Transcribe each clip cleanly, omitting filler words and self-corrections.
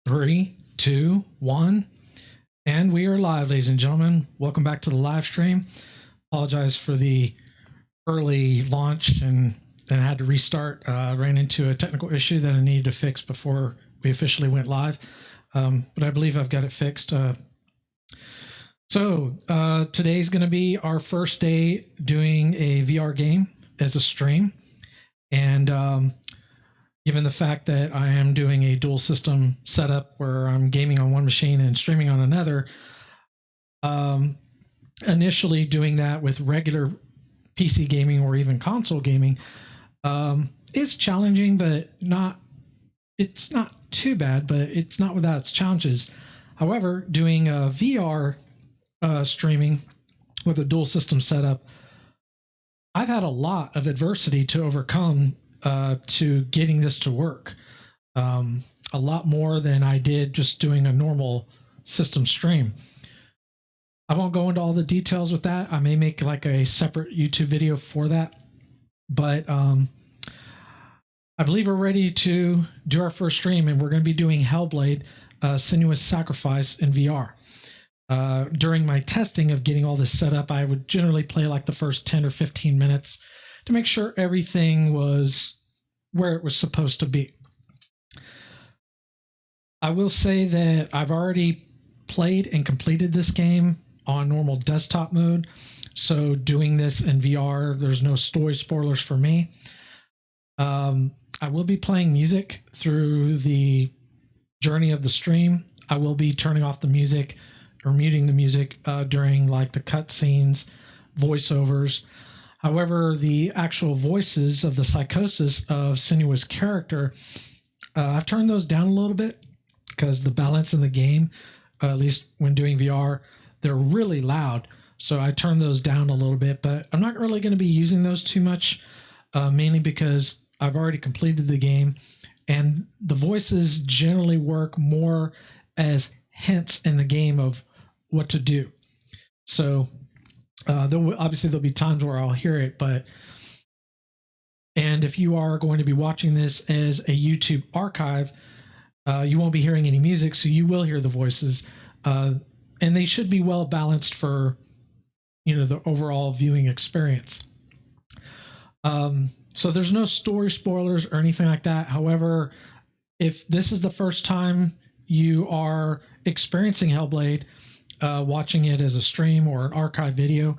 Three, two, one. And we are live, ladies and gentlemen. Welcome back to the live stream. Apologize for the early launch and then I had to restart. Ran into a technical issue that I needed to fix before we officially went live. But I believe I've got it fixed. Today's going to be our first day doing a VR game as a stream. And given the fact that I am doing a dual system setup where I'm gaming on one machine and streaming on another, initially doing that with regular PC gaming or even console gaming is challenging, but it's not too bad, but it's not without its challenges. However, doing VR streaming with a dual system setup, I've had a lot of adversity to overcome to getting this to work. A lot more than I did just doing a normal system stream. I won't go into all the details with that. I may make like a separate YouTube video for that, but I believe we're ready to do our first stream, and we're going to be doing Hellblade, Senua's Sacrifice in VR. During my testing of getting all this set up, I would generally play like the first 10 or 15 minutes to make sure everything was where it was supposed to be. I will say that I've already played and completed this game on normal desktop mode. So doing this in VR, there's no story spoilers for me. I will be playing music through the journey of the stream. I will be turning off the music or muting the music during like the cutscenes, voiceovers. However, the actual voices of the psychosis of Senua's character, I've turned those down a little bit because the balance in the game, at least when doing VR, they're really loud. So I turned those down a little bit, but I'm not really going to be using those too much, mainly because I've already completed the game and the voices generally work more as hints in the game of what to do. So there'll be times where I'll hear it, and if you are going to be watching this as a YouTube archive, you won't be hearing any music, so you will hear the voices, and they should be well balanced for, the overall viewing experience. So there's no story spoilers or anything like that. However, if this is the first time you are experiencing Hellblade, watching it as a stream or an archive video,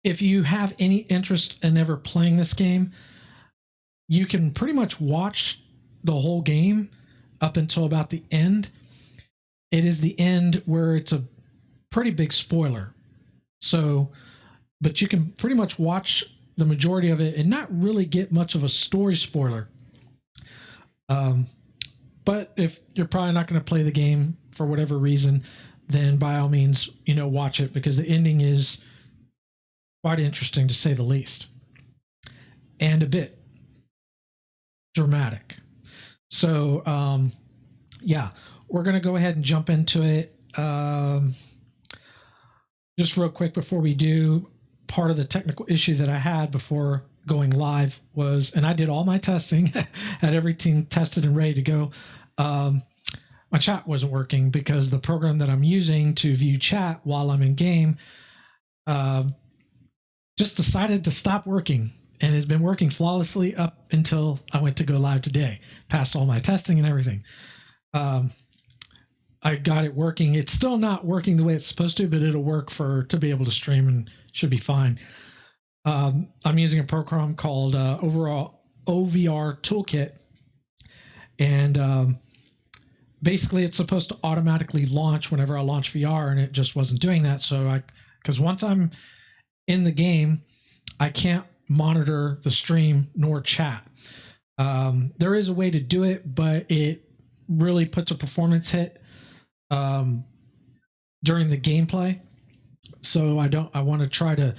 if you have any interest in ever playing this game, you can pretty much watch the whole game up until about the end. It is the end where it's a pretty big spoiler. So, but you can pretty much watch the majority of it and not really get much of a story spoiler. But if you're probably not going to play the game for whatever reason, then by all means, watch it, because the ending is quite interesting to say the least, and a bit dramatic. So, yeah, we're going to go ahead and jump into it. Just real quick before we do, part of the technical issue that I had before going live was, and I did all my testing, had everything tested and ready to go. My chat wasn't working because the program that I'm using to view chat while I'm in game just decided to stop working, and has been working flawlessly up until I went to go live today, passed all my testing and everything. I got it working. It's still not working the way it's supposed to, but it'll work to be able to stream and should be fine. I'm using a program called overall OVR Toolkit, and basically it's supposed to automatically launch whenever I launch VR, and it just wasn't doing that. So because once I'm in the game, I can't monitor the stream nor chat. There is a way to do it, but it really puts a performance hit during the gameplay. So I want to try to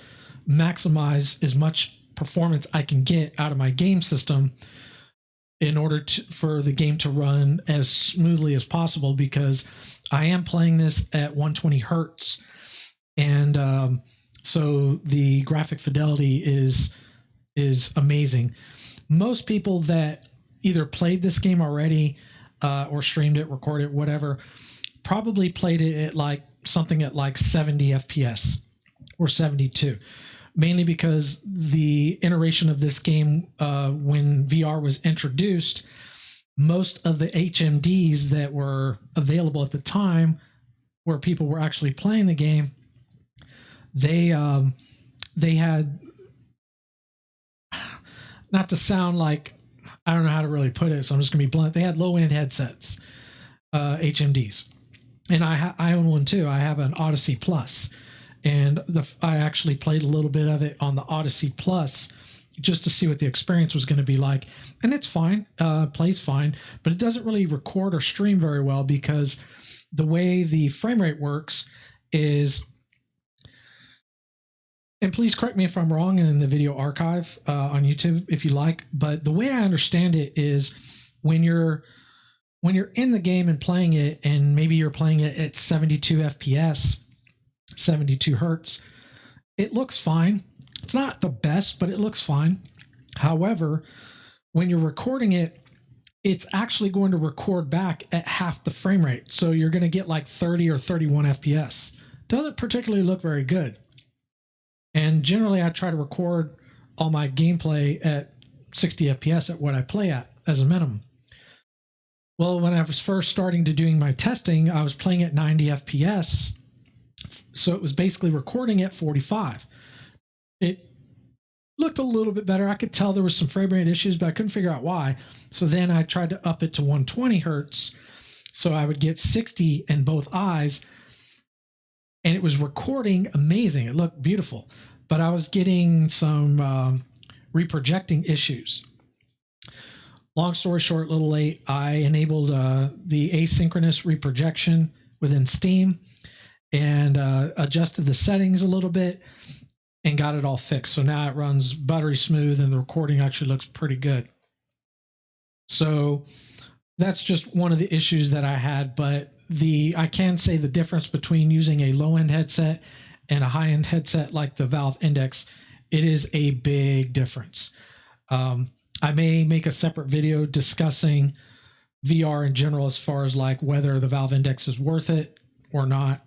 maximize as much performance I can get out of my game system in order for the game to run as smoothly as possible, because I am playing this at 120 hertz, and so the graphic fidelity is amazing. Most people that either played this game already or streamed it, recorded it, whatever, probably played it at like something at like 70 FPS or 72. Mainly because the iteration of this game, when VR was introduced, most of the HMDs that were available at the time, where people were actually playing the game, they had, not to sound like, I don't know how to really put it, so I'm just gonna be blunt. They had low end headsets, HMDs, and I own one too. I have an Odyssey Plus, and I actually played a little bit of it on the Odyssey Plus just to see what the experience was going to be like. And it's fine, plays fine, but it doesn't really record or stream very well because the way the frame rate works is, and please correct me if I'm wrong in the video archive on YouTube if you like, but the way I understand it is when you're in the game and playing it, and maybe you're playing it at 72 FPS, 72 hertz, it looks fine. It's not the best, but it looks fine. However, when you're recording it, it's actually going to record back at half the frame rate. So you're going to get like 30 or 31 FPS. Doesn't particularly look very good. And generally, I try to record all my gameplay at 60 FPS at what I play at as a minimum. Well, when I was first starting to doing my testing, I was playing at 90 FPS. So it was basically recording at 45. It looked a little bit better. I could tell there was some frame rate issues, but I couldn't figure out why. So then I tried to up it to 120 hertz. So I would get 60 in both eyes. And it was recording amazing. It looked beautiful. But I was getting some reprojecting issues. Long story short, a little late, I enabled the asynchronous reprojection within Steam and adjusted the settings a little bit and got it all fixed. So now it runs buttery smooth and the recording actually looks pretty good. So that's just one of the issues that I had, but I can say the difference between using a low-end headset and a high-end headset like the Valve Index, it is a big difference. I may make a separate video discussing VR in general as far as like whether the Valve Index is worth it or not,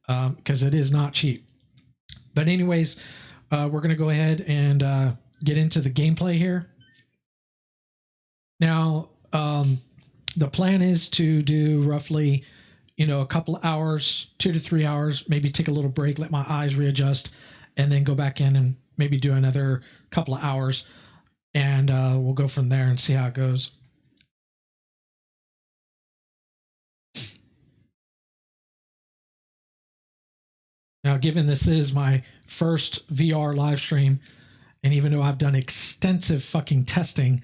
because it is not cheap. But anyways, we're going to go ahead and get into the gameplay here. Now, the plan is to do roughly, a couple of hours, 2 to 3 hours, maybe take a little break, let my eyes readjust, and then go back in and maybe do another couple of hours. And we'll go from there and see how it goes. Now, given this is my first VR live stream, and even though I've done extensive fucking testing,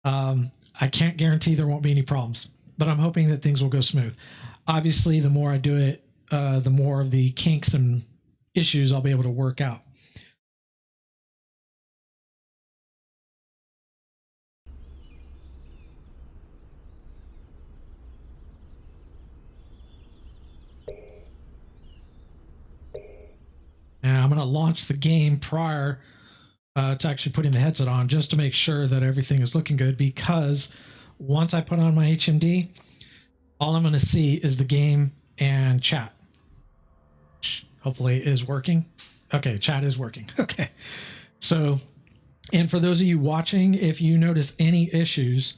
I can't guarantee there won't be any problems, but I'm hoping that things will go smooth. Obviously, the more I do it, the more of the kinks and issues I'll be able to work out. And I'm going to launch the game prior to actually putting the headset on, just to make sure that everything is looking good, because once I put on my HMD, all I'm going to see is the game and chat. Hopefully it is working. Okay, chat is working. Okay. So, and for those of you watching, if you notice any issues,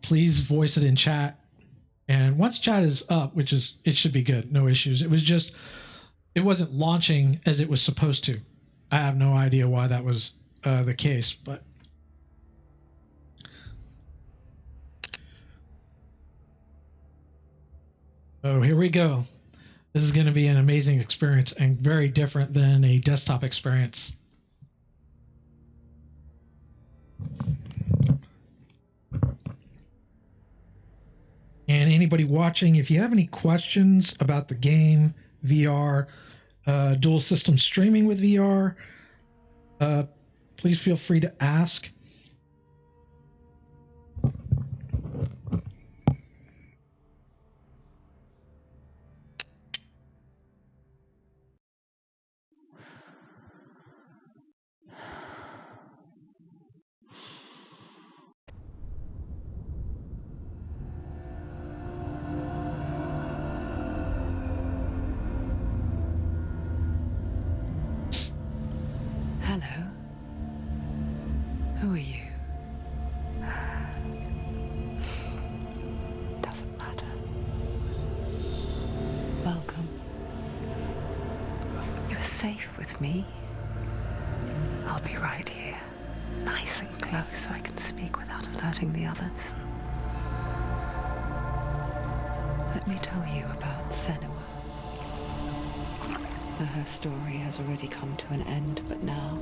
please voice it in chat. And once chat is up, it should be good, no issues. It wasn't launching as it was supposed to. I have no idea why that was the case, but oh, here we go. This is going to be an amazing experience and very different than a desktop experience. And anybody watching, if you have any questions about the game, VR, dual system streaming with VR, please feel free to ask. safe with me. I'll be right here, nice and close so I can speak without alerting the others. Let me tell you about Senua. Her story has already come to an end, but now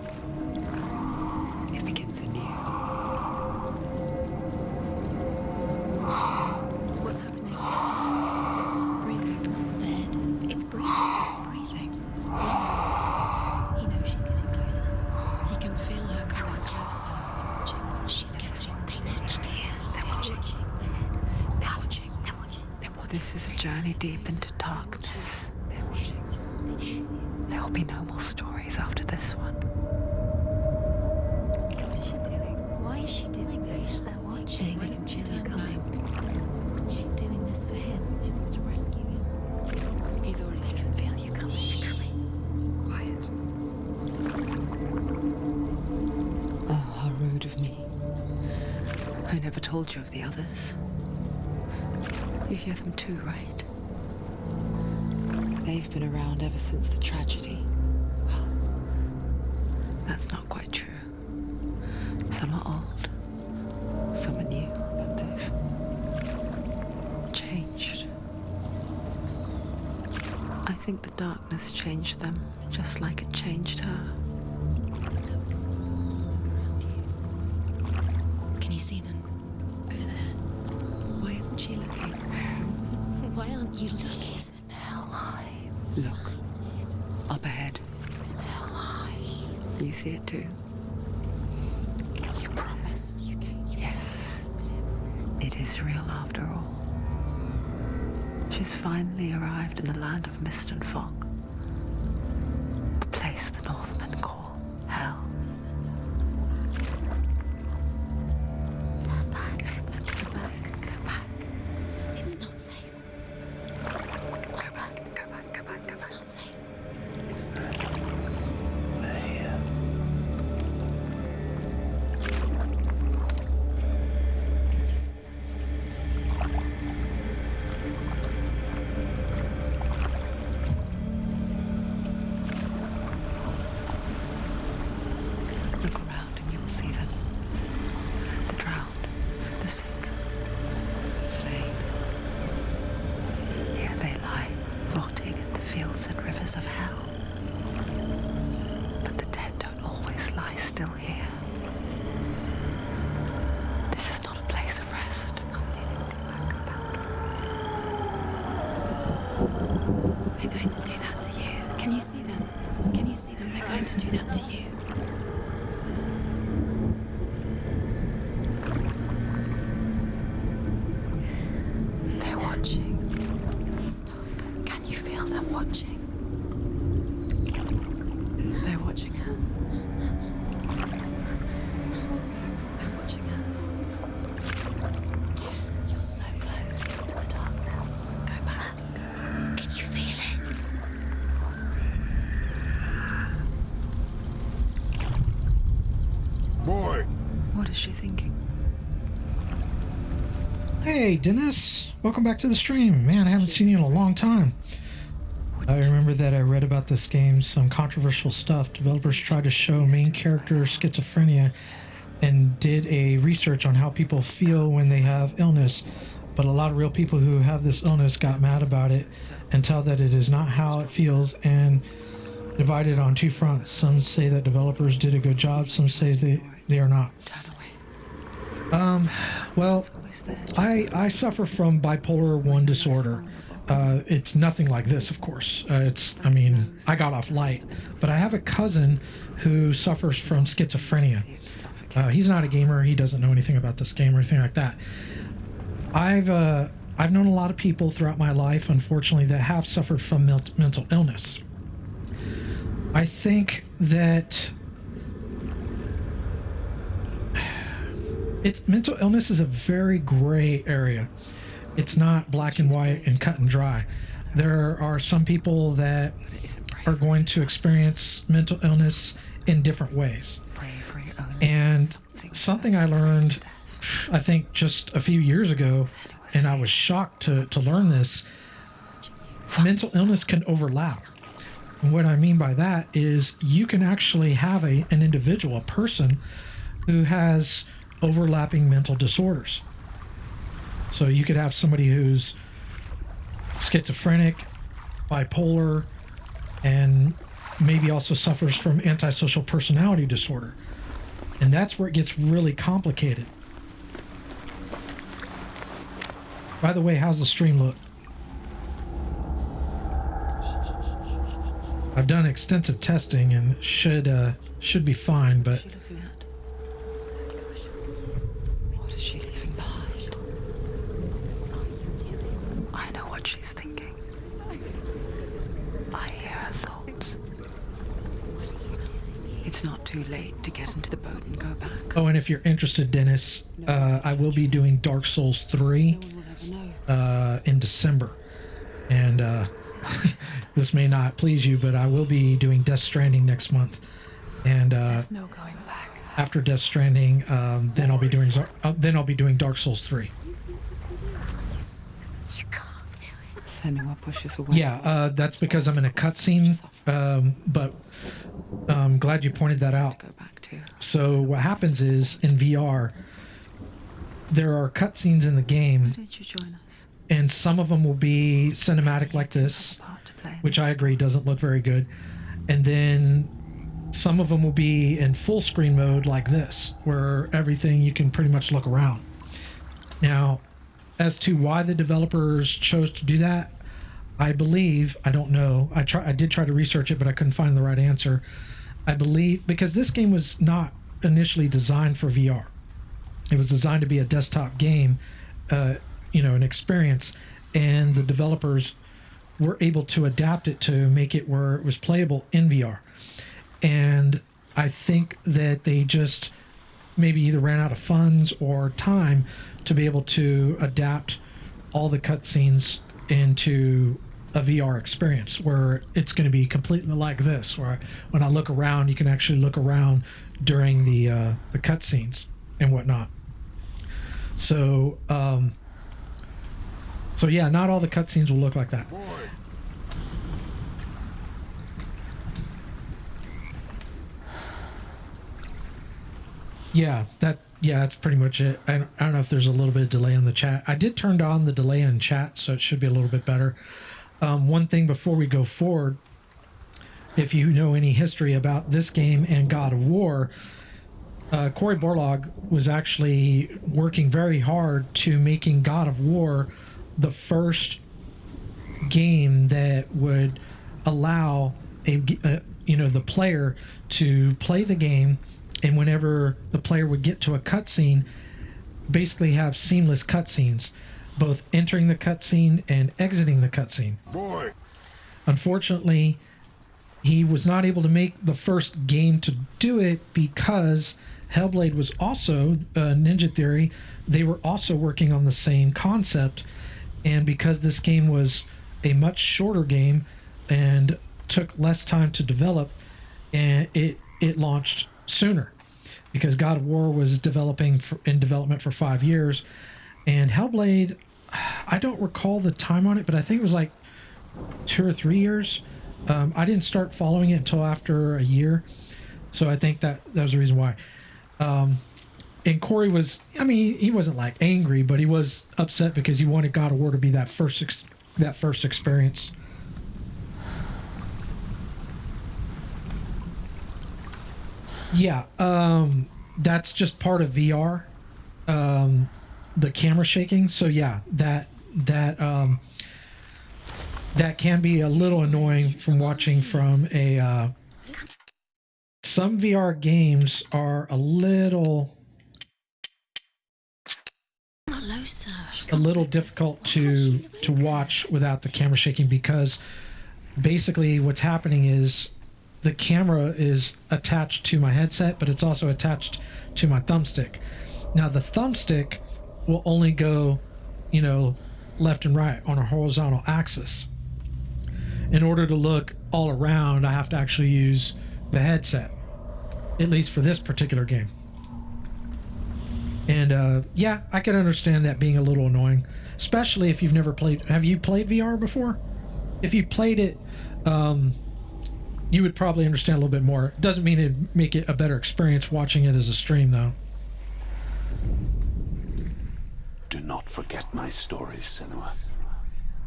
it begins anew. What's happening? It's breathing. The head. It's breathing. It's breathing. He knows she's getting closer. He can feel her coming closer. She's getting closer. They're watching. They're watching. They're watching. They're watching. This is a journey deep into darkness. They're watching. There will be no more stories after this one. What is she doing? Why is she doing this? They're watching. Why doesn't she turn coming? She's doing this for him. She wants to rescue him. He's already dead. I can feel you coming. You're coming. Quiet. Oh, how rude of me. I never told you of the others. You hear them too, right? They've been around ever since the tragedy. Well, that's not quite true. Some are old, some are new, but they've changed. I think the darkness changed them, just like it changed her. Can you see them? Over there. Why isn't she looking? Why aren't you looking? He's in hell high. Look, up ahead. In hell high. You see it too? You promised you came. Yes. It is real after all. She's finally arrived in the land of mist and fog. The place the Northmen call hell. Turn back. Go back. Go back. It's not safe. Go back. Go back. Go back. It's not safe. They're here. You see them? Look around and you will see them. The drowned, the sick, slain. Here they lie, rotting in the fields and rivers of hell. But the dead don't always lie still here. You see them? This is not a place of rest. You can't do this. Go back. Go back. They're going to do that to you. Can you see them? Can you see them? They're going to do that to you. They're watching. Stop. Can you feel them watching? They're watching her. They're watching her. You're so close to the darkness. Go back. Can you feel it? Boy! What is she thinking? Hey, Dennis. Welcome back to the stream. Man, I haven't seen you in a long time. I remember that I read about this game, some controversial stuff. Developers tried to show main character schizophrenia and did a research on how people feel when they have illness. But a lot of real people who have this illness got mad about it and tell that it is not how it feels and divided on two fronts. Some say that developers did a good job. Some say they are not. Turn away. Well, What is there? I suffer from bipolar 1 disorder. It's nothing like this, of course. I got off light, but I have a cousin who suffers from schizophrenia. He's not a gamer. He doesn't know anything about this game or anything like that. I've known a lot of people throughout my life, unfortunately, that have suffered from mental illness. I think that mental illness is a very gray area. It's not black and white and cut and dry. There are some people that are going to experience mental illness in different ways. And something I learned, I think, just a few years ago, and I was shocked to learn this, mental illness can overlap. And what I mean by that is you can actually have an individual, a person who has overlapping mental disorders. So you could have somebody who's schizophrenic, bipolar, and maybe also suffers from antisocial personality disorder. And that's where it gets really complicated. By the way, how's the stream look? I've done extensive testing and should be fine, but What's she looking at? What is she leaving behind? I know what she's thinking. I hear her thoughts. It's not too late to get into the boat and go back. oh, and if you're interested, Dennis, I will be doing Dark Souls 3 No one will ever know. in December, and this may not please you, but I will be doing Death Stranding next month, and There's no going back. after Death Stranding, then I'll be doing Dark Souls 3. You can't do it. Senua pushes away. Yeah, that's because I'm in a cutscene, but I'm glad you pointed that out. Go back to. So what happens is in VR, there are cutscenes in the game, Didn't you join us? and some of them will be cinematic like this, Part to play. which I agree doesn't look very good, and then some of them will be in full screen mode like this, where everything you can pretty much look around. Now, as to why the developers chose to do that, I believe, I don't know, I did try to research it, but I couldn't find the right answer. I believe because this game was not initially designed for VR. It was designed to be a desktop game, an experience, and the developers were able to adapt it to make it where it was playable in VR. And I think that they just maybe either ran out of funds or time to be able to adapt all the cutscenes into a VR experience where it's going to be completely like this, where when I look around, you can actually look around during the cutscenes and whatnot. So, yeah, not all the cutscenes will look like that. Yeah, that's pretty much it. I don't know if there's a little bit of delay on the chat. I did turn on the delay in chat, so it should be a little bit better. One thing before we go forward, if you know any history about this game and God of War, Cory Barlog was actually working very hard to making God of War the first game that would allow the player to play the game, and whenever the player would get to a cutscene, basically have seamless cutscenes, both entering the cutscene and exiting the cutscene. Boy. Unfortunately, he was not able to make the first game to do it because Hellblade was also Ninja Theory. They were also working on the same concept, and because this game was a much shorter game and took less time to develop, and it launched sooner because God of War was in development for 5 years, and Hellblade, I don't recall the time on it, but I think it was like 2 or 3 years. I didn't start following it until after a year, so I think that was the reason why. And Cory was, he wasn't like angry, but he was upset because he wanted God of War to be that first experience. Yeah, that's just part of VR, the camera shaking. So yeah, that can be a little annoying from watching from a. Some VR games are a little difficult to watch without the camera shaking, because basically what's happening is the camera is attached to my headset, but it's also attached to my thumbstick. Now the thumbstick will only go, left and right on a horizontal axis. In order to look all around, I have to actually use the headset, at least for this particular game. And yeah, I can understand that being a little annoying, especially if you've never played. Have you played VR before? If you played it, you would probably understand a little bit more. Doesn't mean it'd make it a better experience watching it as a stream, though. Do not forget my stories, Senua,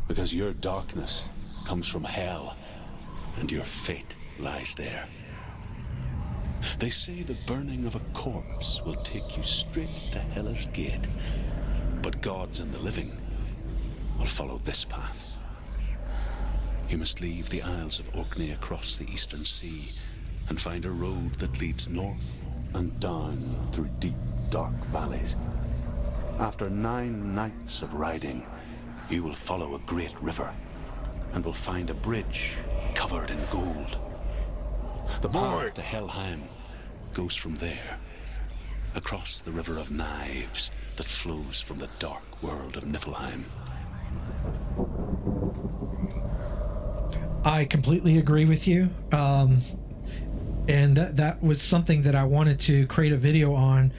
because your darkness comes from hell, and your fate lies there. They say the burning of a corpse will take you straight to Hela's gate, but gods and the living will follow this path. You must leave the Isles of Orkney across the eastern sea and find a road that leads north and down through deep, dark valleys. After 9 nights of riding, you will follow a great river and will find a bridge covered in gold. The path to Helheim goes from there, across the River of Knives that flows from the dark world of Niflheim. I completely agree with you. And that was something that I wanted to create a video on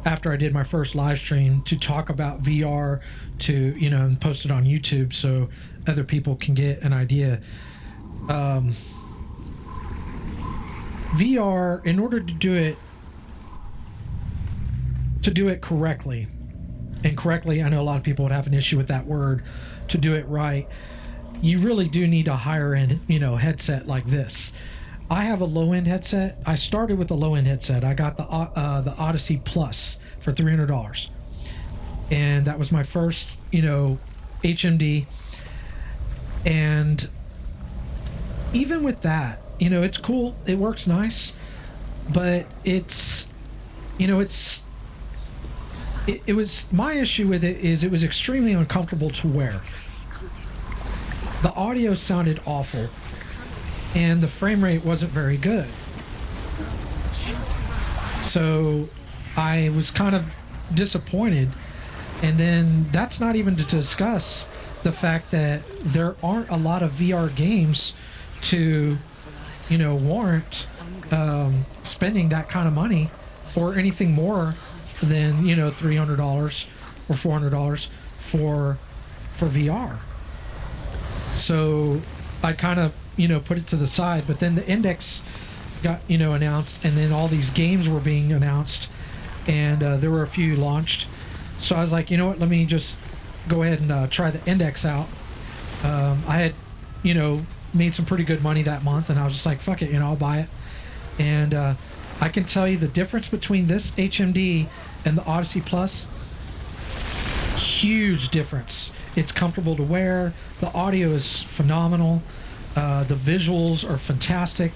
after I did my first live stream, to talk about VR, to, and post it on YouTube so other people can get an idea. VR, in order to do it correctly, and correctly, I know a lot of people would have an issue with that word, to do it right, you really do need a higher end, headset like this. I have a low end headset. I started with a low end headset. I got the Odyssey Plus for $300, and that was my first, HMD. And even with that, it's cool. It works nice, but it was, my issue with it is it was extremely uncomfortable to wear. The audio sounded awful, and the frame rate wasn't very good. So I was kind of disappointed. And then that's not even to discuss the fact that there aren't a lot of VR games to, warrant spending that kind of money or anything more than, $300 or $400 for VR. So I kind of, put it to the side, but then the Index got, announced, and then all these games were being announced, and there were a few launched. So I was like, let me just go ahead and try the Index out. I had, made some pretty good money that month, and I was just like, fuck it, I'll buy it. And I can tell you the difference between this HMD and the Odyssey Plus, huge difference. It's comfortable to wear. The audio is phenomenal. The visuals are fantastic.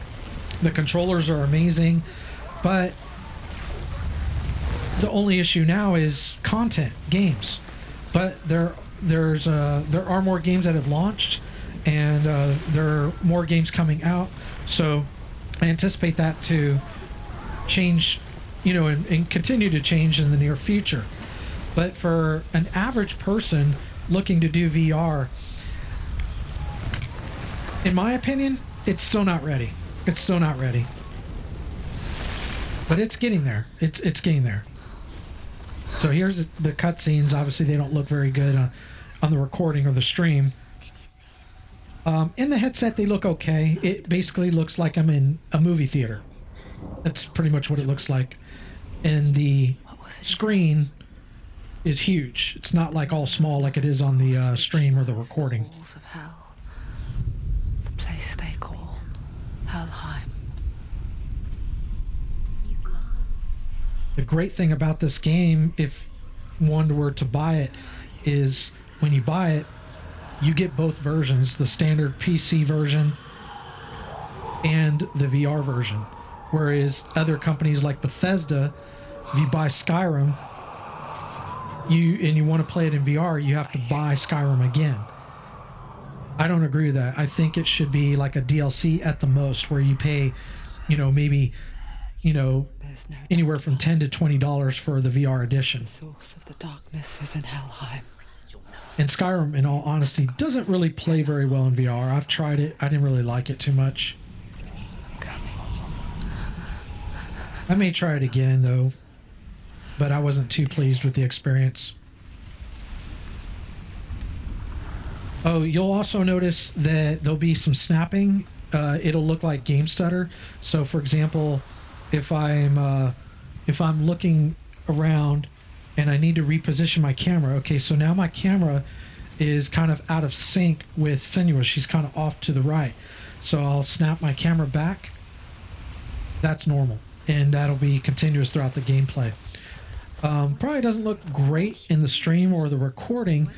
The controllers are amazing. But the only issue now is content, games. But there are more games that have launched, and there are more games coming out. So I anticipate that to change, and continue to change in the near future. But for an average person looking to do VR, in my opinion, it's still not ready. It's still not ready. But it's getting there. It's getting there. So here's the cutscenes. Obviously, they don't look very good on the recording or the stream. In the headset, they look okay. It basically looks like I'm in a movie theater. That's pretty much what it looks like. And the screen is huge. It's not like all small like it is on the stream or the recording. Walls of hell. The place they call Helheim. The great thing about this game, if one were to buy it, is when you buy it, you get both versions, the standard PC version and the VR version. Whereas other companies like Bethesda, if you buy Skyrim, you want to play it in VR, you have to buy Skyrim again. I don't agree with that. I think it should be like a DLC at the most, where you pay, maybe, anywhere from $10 to $20 for the VR edition. The source of the darkness is in Helheim. And Skyrim, in all honesty, doesn't really play very well in VR. I've tried it. I didn't really like it too much. I may try it again, though, but I wasn't too pleased with the experience. Oh, you'll also notice that there'll be some snapping it'll look like game stutter. So, for example, if I'm looking around and I need to reposition my camera, okay, so now my camera is kind of out of sync with Senua. She's kind of off to the right. So I'll snap my camera back. That's normal, and that'll be continuous throughout the gameplay. Probably doesn't look great in the stream or the recording,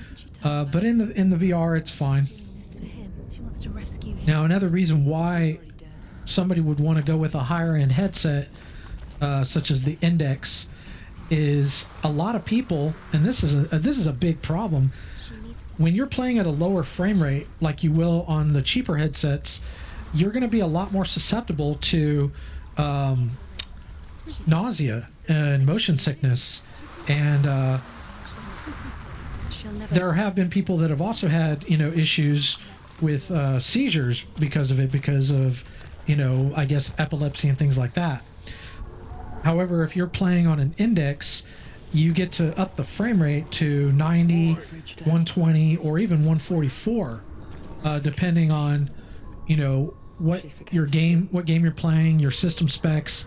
but in the VR it's fine. This for him. She wants to rescue him. Now, another reason why somebody would want to go with a higher end headset, such as the Index, is a lot of people, and this is a big problem. When you're playing at a lower frame rate, like you will on the cheaper headsets, you're going to be a lot more susceptible to nausea and motion sickness, and there have been people that have also had issues with seizures because of it, because of I guess epilepsy and things like that. However, if you're playing on an Index, you get to up the frame rate to 90, 120, or even 144, depending on what game you're playing, your system specs,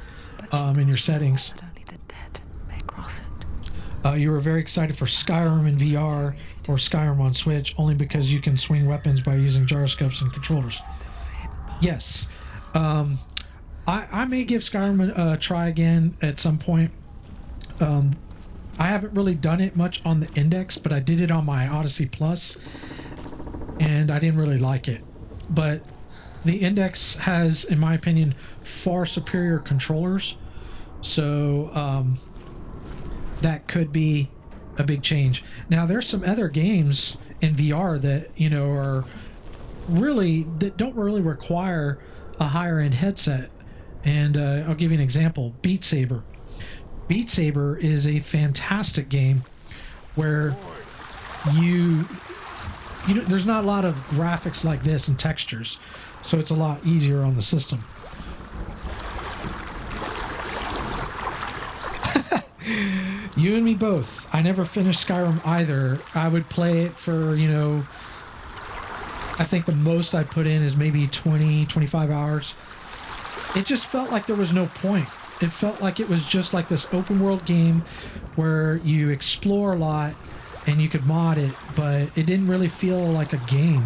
and your settings. But only the dead may cross it. You were very excited for Skyrim in VR or Skyrim on Switch, only because you can swing weapons by using gyroscopes and controllers. Yes. I may give Skyrim a try again at some point. I haven't really done it much on the Index, but I did it on my Odyssey Plus, and I didn't really like it. But the Index has, in my opinion, far superior controllers, so that could be a big change. Now, there's some other games in VR that are that don't really require a higher end headset, and I'll give you an example. Beat Saber. Beat Saber is a fantastic game where there's not a lot of graphics like this and textures, so it's a lot easier on the system. You and me both. I never finished Skyrim either. I would play it for, I think the most I put in is maybe 20, 25 hours. It just felt like there was no point. It felt like it was just like this open world game where you explore a lot and you could mod it, but it didn't really feel like a game.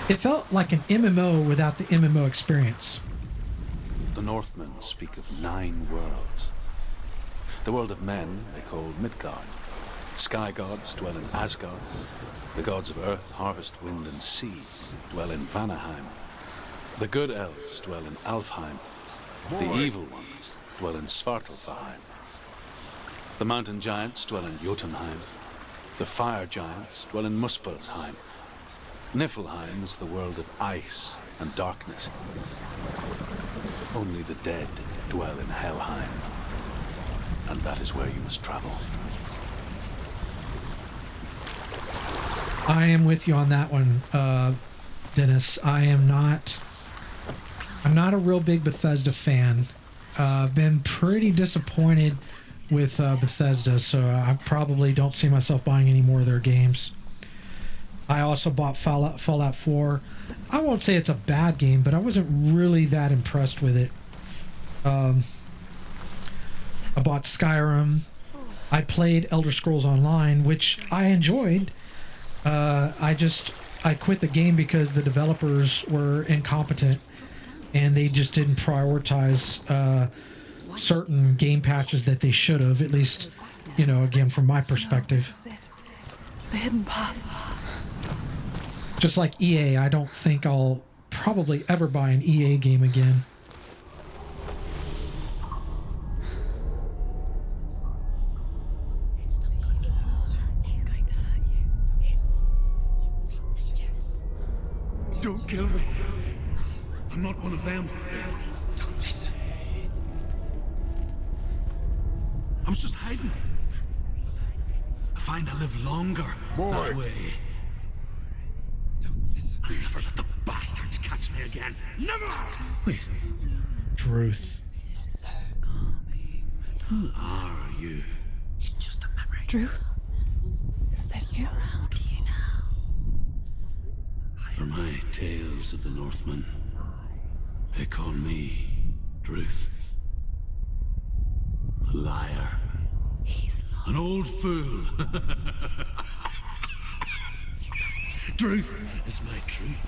It felt like an MMO without the MMO experience. The Northmen speak of 9 worlds. The world of men they call Midgard. Sky gods dwell in Asgard. The gods of earth, harvest, wind, and sea dwell in Vanaheim. The good elves dwell in Alfheim. The evil ones dwell in Svartalfheim. The mountain giants dwell in Jotunheim. The fire giants dwell in Muspelheim. Niflheim is the world of ice and darkness. Only the dead dwell in Helheim. And that is where you must travel. I am with you on that one, Dennis. I'm not a real big Bethesda fan. Been pretty disappointed with Bethesda, so I probably don't see myself buying any more of their games. I also bought Fallout 4. I won't say it's a bad game, but I wasn't really that impressed with it. I bought Skyrim. I played Elder Scrolls Online, which I enjoyed. I quit the game because the developers were incompetent and they just didn't prioritize certain game patches that they should have, at least, again, from my perspective. The hidden path. Just like EA, I don't think I'll probably ever buy an EA game again. It's going to hurt you. It's dangerous. Don't kill me. I'm not one of them. Don't listen. I was just hiding. I find I live longer that way. Don't listen. I'll never let the bastards catch me again. Never! Wait. Truth. Who are you? It's just a memory. Truth? Is that you? Around you now. For my tales stories of the Northmen. They call me Druth. A liar. He's An old fool. Druth is my truth.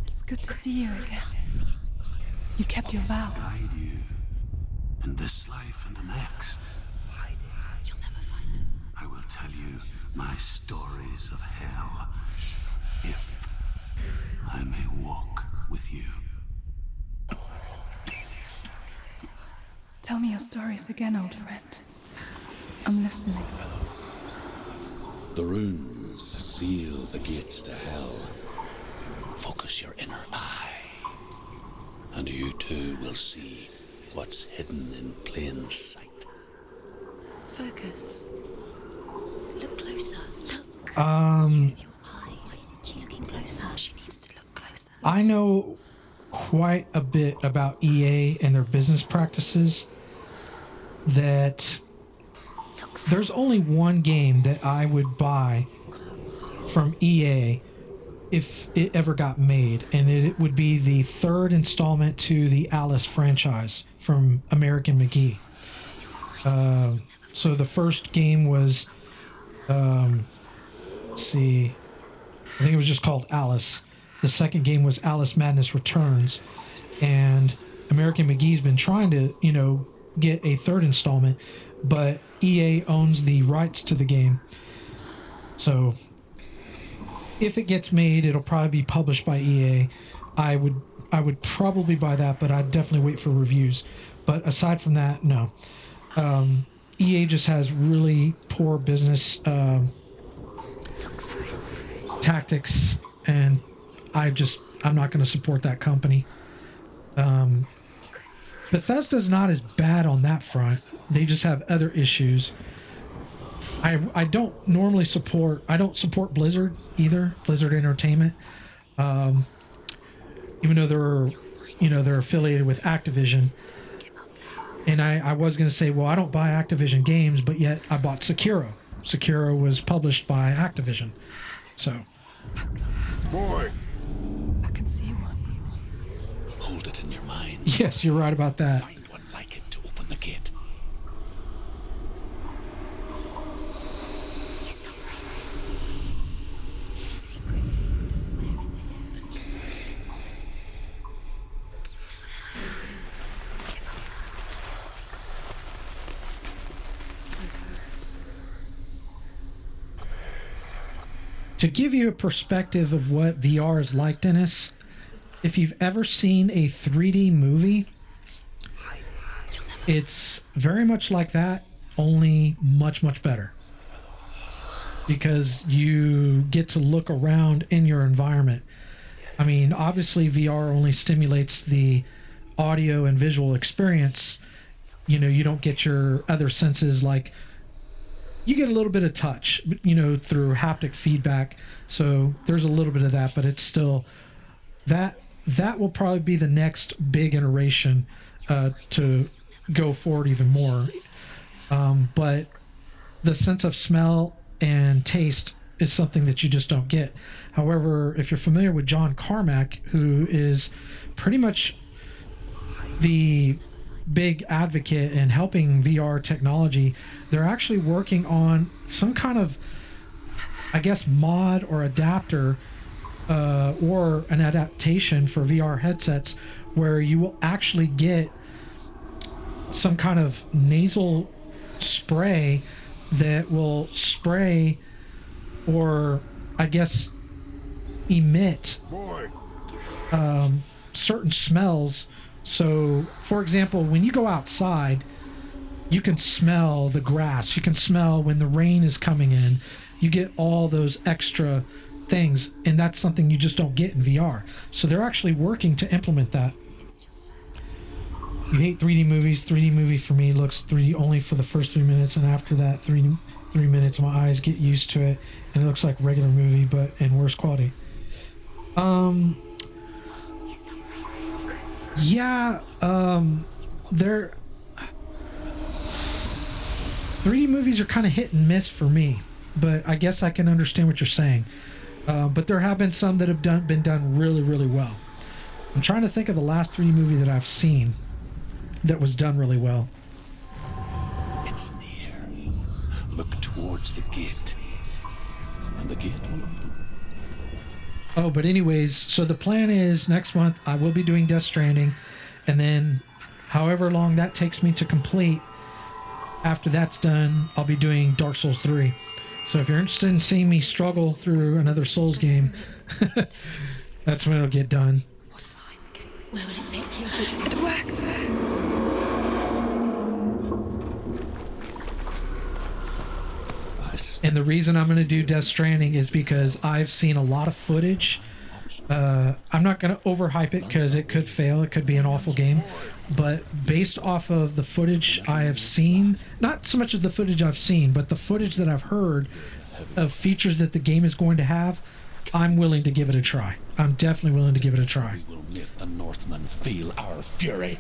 It's good to see you again. You kept your vow. Guide you in this life and the next. You'll never find it. I will tell you my stories of hell, if I may walk with you. Tell me your stories again, old friend. I'm listening. The runes seal the gates to hell. Focus your inner eye, and you too will see what's hidden in plain sight. Focus. Look closer. Look. Um, Use your eyes. She's looking closer. She needs to look closer. I know quite a bit about EA and their business practices. That there's only one game that I would buy from EA if it ever got made, and it would be the third installment to the Alice franchise from American McGee. So the first game was, let's see, I think it was just called Alice. The second game was Alice Madness Returns, and American McGee's been trying to, get a third installment, but EA owns the rights to the game. So if it gets made, it'll probably be published by EA. I would probably buy that, but I'd definitely wait for reviews. But aside from that, no. EA just has really poor business tactics, and I'm not going to support that company. Bethesda's not as bad on that front. They just have other issues. I don't normally support support Blizzard either, Blizzard Entertainment. Even though they're affiliated with Activision. And I was going to say, well, I don't buy Activision games, but yet I bought Sekiro. Sekiro was published by Activision. So. Boy. I can see one. Hold it in your mind. Yes, you're right about that. Find one like it to open the gate. He's not right. Secret. Where is it? Give up. It's a secret. To give you a perspective of what VR is like, Dennis, if you've ever seen a 3D movie, it's very much like that, only much, much better. Because you get to look around in your environment. I mean, obviously VR only stimulates the audio and visual experience. You don't get your other senses, like you get a little bit of touch, through haptic feedback. So there's a little bit of that, but it's still that will probably be the next big iteration to go forward even more. But the sense of smell and taste is something that you just don't get. However, if you're familiar with John Carmack, who is pretty much the big advocate in helping VR technology, they're actually working on some kind of, I guess, mod or adapter or an adaptation for VR headsets where you will actually get some kind of nasal spray that will spray or, I guess, emit certain smells. So, for example, when you go outside, you can smell the grass. You can smell when the rain is coming in. You get all those extra things, and that's something you just don't get in VR. So they're actually working to implement that. You hate 3D movies. 3D movie for me looks 3D only for the first 3 minutes, and after that 3 minutes, my eyes get used to it, and it looks like regular movie, but in worse quality. They're 3D movies are kind of hit and miss for me, but I guess I can understand what you're saying. But there have been some that have been done really, really well. I'm trying to think of the last 3 movies that I've seen that was done really well. It's near. Look towards the gate. And the gate will open. Oh, but anyways, so the plan is next month I will be doing Death Stranding, and then however long that takes me to complete, after that's done, I'll be doing Dark Souls 3. So if you're interested in seeing me struggle through another Souls game, that's when it'll get done. What's behind the gate? Where will it take you? It's gonna work. And the reason I'm going to do Death Stranding is because I've seen a lot of footage. I'm not going to overhype it because it could fail. It could be an awful game. But based off of the footage I have seen, not so much as the footage I've seen, but the footage that I've heard of features that the game is going to have, I'm willing to give it a try. I'm definitely willing to give it a try. We will make the Northmen feel our fury.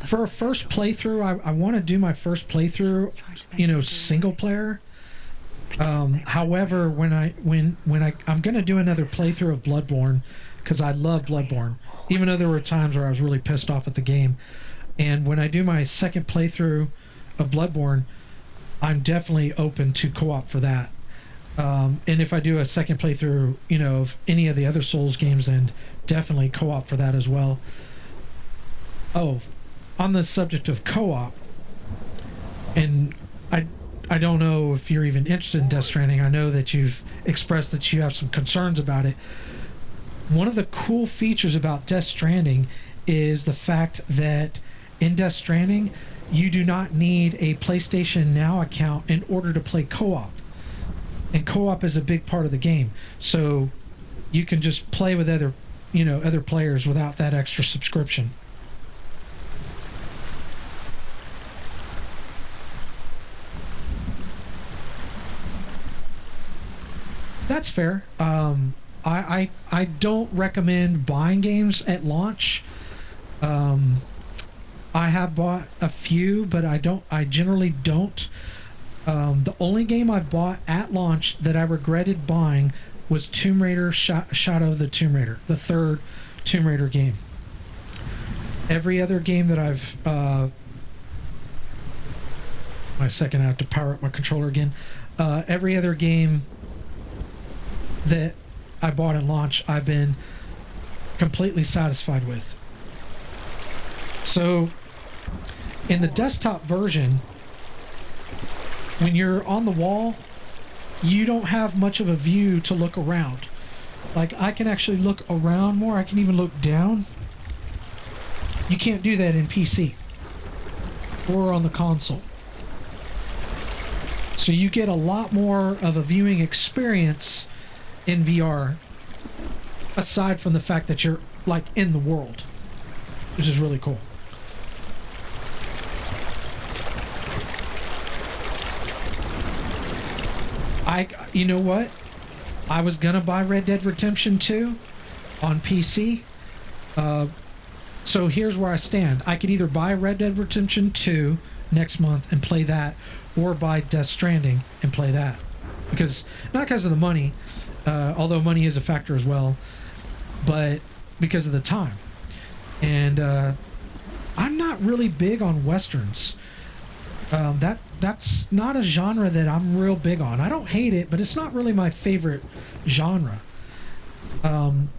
For a first playthrough, I want to do my first playthrough, single player. However, when I'm going to do another playthrough of Bloodborne, because I love Bloodborne, even though there were times where I was really pissed off at the game. And when I do my second playthrough of Bloodborne, I'm definitely open to co-op for that. And if I do a second playthrough, of any of the other Souls games, then definitely co-op for that as well. Oh, on the subject of co-op, and I don't know if you're even interested in Death Stranding. I know that you've expressed that you have some concerns about it. One of the cool features about Death Stranding is the fact that in Death Stranding, you do not need a PlayStation Now account in order to play co-op. And co-op is a big part of the game. So you can just play with other players without that extra subscription. That's fair. I don't recommend buying games at launch. I have bought a few, but I generally don't. The only game I bought at launch that I regretted buying was Tomb Raider Shadow of the Tomb Raider, the third Tomb Raider game. Every other game that I've my second, I have to power up my controller again. Every other game that I bought at launch, I've been completely satisfied with. So, in the desktop version, when you're on the wall, you don't have much of a view to look around. Like, I can actually look around more. I can even look down. You can't do that in PC or on the console. So you get a lot more of a viewing experience in VR, aside from the fact that you're like in the world, which is really cool. You know what? I was gonna buy Red Dead Redemption 2 on PC. So here's where I stand. I could either buy Red Dead Redemption 2 next month and play that, or buy Death Stranding and play that. Not because of the money, although money is a factor as well, but because of the time. And I'm not really big on Westerns. That's not a genre that I'm real big on. I don't hate it, but it's not really my favorite genre.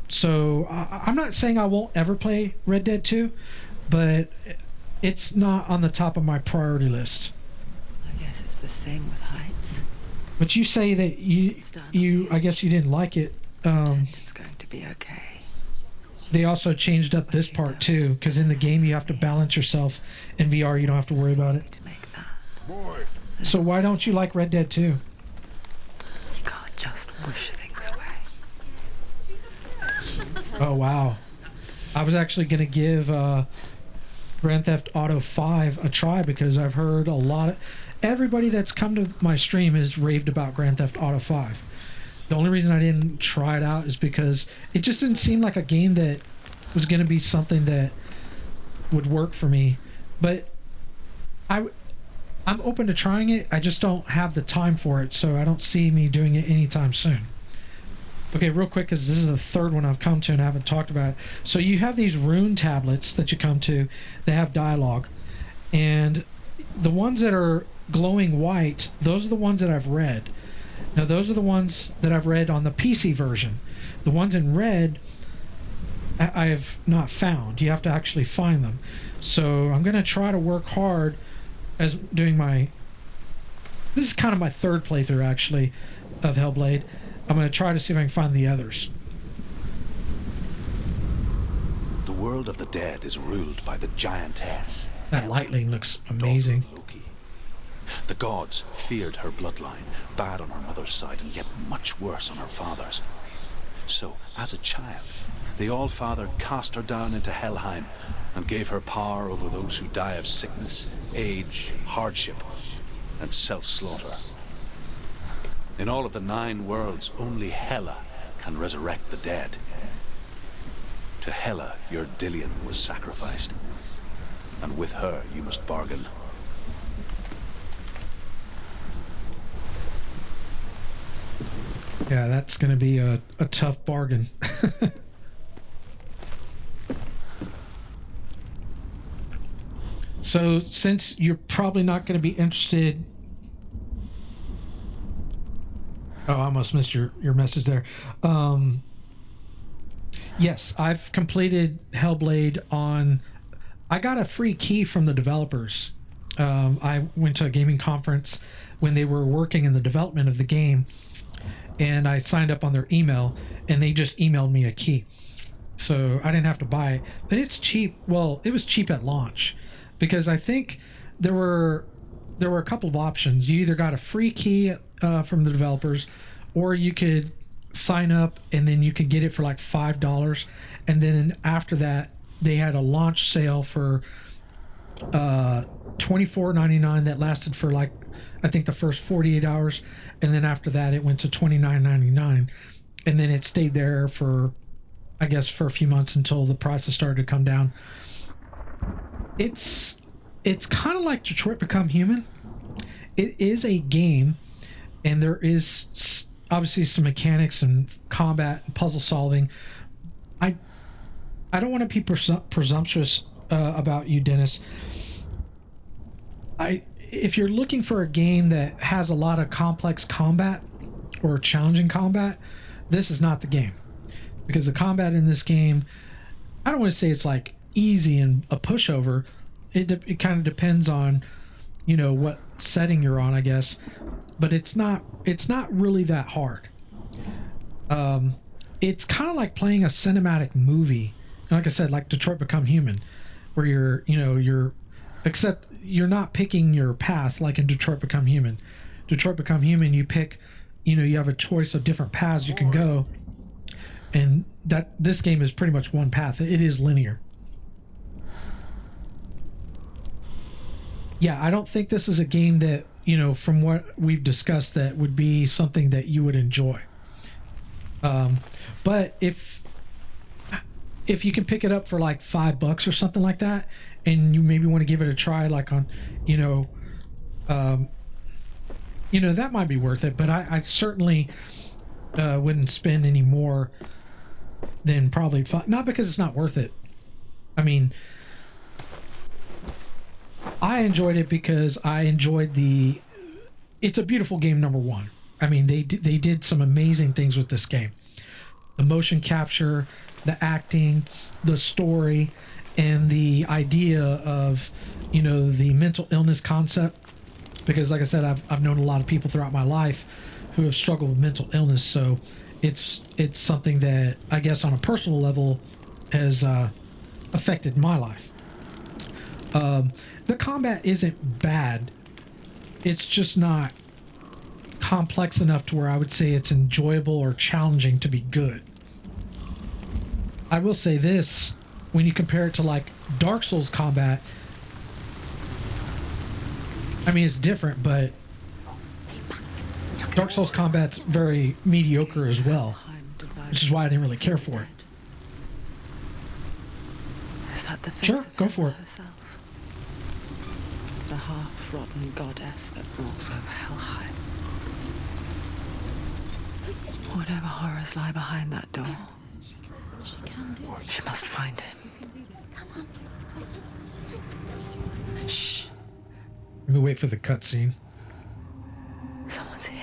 So I'm not saying I won't ever play Red Dead 2, but it's not on the top of my priority list. I guess it's the same with heights. But you say that you I guess you didn't like it. It's going to be okay. They also changed up this part too, because in the game you have to balance yourself. In VR you don't have to worry about it. To make that. Boy, So why don't you like Red Dead 2? You can't just wish things away. Oh wow. I was actually going to give Grand Theft Auto 5 a try because I've heard everybody that's come to my stream has raved about Grand Theft Auto 5. The only reason I didn't try it out is because it just didn't seem like a game that was going to be something that would work for me, but I'm open to trying it. I just don't have the time for it, so I don't see me doing it anytime soon. Okay, real quick, because this is the third one I've come to and I haven't talked about it. So you have these rune tablets that you come to. They have dialogue, and the ones that are glowing white, those are the ones that I've read. Now, those are the ones that I've read on the PC version. The ones in red, I've not found. You have to actually find them. So I'm going to try to work hard as doing my... This is kind of my third playthrough, actually, of Hellblade. I'm going to try to see if I can find the others. The world of the dead is ruled by the giantess. That lightning looks amazing. Daughter of Loki. The gods feared her bloodline, bad on her mother's side and yet much worse on her father's. So, as a child, the All-Father cast her down into Helheim and gave her power over those who die of sickness, age, hardship, and self-slaughter. In all of the 9 worlds, only Hela can resurrect the dead. To Hela, your Dillion was sacrificed, and with her you must bargain. Yeah, that's going to be a tough bargain. So, since you're probably not going to be interested... Oh, I almost missed your message there. Yes, I've completed Hellblade on... I got a free key from the developers. I went to a gaming conference when they were working in the development of the game, and I signed up on their email, and they just emailed me a key. So I didn't have to buy it. But it's cheap. Well, it was cheap at launch, because I think there were a couple of options. You either got a free key from the developers, or you could sign up and then you could get it for like $5, and then after that they had a launch sale for $24.99 that lasted for like, I think, the first 48 hours, and then after that it went to $29.99, and then it stayed there for, I guess, for a few months until the prices started to come down. It's kind of like Detroit Become Human. It is a game, and there is obviously some mechanics and combat and puzzle solving. I don't want to be presumptuous about you, Dennis. If you're looking for a game that has a lot of complex combat or challenging combat, this is not the game, because the combat in this game, I don't want to say it's like easy and a pushover. It kind of depends on, you know, what setting you're on, I guess, but it's not really that hard. It's kind of like playing a cinematic movie, like I said, like Detroit Become Human, where except you're not picking your path like in Detroit Become Human. Detroit Become Human, you pick, you have a choice of different paths you can go, and this game is pretty much one path. It is linear. Yeah, I don't think this is a game that, from what we've discussed, that would be something that you would enjoy. But if you can pick it up for like $5 or something like that, and you maybe want to give it a try, like on, that might be worth it. But I certainly wouldn't spend any more than probably $5. Not because it's not worth it. I mean, I enjoyed it because I enjoyed it's a beautiful game, number one. I mean, they did some amazing things with this game. The motion capture, the acting, the story, and the idea of, the mental illness concept. Because like I said, I've known a lot of people throughout my life who have struggled with mental illness. So it's something that, I guess, on a personal level has affected my life. The combat isn't bad. It's just not complex enough to where I would say it's enjoyable or challenging to be good. I will say this, when you compare it to like Dark Souls combat, I mean, it's different, but Dark Souls combat's very mediocre as well, which is why I didn't really care for it. Is that the face Sure, of go Hela for it. herself? The half-rotten goddess that walks over Helheim. Whatever horrors lie behind that door, She can do it. she must find him. Shh. Let me wait for the cutscene. Someone's here.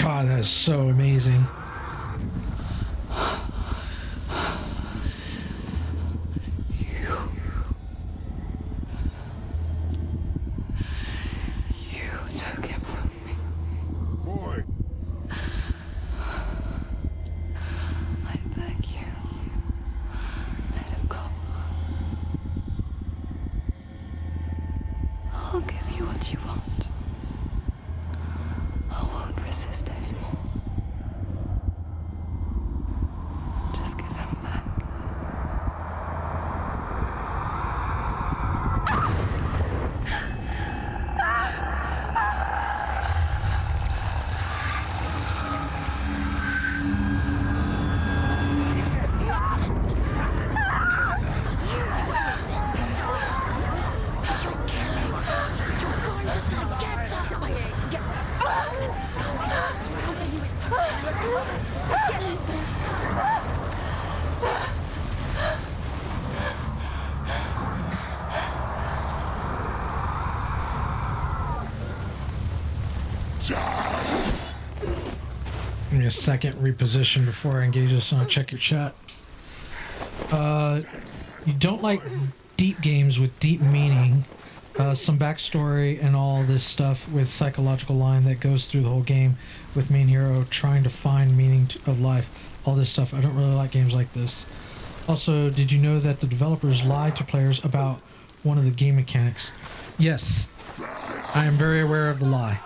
God, that is so amazing. You took him from me. Boy, I beg you. Let him go. I'll give you what you want. I won't resist anymore. Just give him back. Give me a second, reposition before I engage this, and I'll check your chat. You don't like deep games with deep meaning, some backstory and all this stuff with psychological line that goes through the whole game with main hero trying to find meaning of life, all this stuff. I don't really like games like this. Also, did you know that the developers lied to players about one of the game mechanics? Yes, I am very aware of the lie.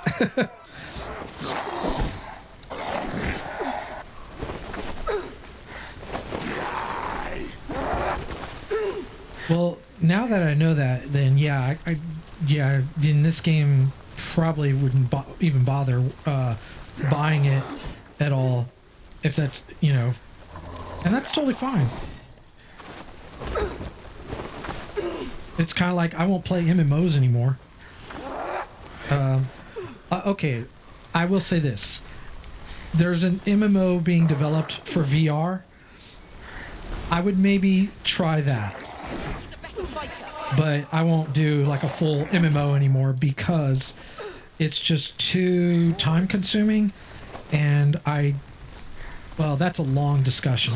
Well, now that I know that, then yeah, yeah, in this game probably wouldn't even bother buying it at all, if that's, you know, and that's totally fine. It's kind of like I won't play MMOs anymore. Okay, I will say this: there's an MMO being developed for VR. I would maybe try that. But I won't do like a full MMO anymore because it's just too time consuming, and well, that's a long discussion.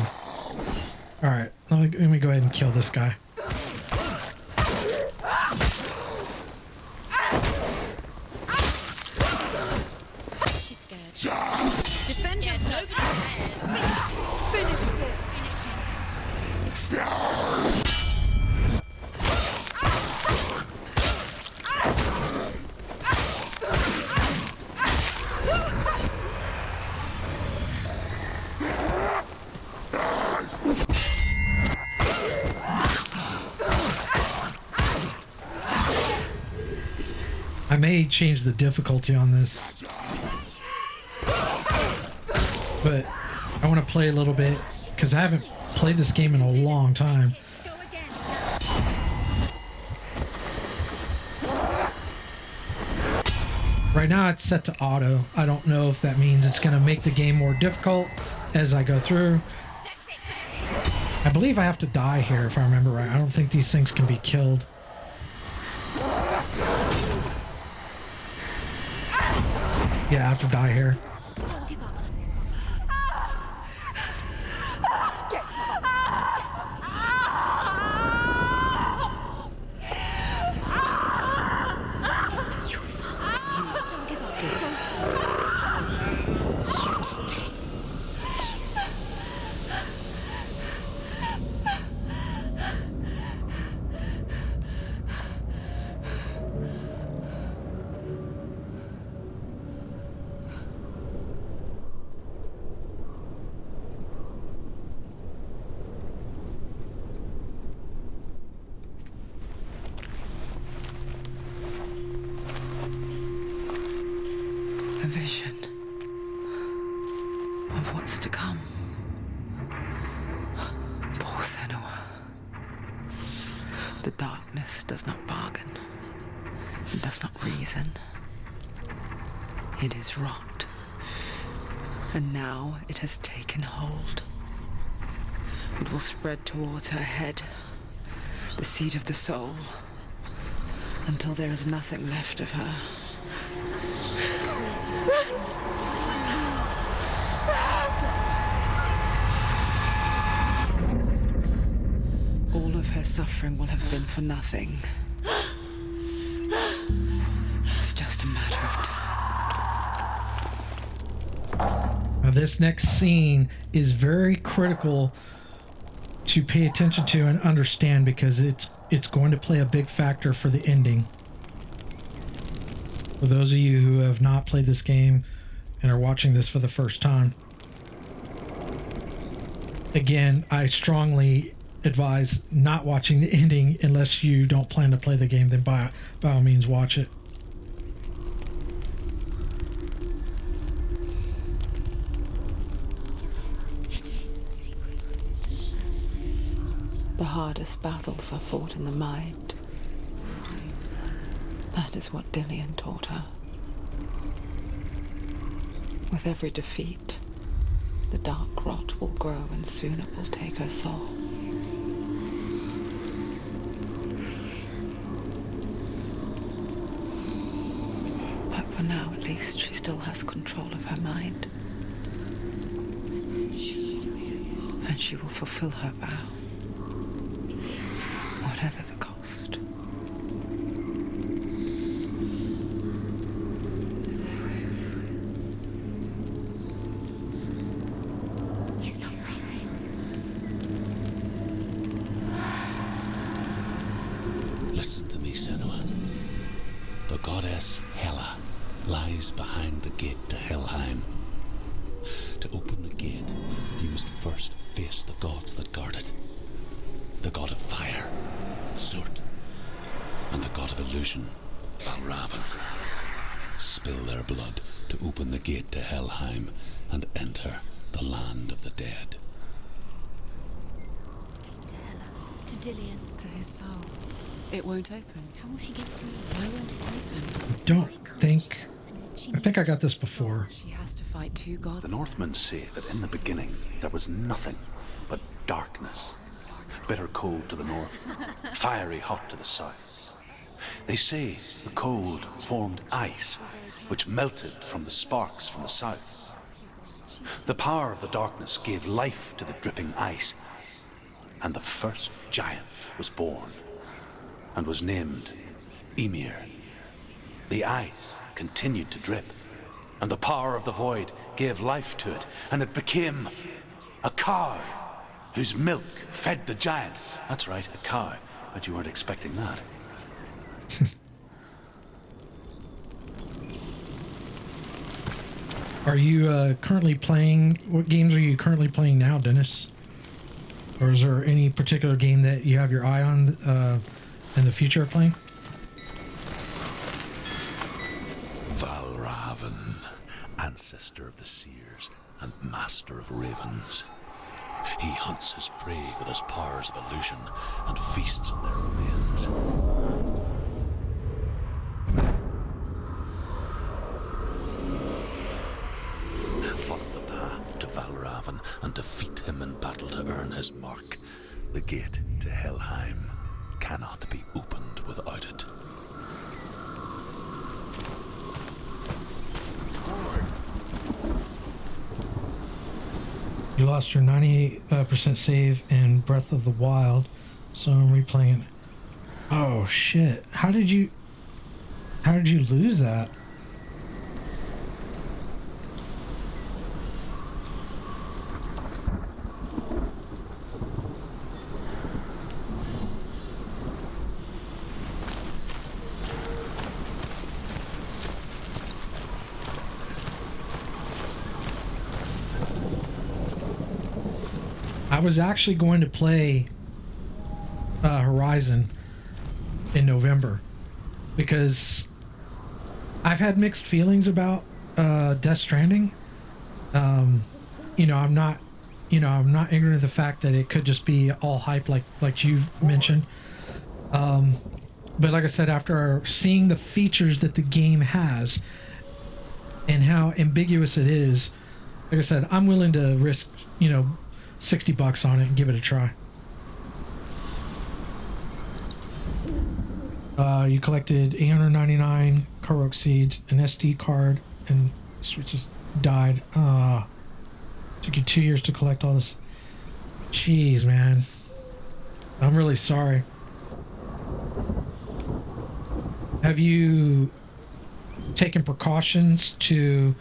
All right, let me go ahead and kill this guy. She's scared. Defend yourself. Finish this. Finish him. I may change the difficulty on this, but I want to play a little bit because I haven't played this game in a long time. Go again. Right now it's set to auto. I don't know if that means it's going to make the game more difficult as I go through. I believe I have to die here if I remember right. I don't think these things can be killed. Yeah, I have to die here. Don't give up. You fault. Don't give up. Don't. You did this. vision of what's to come. Poor Senua. The darkness does not bargain. It does not reason. It is rot. And now it has taken hold. It will spread towards her head, the seat of the soul, until there is nothing left of her. All of her suffering will have been for nothing. It's just a matter of time. Now, this next scene is very critical to pay attention to and understand, because it's going to play a big factor for the ending. For those of you who have not played this game and are watching this for the first time, again, I strongly advise not watching the ending unless you don't plan to play the game. Then by all means watch it. The hardest battles are fought in the mind. That is what Dillian taught her. With every defeat, the dark rot will grow, and soon it will take her soul. But for now, at least, she still has control of her mind. And she will fulfill her vow, whatever the cost. He's not right. Listen to me, Senua. The goddess Hela lies behind the gate to Helheim. To open the gate, you must first face the gods that guard it. The god of fire, Surt, and the god of illusion, Valravan. Spill their blood to open the gate to Helheim and enter the land of the dead. To Hela. To Dillian. To his soul. It won't open. How will she get through? Why won't it open? I think I got this before. She has to fight two gods. The Northmen say that in the beginning there was nothing but darkness. Bitter cold to the north, fiery hot to the south. They say the cold formed ice, which melted from the sparks from the south. The power of the darkness gave life to the dripping ice, and the first giant was born, and was named Ymir. The ice continued to drip, and the power of the void gave life to it, and it became a cow whose milk fed the giant. That's right, a cow. But you weren't expecting that. Are you currently playing? What games are you currently playing now, Dennis? Or is there any particular game that you have your eye on in the future of playing? Valravan, ancestor of the seers and master of ravens. He hunts his prey with his powers of illusion and feasts on their remains. Follow the path to Valravan and defeat him in battle to earn his mark. The gate to Helheim cannot be opened without it. You lost your 98% save in Breath of the Wild, so I'm replaying it. Oh shit! How did you lose that? I was actually going to play Horizon in November because I've had mixed feelings about Death Stranding. I'm not ignorant of the fact that it could just be all hype, like you've mentioned. But like I said, after seeing the features that the game has and how ambiguous it is, like I said, I'm willing to risk, $60 on it and give it a try. You collected 899 Korok seeds, an SD card, and switches died. Took you 2 years to collect all this. Jeez, man. I'm really sorry. Have you taken precautions to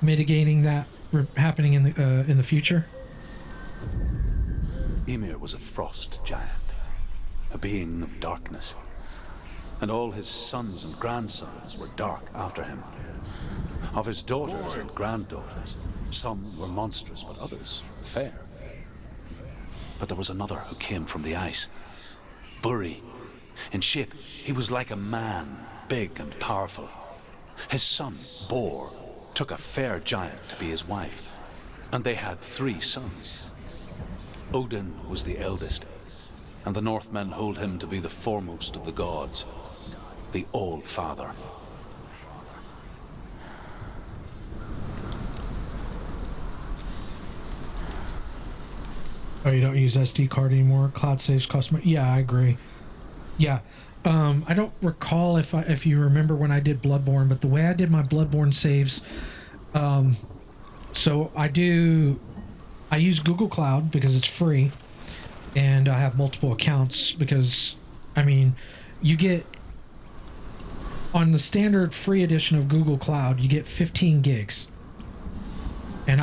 mitigating that happening in the future? Ymir was a frost giant, a being of darkness, and all his sons and grandsons were dark after him. Of his daughters and granddaughters, some were monstrous, but others fair. But there was another who came from the ice, Buri. In shape, he was like a man, big and powerful. His son, Bor, took a fair giant to be his wife, and they had 3 sons. Odin was the eldest, and the Northmen hold him to be the foremost of the gods, the All-Father. Oh, you don't use SD card anymore? Cloud saves cost money? Yeah, I agree. Yeah. I don't recall if you remember when I did Bloodborne, but the way I did my Bloodborne saves, so I use Google Cloud because it's free, and I have multiple accounts because, you get, on the standard free edition of Google Cloud, you get 15 gigs. And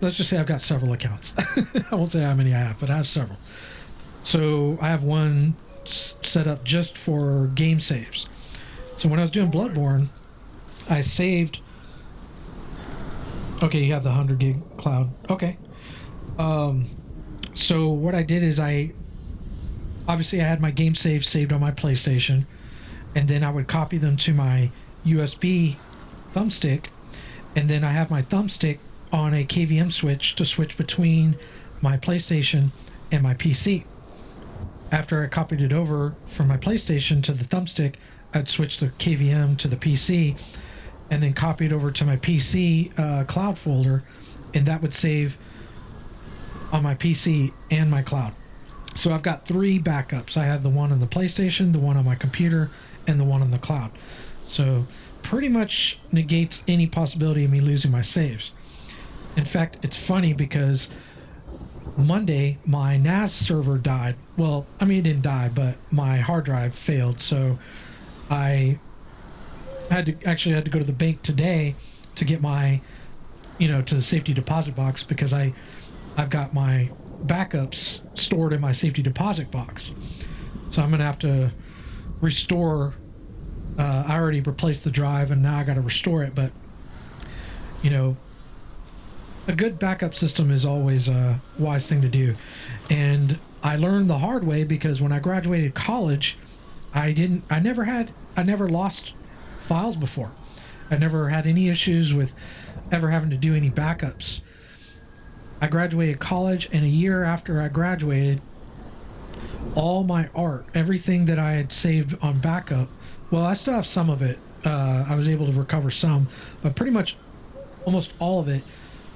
let's just say I've got several accounts. I won't say how many I have, but I have several. So I have one set up just for game saves. So when I was doing Bloodborne, I saved. Okay, you have the 100 gig cloud. Okay. So what I did is I had my game saves saved on my PlayStation, and then I would copy them to my USB thumbstick, and then I have my thumbstick on a KVM switch to switch between my PlayStation and my PC. After I copied it over from my PlayStation to the thumbstick, I'd switch the KVM to the PC and then copy it over to my PC cloud folder, and that would save on my PC and my cloud. So I've got 3 backups. I have the one on the PlayStation, the one on my computer, and the one on the cloud. So pretty much negates any possibility of me losing my saves. In fact, it's funny because Monday my NAS server died. Well, it didn't die, but my hard drive failed. So I had to go to the bank today to get my, to the safety deposit box, because I've got my backups stored in my safety deposit box. So I'm going to have to restore. I already replaced the drive, and now I got to restore it. But, a good backup system is always a wise thing to do. And I learned the hard way, because when I graduated college, I never lost files before. I never had any issues with ever having to do any backups. I graduated college, and a year after I graduated, all my art, everything that I had saved on backup, well, I still have some of it. I was able to recover some, but pretty much almost all of it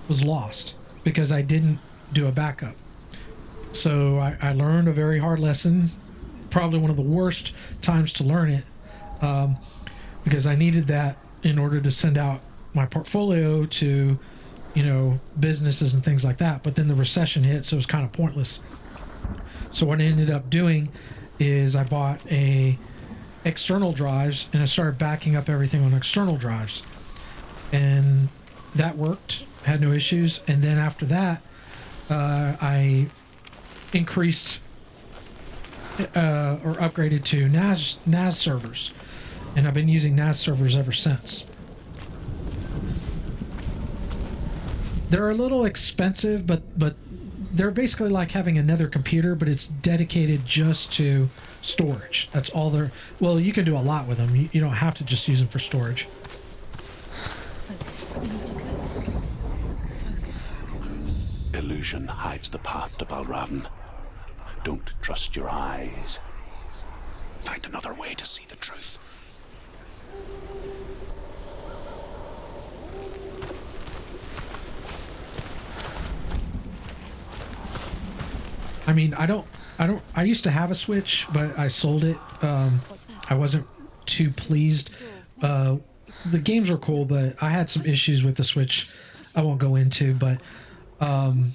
was lost because I didn't do a backup. So I learned a very hard lesson, probably one of the worst times to learn it, because I needed that in order to send out my portfolio to, businesses and things like that. But then the recession hit, so it was kind of pointless. So what I ended up doing is I bought external drives, and I started backing up everything on external drives, and that worked. Had no issues. And then after that, I increased or upgraded to NAS servers, and I've been using NAS servers ever since. They're a little expensive, but they're basically like having another computer, but it's dedicated just to storage. That's all they're. Well, you can do a lot with them. You don't have to just use them for storage. illusion hides the path to Valravn. Don't trust your eyes. Find another way to see the truth. I mean, I used to have a Switch, but I sold it. I wasn't too pleased. The games were cool, but I had some issues with the Switch I won't go into, but Come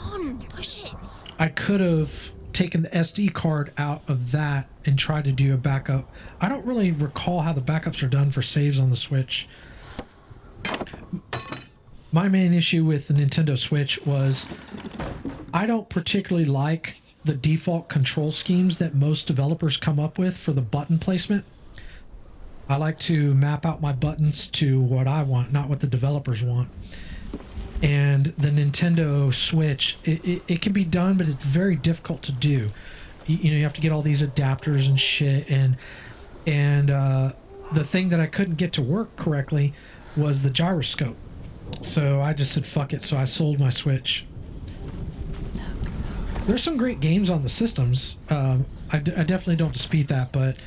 on, push it. I could have taken the SD card out of that and tried to do a backup. I don't really recall how the backups are done for saves on the Switch. My main issue with the Nintendo Switch was I don't particularly like the default control schemes that most developers come up with for the button placement. I like to map out my buttons to what I want, not what the developers want. And the Nintendo Switch, it can be done, but it's very difficult to do. You know, you have to get all these adapters and shit, and the thing that I couldn't get to work correctly was the gyroscope. So I just said fuck it, so I sold my Switch. There's some great games on the systems. I definitely don't dispute that, but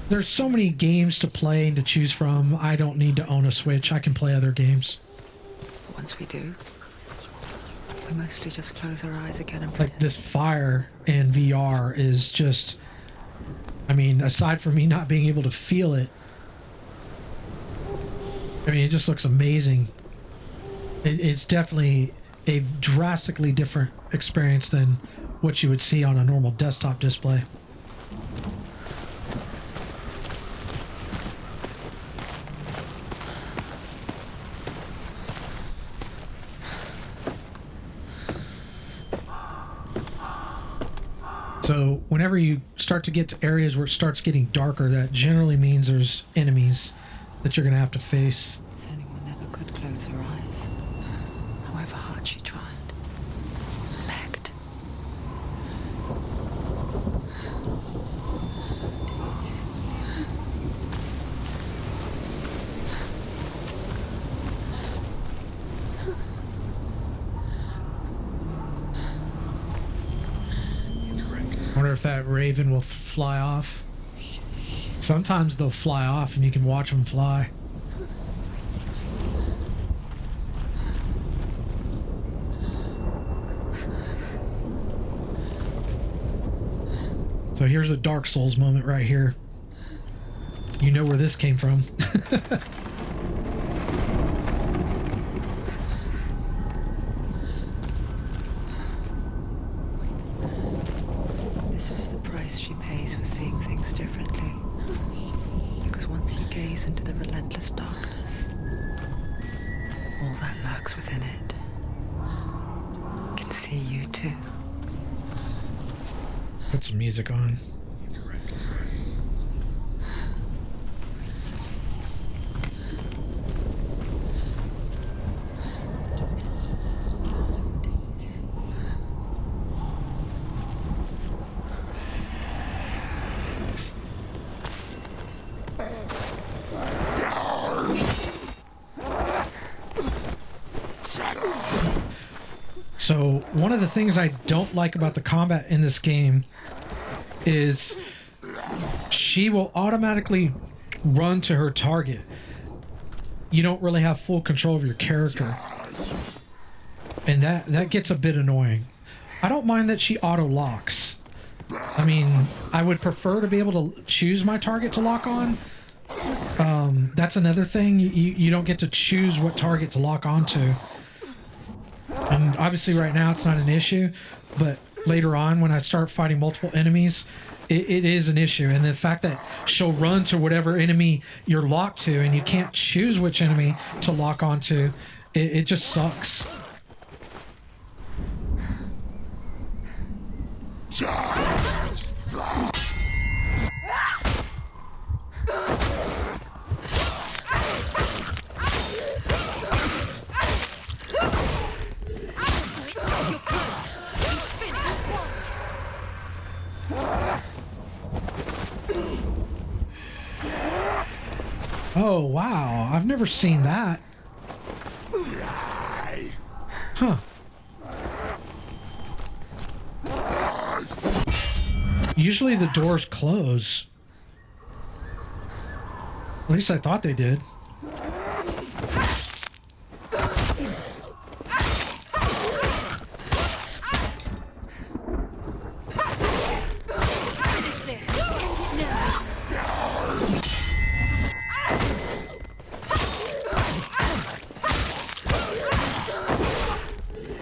there's so many games to play and to choose from. I don't need to own a Switch. I can play other games. Once we do, we mostly just close our eyes again and Like pretend. this fire in VR is just, I mean, aside from me not being able to feel it, I mean, it just looks amazing. It's definitely a drastically different experience than what you would see on a normal desktop display. So whenever you start to get to areas where it starts getting darker, that generally means there's enemies that you're going to have to face. Senua never could close her eyes, however hard she tried. Begged. I wonder if that raven will fly off. Sometimes they'll fly off and you can watch them fly. So here's a Dark Souls moment right here. You know where this came from. This is the price she pays for seeing things differently. Because once you gaze into the relentless darkness, all that lurks within it can see you too. Put some music on. So one of the things I don't like about the combat in this game is she will automatically run to her target. You don't really have full control of your character, and that gets a bit annoying. I don't mind that she auto locks. I mean, I would prefer to be able to choose my target to lock on. That's another thing. You don't get to choose what target to lock onto. And obviously right now it's not an issue, but later on when I start fighting multiple enemies, it is an issue. And the fact that she'll run to whatever enemy you're locked to and you can't choose which enemy to lock onto, it just sucks. Oh wow, I've never seen that. Huh. Usually the doors close. At least I thought they did.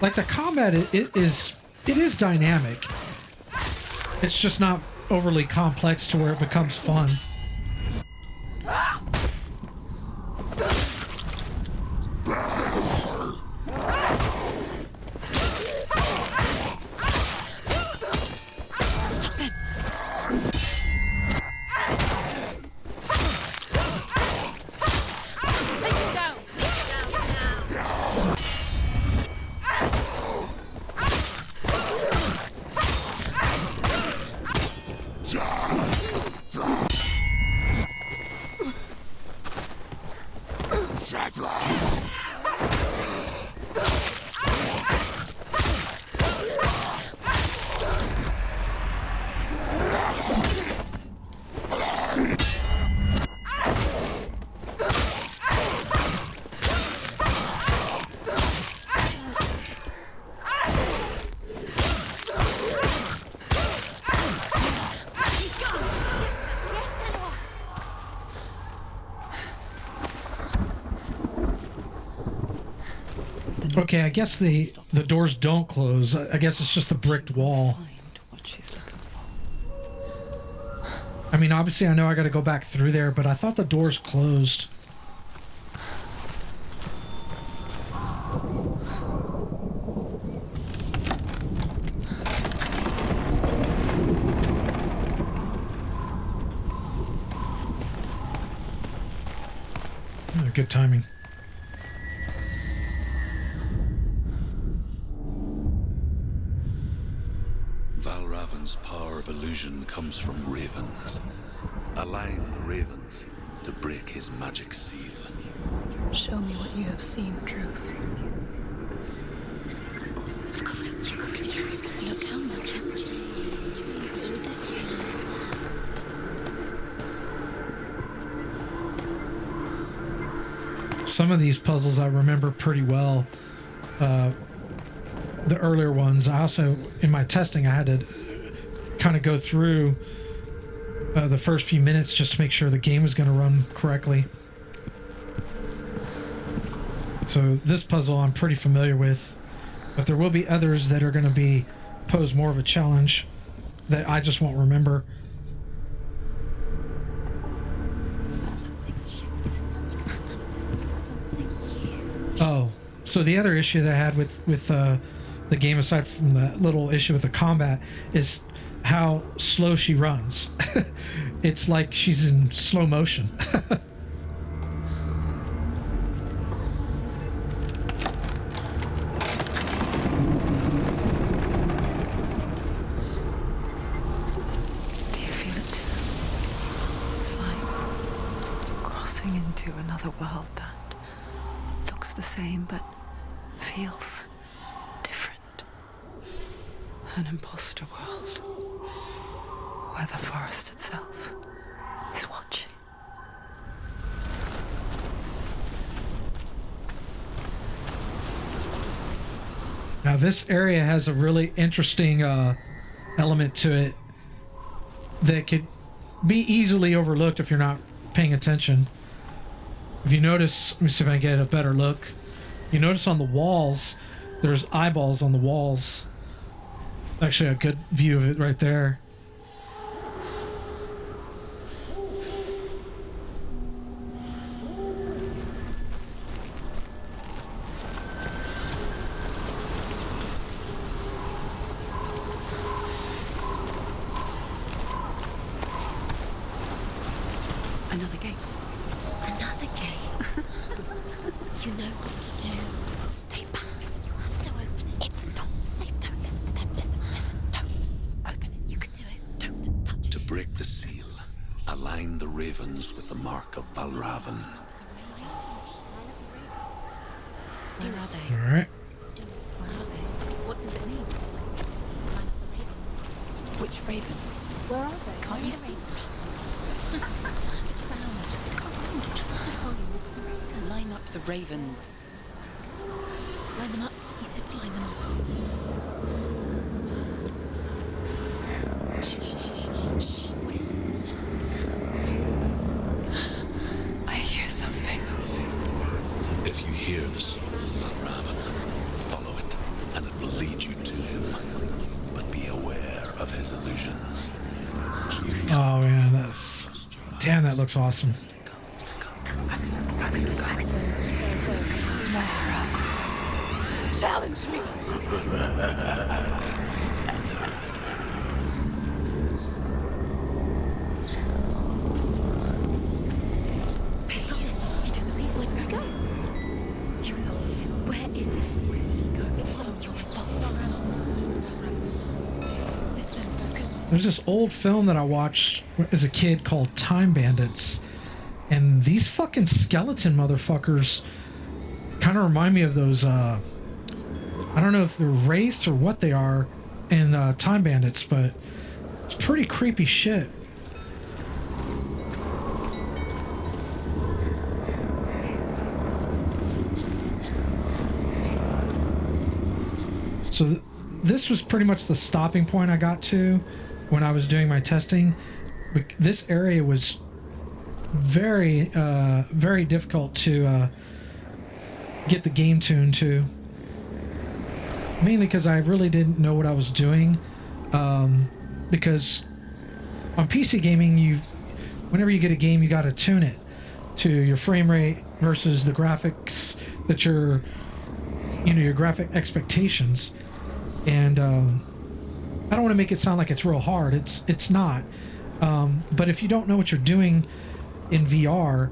Like the combat, it is dynamic. It's just not overly complex to where it becomes fun. Okay, I guess the doors don't close. I guess it's just a bricked wall. I mean, obviously I know I got to go back through there, but I thought the doors closed. Oh, good timing. Valravan's power of illusion comes from ravens. Align the ravens to break his magic seal. Show me what you have seen, Truth. Look how much it's changed. It's all different. Some of these puzzles I remember pretty well. The earlier ones. I also, in my testing, I had to kind of go through the first few minutes just to make sure the game was going to run correctly. So this puzzle I'm pretty familiar with, but there will be others that are going to pose more of a challenge that I just won't remember. Something's shifted. Something's happened. Something huge. Oh, so the other issue that I had with the game, aside from the little issue with the combat, is how slow she runs. It's like she's in slow motion. Do you feel it too? It's like crossing into another world that looks the same but feels different. An imposter world where the forest itself is watching. Now this area has a really interesting element to it that could be easily overlooked if you're not paying attention. If you notice, let me see if I can get a better look. You notice on the walls, there's eyeballs on the walls. Actually, a good view of it right there. Another gate. Another gate. You know what to do. Stay back. You have to open it. It's not safe. Don't listen to them. Listen. Don't open it. You can do it. Don't touch it. To break the seal, align the ravens with the mark of Valravan. Where are they? All right. Which ravens? Where are they? Can't you see? Line up the ravens. Line them up. He said to line them up. Shh, shh, shh, shh, shh. What is it? I hear something. If you hear the soul of Valravan, follow it, and it will lead you to him. But be aware of his illusions. Oh man, that's damn. That looks awesome. Challenge me! He's gone. He disappeared. Where'd he go? You lost him. Where is he? It's not your fault. Listen, focus. There's this old film that I watched as a kid called Time Bandits, and these fucking skeleton motherfuckers kind of remind me of those. I don't know if they're wraiths or what they are in Time Bandits, but it's pretty creepy shit. So this was pretty much the stopping point I got to when I was doing my testing. This area was very, very difficult to get the game tuned to. Mainly because I really didn't know what I was doing. Because on PC gaming, whenever you get a game, you got to tune it to your frame rate versus the graphics that your graphic expectations. And I don't want to make it sound like it's real hard. It's not. But if you don't know what you're doing in VR,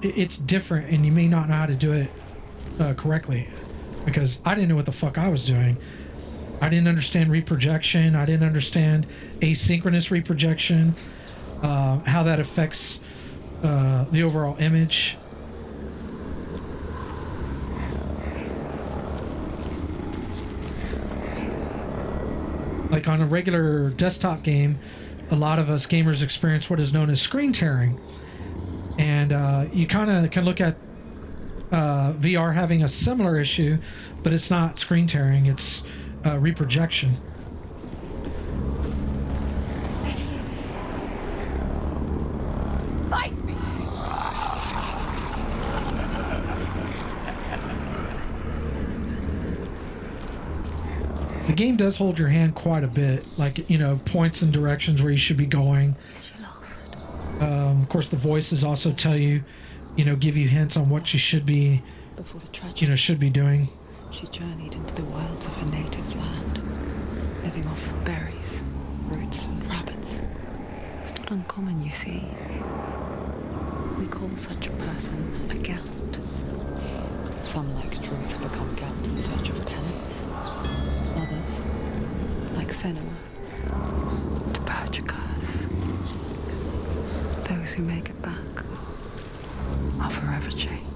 it's different, and you may not know how to do it correctly. Because I didn't know what the fuck I was doing. I didn't understand reprojection. I didn't understand asynchronous reprojection, how that affects the overall image. Like on a regular desktop game, a lot of us gamers experience what is known as screen tearing. And you kind of can look at VR having a similar issue, but it's not screen tearing, it's reprojection. Fight me! The game does hold your hand quite a bit, like, points and directions where you should be going. Is she lost? Of course, the voices also tell you, give you hints on what you should be, Before the tragedy, should be doing. she journeyed into the wilds of her native land, living off berries, roots, and rabbits. It's not uncommon, you see. We call such a person a gallant. Some, like Truth, become gallant in search of penance. Others, like Senua, to purge a curse. Those who make it back are forever changed.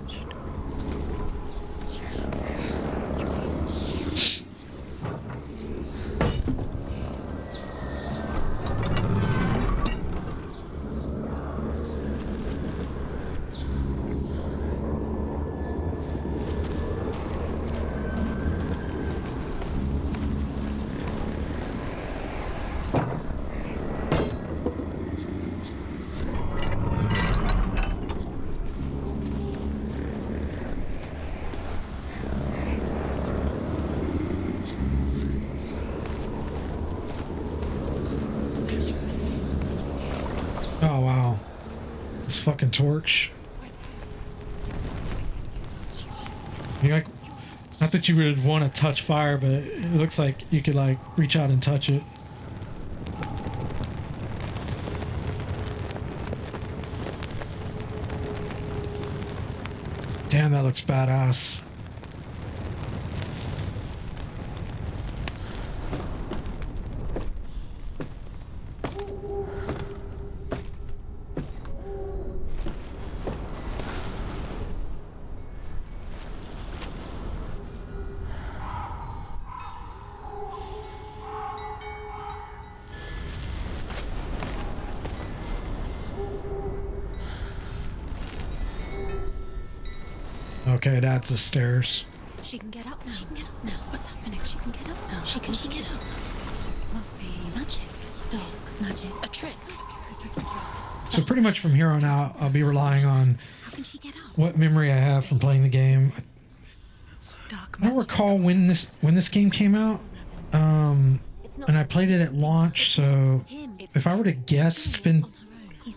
Oh wow, this fucking torch. Like, not that you would want to touch fire, but it looks like you could like reach out and touch it. Damn, that looks badass. Okay, that's the stairs. She can get up now. She can get up now. What's happening? She can get up now. She can get up. Must be magic. Dark magic. A trick. So pretty much from here on out, I'll be relying on How can she get up? what memory I have from playing the game. Dark I don't magic. recall when this game came out, and I played it at launch. So if I were to guess, it's been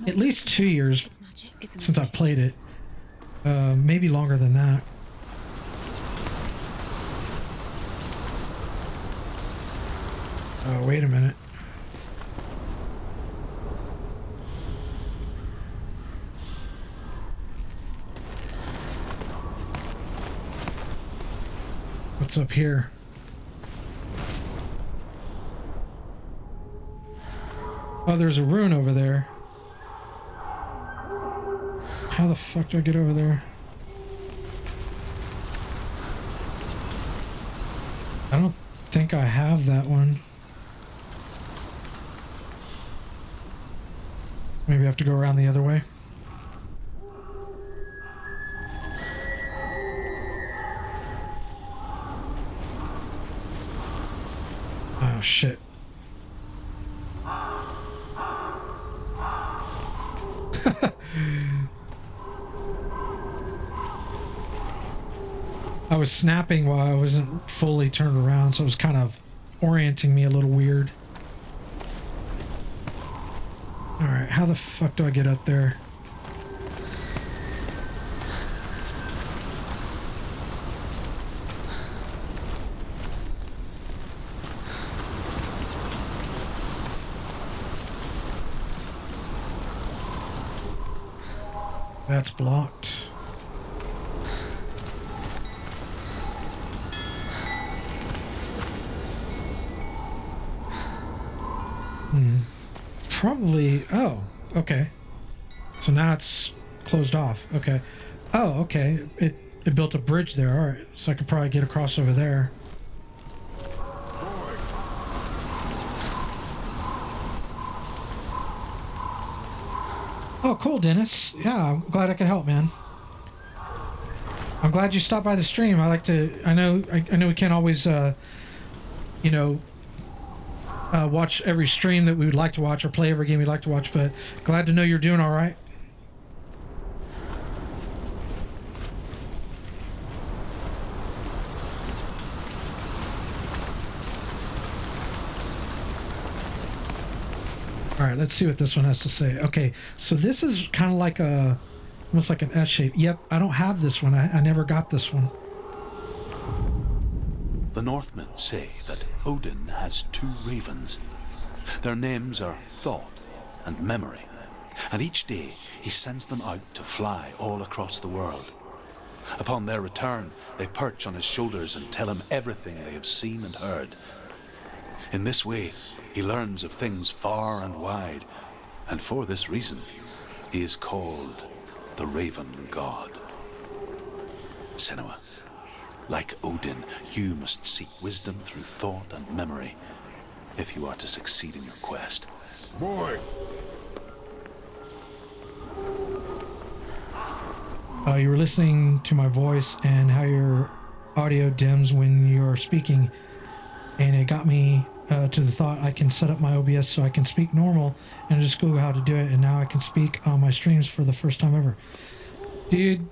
at least 2 years It's magic. It's since I played it. Maybe longer than that. Oh, wait a minute. What's up here? Oh, there's a rune over there. How the fuck do I get over there? I don't think I have that one. Maybe I have to go around the other way. Oh shit. I was snapping while I wasn't fully turned around, so it was kind of orienting me a little weird. Alright, how the fuck do I get up there? That's blocked. Probably. Oh, okay. So now it's closed off. Okay. Oh, okay. It built a bridge there. All right. So I could probably get across over there. Oh, cool, Dennis. Yeah, I'm glad I could help, man. I'm glad you stopped by the stream. I like to. I know we can't always, you know, watch every stream that we would like to watch or play every game we'd like to watch, but glad to know you're doing all right. All right, let's see what this one has to say. Okay, so this is kind of like a, almost like an S shape. Yep, I don't have this one. I never got this one. The Northmen say that Odin has two ravens. Their names are Thought and Memory, and each day he sends them out to fly all across the world. Upon their return, they perch on his shoulders and tell him everything they have seen and heard. In this way, he learns of things far and wide, and for this reason, he is called the Raven God. Senua, like Odin, you must seek wisdom through thought and memory if you are to succeed in your quest. Boy! You were listening to my voice and how your audio dims when you're speaking, and it got me to the thought I can set up my OBS so I can speak normal and just Google how to do it, and now I can speak on my streams for the first time ever. Dude,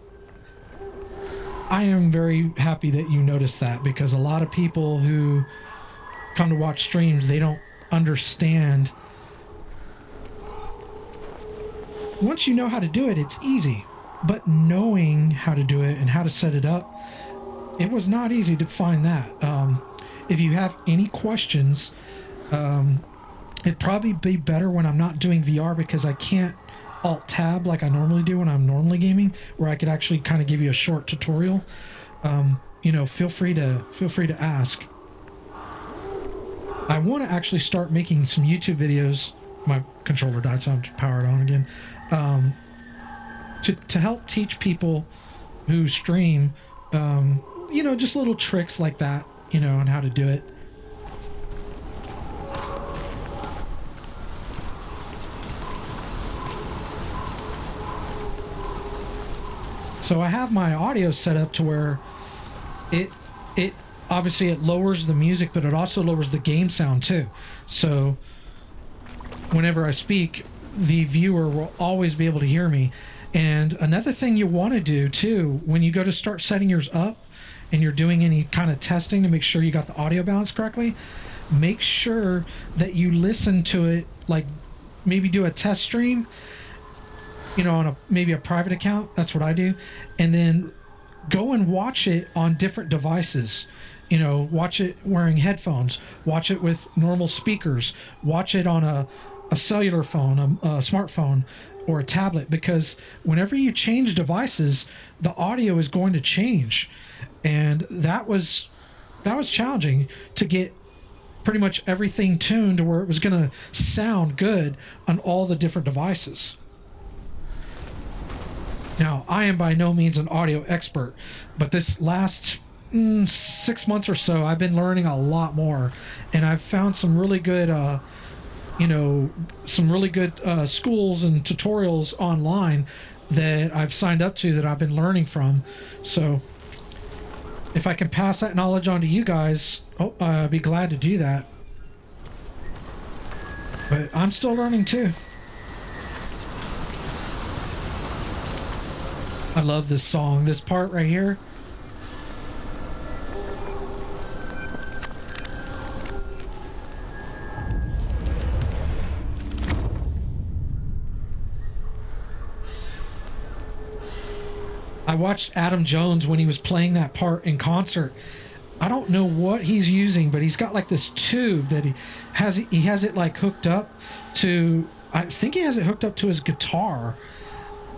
I am very happy that you noticed that, because a lot of people who come to watch streams, they don't understand. Once you know how to do it, it's easy. But knowing how to do it and how to set it up, it was not easy to find that. If you have any questions, it'd probably be better when I'm not doing VR, because I can't Alt-Tab like I normally do when I'm normally gaming, where I could actually kind of give you a short tutorial. You know, feel free to ask. I want to actually start making some YouTube videos. My controller died, so I'm powered on again. To help teach people who stream, you know, just little tricks like that, you know, on how to do it. So I have my audio set up to where it obviously it lowers the music, but it also lowers the game sound too. So whenever I speak, the viewer will always be able to hear me. And another thing you want to do too, when you go to start setting yours up and you're doing any kind of testing to make sure you got the audio balance correctly, make sure that you listen to it, like maybe do a test stream, you know, on maybe a private account. That's what I do. And then go and watch it on different devices. You know, watch it wearing headphones, watch it with normal speakers, watch it on a cellular phone, a smartphone, or a tablet, because whenever you change devices, the audio is going to change. And that was challenging to get pretty much everything tuned to where it was going to sound good on all the different devices. Now, I am by no means an audio expert, but this last 6 months or so, I've been learning a lot more, and I've found some really good, schools and tutorials online that I've signed up to that I've been learning from. So if I can pass that knowledge on to you guys, I'd be glad to do that. But I'm still learning too. I love this song, this part right here. I watched Adam Jones when he was playing that part in concert. I don't know what he's using, but he's got like this tube that he has it like hooked up to, I think he has it hooked up to his guitar.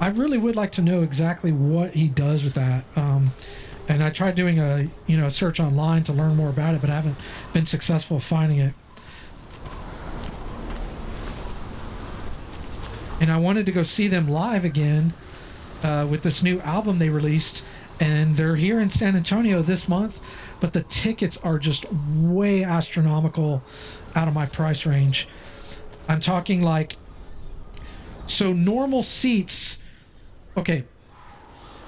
I really would like to know exactly what he does with that. And I tried doing a search online to learn more about it, but I haven't been successful finding it. And I wanted to go see them live again with this new album they released, and they're here in San Antonio this month, but the tickets are just way astronomical out of my price range. I'm talking like, so normal seats, okay,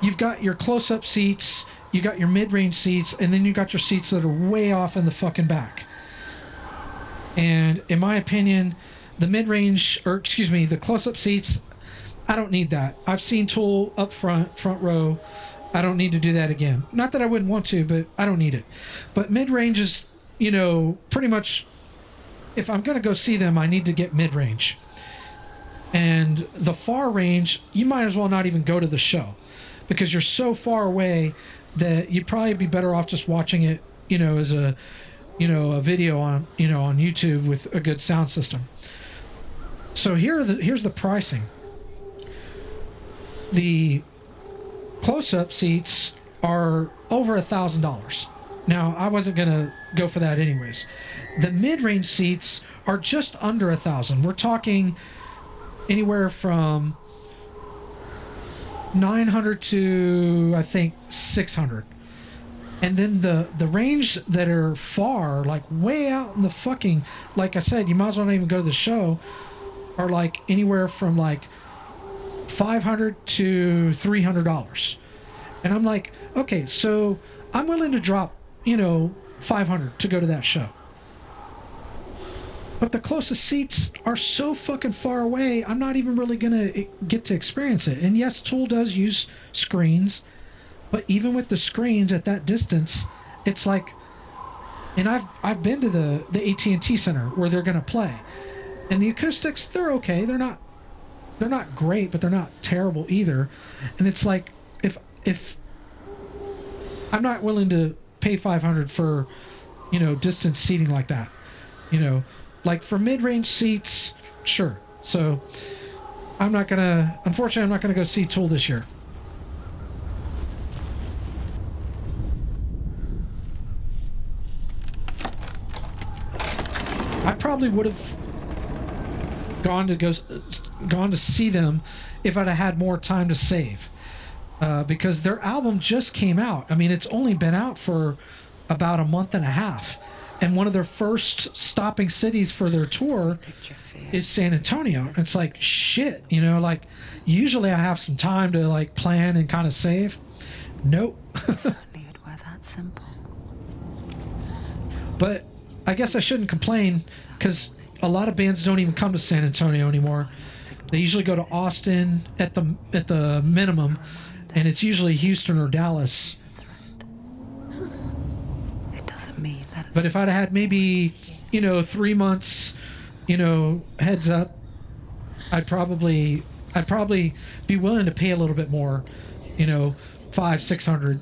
you've got your close-up seats, you got your mid-range seats, and then you got your seats that are way off in the fucking back. And in my opinion, the close-up seats, I don't need that. I've seen Tool up front row. I don't need to do that again. Not that I wouldn't want to, but I don't need it. But mid-range is, pretty much, if I'm going to go see them, I need to get mid-range. And the far range, you might as well not even go to the show, because you're so far away that you'd probably be better off just watching it, as a video on, on YouTube with a good sound system. So here's the pricing. The close-up seats are over $1,000. Now, I wasn't gonna go for that anyways. The mid-range seats are just under $1,000. We're talking anywhere from $900 to, I think, $600. And then the range that are far, like way out in the fucking, like I said, you might as well not even go to the show, are like anywhere from like $500 to $300. And I'm like, okay, so I'm willing to drop, $500 to go to that show. But the closest seats are so fucking far away, I'm not even really gonna get to experience it. And yes, Tool does use screens, but even with the screens at that distance, it's like, and I've been to the AT&T Center where they're gonna play, and the acoustics, they're okay. They're not great, but they're not terrible either. And it's like, if I'm not willing to pay $500 for, distance seating like that, like for mid-range seats, sure. So unfortunately, I'm not gonna go see Tool this year. I probably would have gone to see them if I'd have had more time to save, because their album just came out. I mean, it's only been out for about a month and a half, and one of their first stopping cities for their tour is San Antonio. It's like shit, you know, like usually I have some time to like plan and kind of save. Nope. If only it were that simple. But I guess I shouldn't complain because a lot of bands don't even come to San Antonio anymore. They usually go to Austin at the minimum, and it's usually Houston or Dallas. It doesn't mean that. But if I'd had maybe, you know, 3 months, you know, heads up, I'd probably be willing to pay a little bit more, you know, 500-600.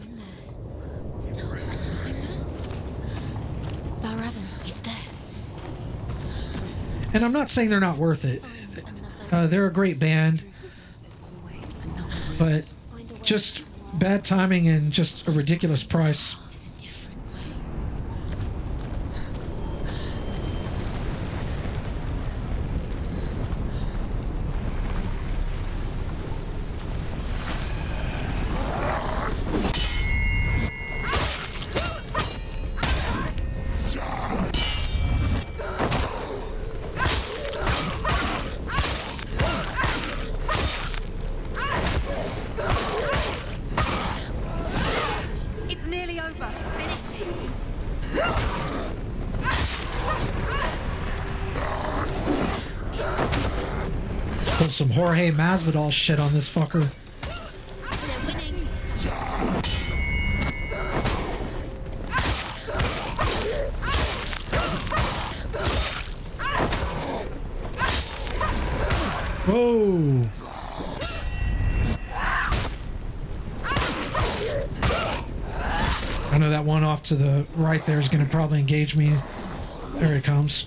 Valravan, he's there. And I'm not saying they're not worth it. They're a great band, but just bad timing and just a ridiculous price. It's nearly over. Finish it. Put some Jorge Masvidal shit on this fucker. They're winning. Whoa. I know that one off to the right there is going to probably engage me. There it comes.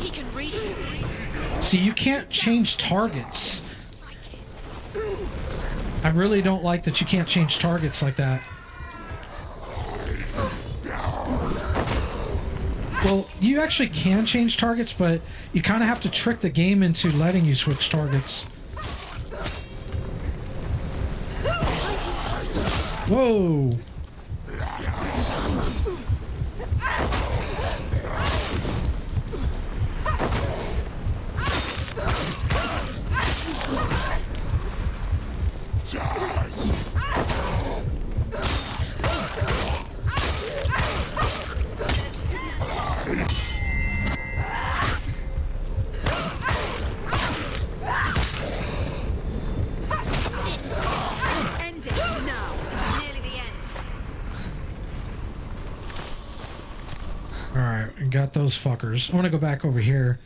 He can read it. See, you can't change targets. I really don't like that you can't change targets like that. Well, you actually can change targets, but you kind of have to trick the game into letting you switch targets. Whoa. End it now. This is nearly the end. Alright, we got those fuckers. I want to go back over here.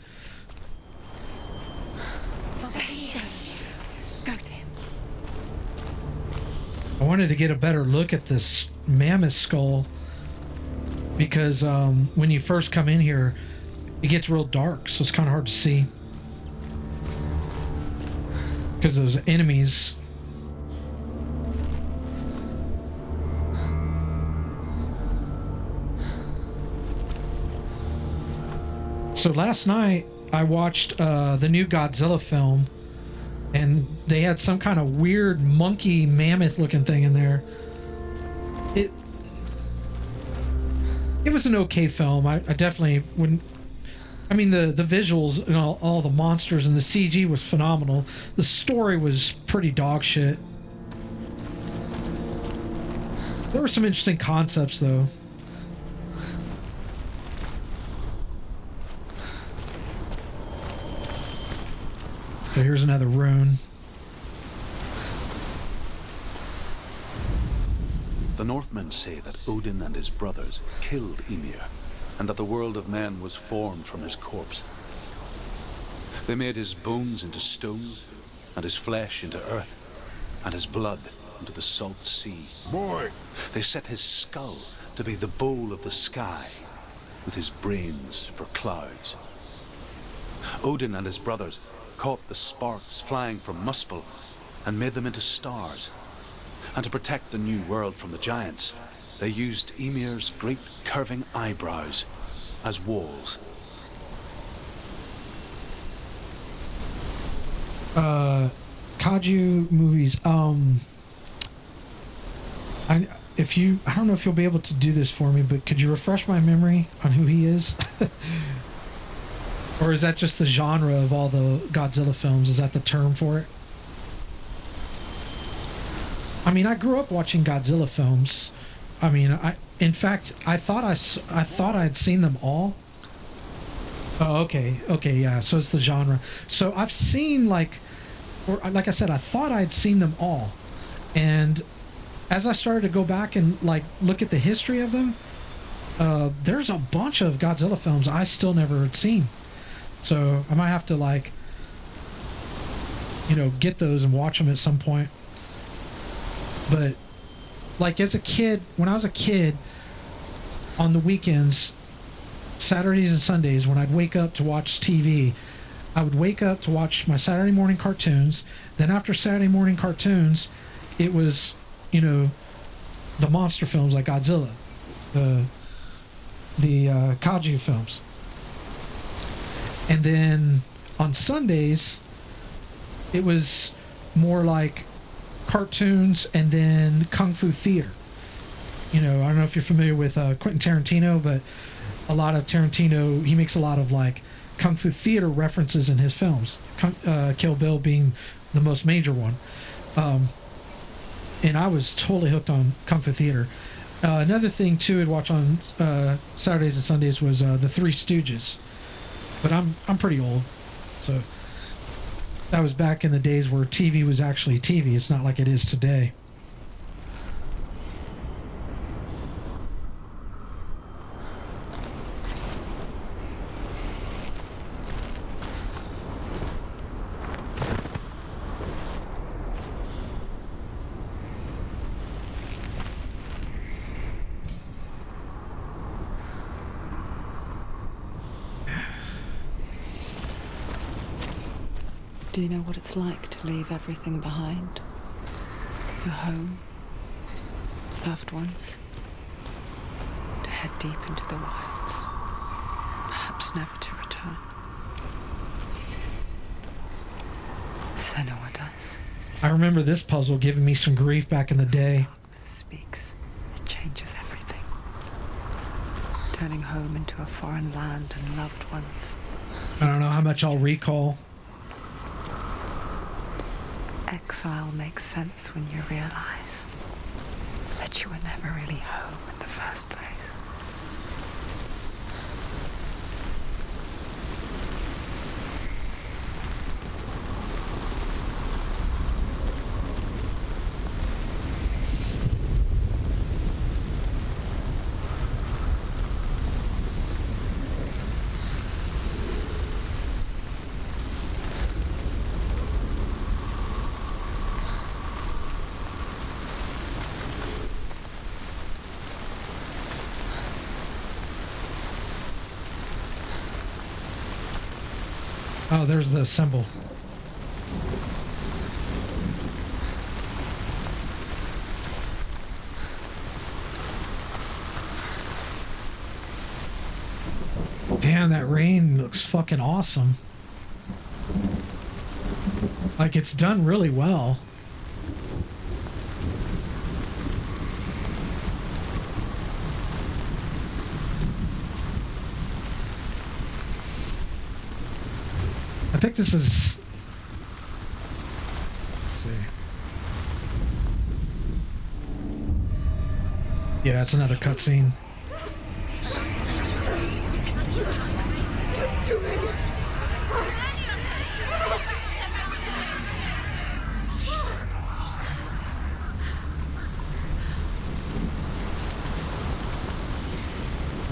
There he is. Go to him. I wanted to get a better look at this mammoth skull because when you first come in here, it gets real dark, so it's kind of hard to see. Because those enemies. So last night I watched the new Godzilla film, and they had some kind of weird monkey mammoth looking thing in there. It was an okay film. I definitely wouldn't. I mean, the visuals and all the monsters and the CG was phenomenal. The story was pretty dog shit. There were some interesting concepts though. So here's another rune. The Northmen say that Odin and his brothers killed Ymir, and that the world of men was formed from his corpse. They made his bones into stone, and his flesh into earth, and his blood into the salt sea. Boy, They set his skull to be the bowl of the sky, with his brains for clouds. Odin and his brothers caught the sparks flying from Muspel and made them into stars. And to protect the new world from the giants, they used Ymir's great curving eyebrows as walls. Kaiju movies. if you, I don't know if you'll be able to do this for me, but could you refresh my memory on who he is? Or is that just the genre of all the Godzilla films? Is that the term for it? I mean, I grew up watching Godzilla films. I mean, in fact, I thought I had seen them all. Oh, okay, yeah. So it's the genre. So I've seen like I said, I thought I'd seen them all, and as I started to go back and like look at the history of them, there's a bunch of Godzilla films I still never had seen. So I might have to like, get those and watch them at some point. But like as a kid, when I was a kid, on the weekends, Saturdays and Sundays, when I'd wake up to watch TV, I would wake up to watch my Saturday morning cartoons. Then after Saturday morning cartoons, it was, the monster films like Godzilla, the kaiju films. And then on Sundays, it was more like cartoons and then kung fu theater. I don't know if you're familiar with Quentin Tarantino, but a lot of Tarantino, he makes a lot of like kung fu theater references in his films. Kill Bill being the most major one. And I was totally hooked on kung fu theater. Another thing too I'd watch on Saturdays and Sundays was the Three Stooges. But I'm pretty old, so that was back in the days where TV was actually TV. It's not like it is today. Do you know what it's like to leave everything behind? Your home, loved ones, to head deep into the wilds, perhaps never to return. Senua does. I remember this puzzle giving me some grief back in the day. Darkness speaks. It changes everything. Turning home into a foreign land and loved ones. I don't know how much I'll recall. Exile makes sense when you realize that you were never really home in the first place. Oh, there's the symbol. Damn, that rain looks fucking awesome. Like, it's done really well. I think this is... Let's see. Yeah, it's another cutscene.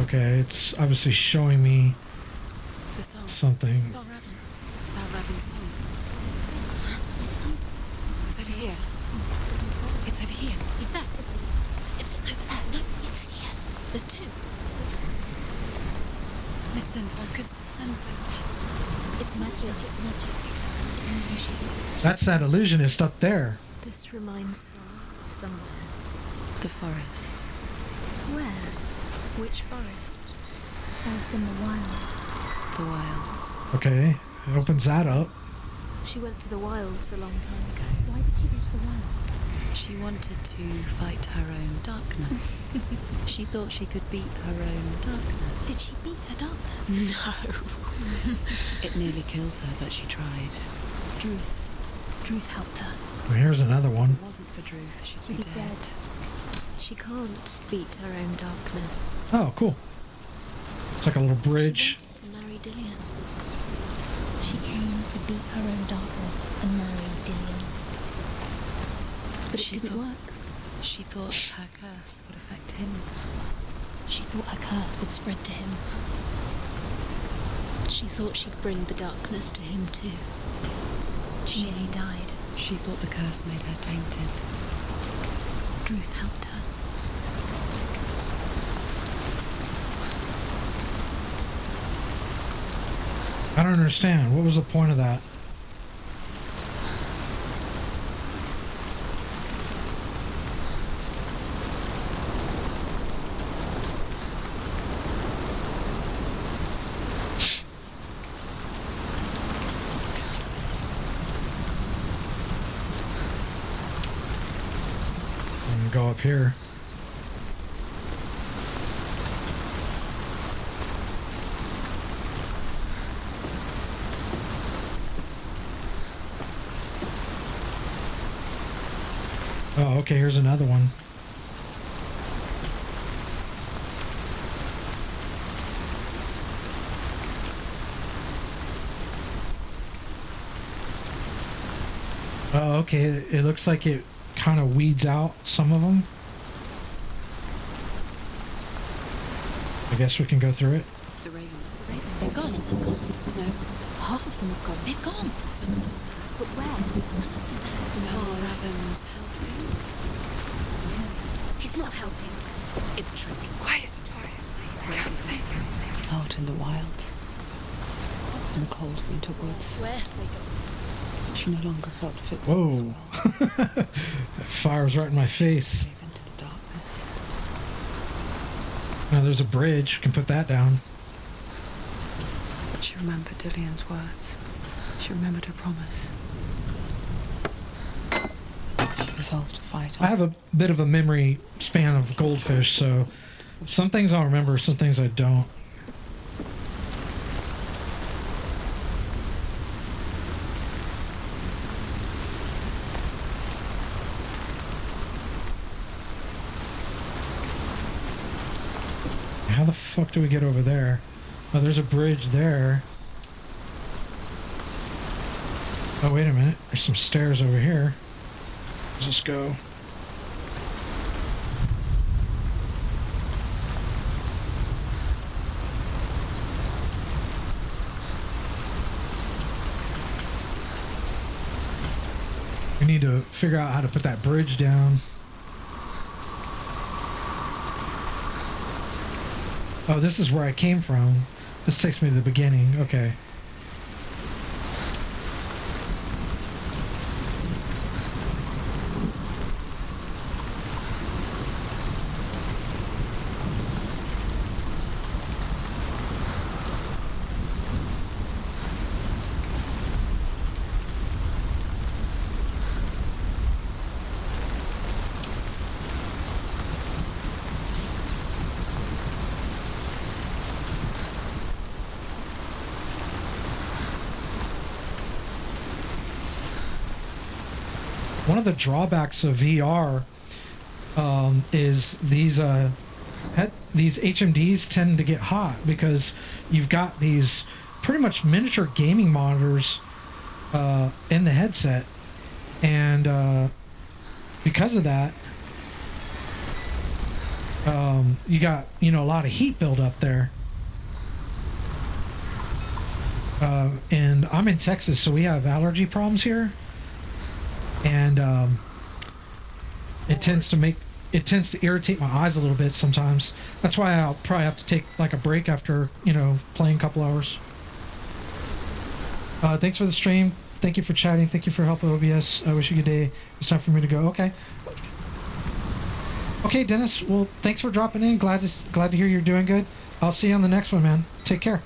Okay, it's obviously showing me something. It's over here. It's over here. Is that? It's over there. No, it's here. There's two. Listen, focus. It's magic. It's magic. That's that illusionist up there. This reminds her of somewhere. The forest. Where? Which forest? Forest in the wilds. The wilds. Okay, it opens that up. She went to the wilds a long time ago. Why did she go to the wilds? She wanted to fight her own darkness. She thought she could beat her own darkness. Did she beat her darkness? No. It nearly killed her, but she tried. Druth helped her. Well, here's another one. If it wasn't for Druth, she'd be dead. She can't beat her own darkness. Oh, cool. It's like a little bridge. She wanted to marry Dillian. She came to beat her own darkness and marry Dillian. But it didn't work. She thought her curse would affect him. She thought her curse would spread to him. She thought she'd bring the darkness to him too. She nearly died. She thought the curse made her tainted. Druth helped her. I don't understand. What was the point of that? I'm gonna go up here. Oh, okay, here's another one. Oh, okay, it looks like it kind of weeds out some of them. I guess we can go through it. The ravens. They've gone. No. Half of them have gone. They've gone. Some are still there. But where? Some of them there. Now Raven's helping. He's not helping. It's a trick. Quiet. Out in the wilds. In the cold winter woods. Where have they gone? She no longer felt fit. Whoa. That fire's right in my face. Gave into the darkness. Now there's a bridge. We can put that down. She remembered Dillian's words. She remembered her promise. She resolved to fight on. I have a bit of a memory span of goldfish, so some things I'll remember, some things I don't. How the fuck do we get over there? Oh, there's a bridge there. Oh, wait a minute. There's some stairs over here. Let's just go. We need to figure out how to put that bridge down. Oh, this is where I came from. This takes me to the beginning. Okay. One of the drawbacks of VR is these HMDs tend to get hot because you've got these pretty much miniature gaming monitors in the headset, and because of that, you got a lot of heat build up there. And I'm in Texas, so we have allergy problems here. And it tends to irritate my eyes a little bit sometimes. That's why I'll probably have to take like a break after playing a couple hours. Thanks for the stream. Thank you for chatting. Thank you for helping OBS. I wish you a good day. It's time for me to go. Okay, Dennis. Well, thanks for dropping in. Glad to hear you're doing good. I'll see you on the next one, man. Take care.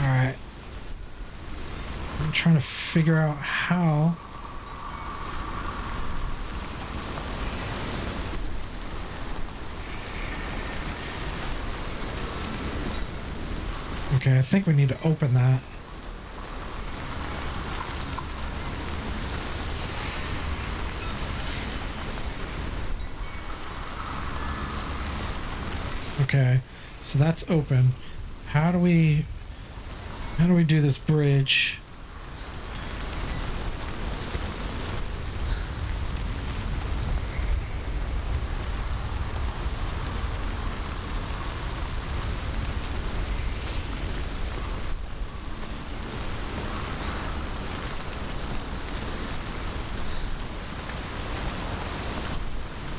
All right. I'm trying to figure out how. Okay, I think we need to open that. Okay, so that's open. How do we do this bridge?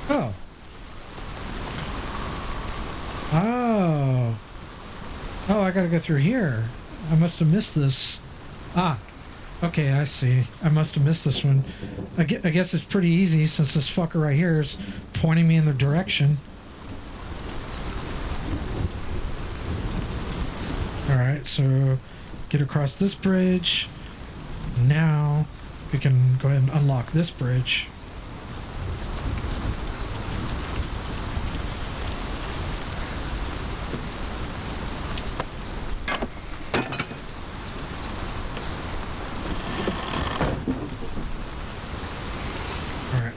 Oh. Oh. Oh, I gotta go through here. I must have missed this. Ah. Okay, I see. I must have missed this one. I guess it's pretty easy since this fucker right here is pointing me in the direction. Alright, so get across this bridge. Now we can go ahead and unlock this bridge.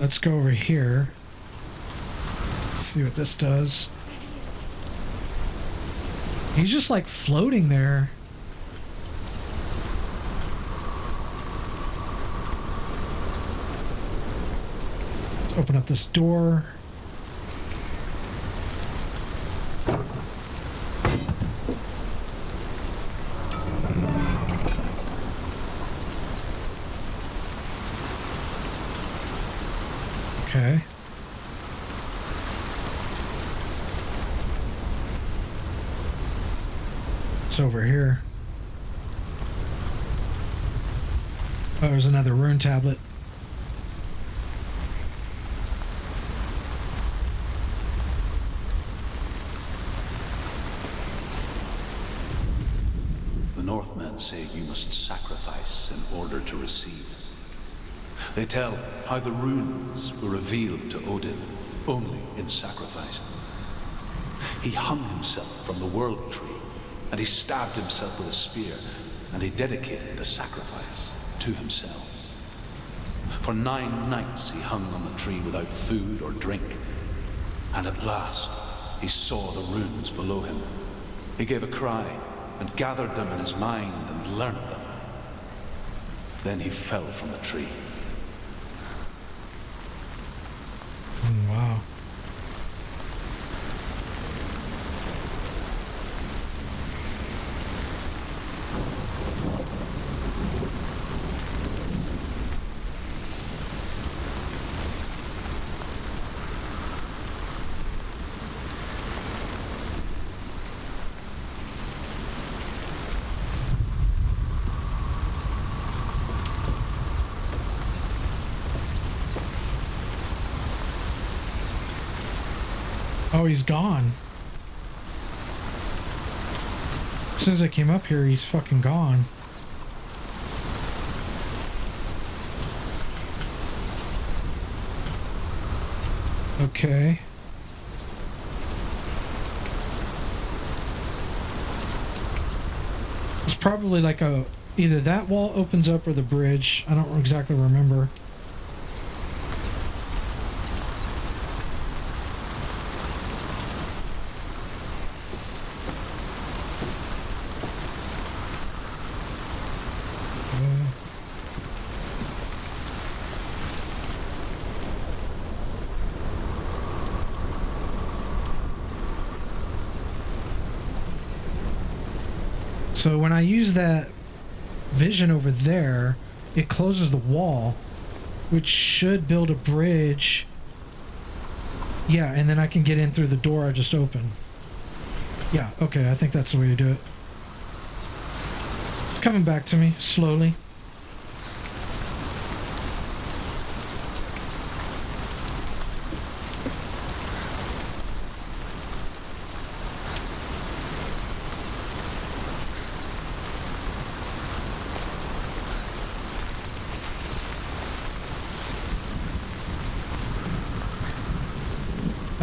Let's go over here. Let's see what this does. He's just like floating there. Let's open up this door. Okay. It's over here. Oh, there's another rune tablet. The Northmen say you must sacrifice in order to receive. They tell how the runes were revealed to Odin only in sacrifice. He hung himself from the world tree, and he stabbed himself with a spear, and he dedicated the sacrifice to himself. For 9 nights he hung on the tree without food or drink, and at last he saw the runes below him. He gave a cry and gathered them in his mind and learnt them. Then he fell from the tree. Wow. Oh, he's gone. As soon as I came up here, he's fucking gone. Okay. It's probably like either that wall opens up or the bridge. I don't exactly remember. So when I use that vision over there, it closes the wall, which should build a bridge. Yeah, and then I can get in through the door I just opened. Yeah, okay, I think that's the way to do it. It's coming back to me, slowly.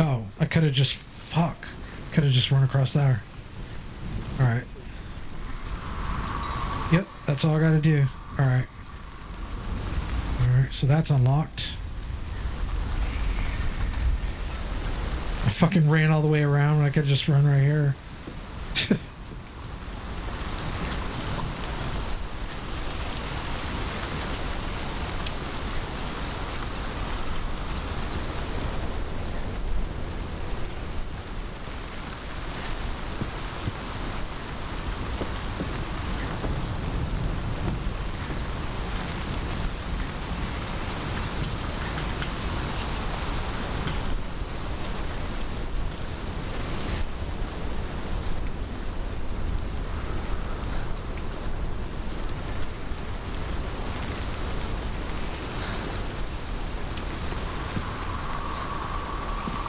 Oh, I could have just... Fuck. Could have just run across there. Alright. Yep, that's all I gotta do. Alright. Alright, so that's unlocked. I fucking ran all the way around when I could just run right here.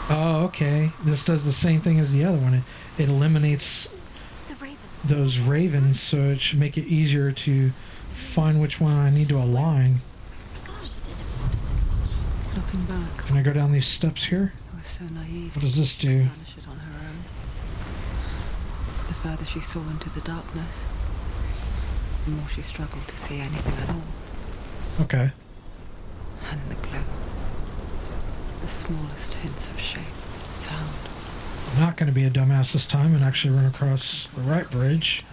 Oh, okay. This does the same thing as the other one. It eliminates The ravens. those ravens, so it should make it easier to find which one I need to align. Gosh, I didn't notice it much. Looking back, Can I go down these steps here? I was so naive. What does this to do? banish it on her own. The further she saw into the darkness, the more she struggled to see anything at all. Okay. And the glow. The smallest hints of shape, sound. I'm not going to be a dumbass this time and actually run across the right bridge.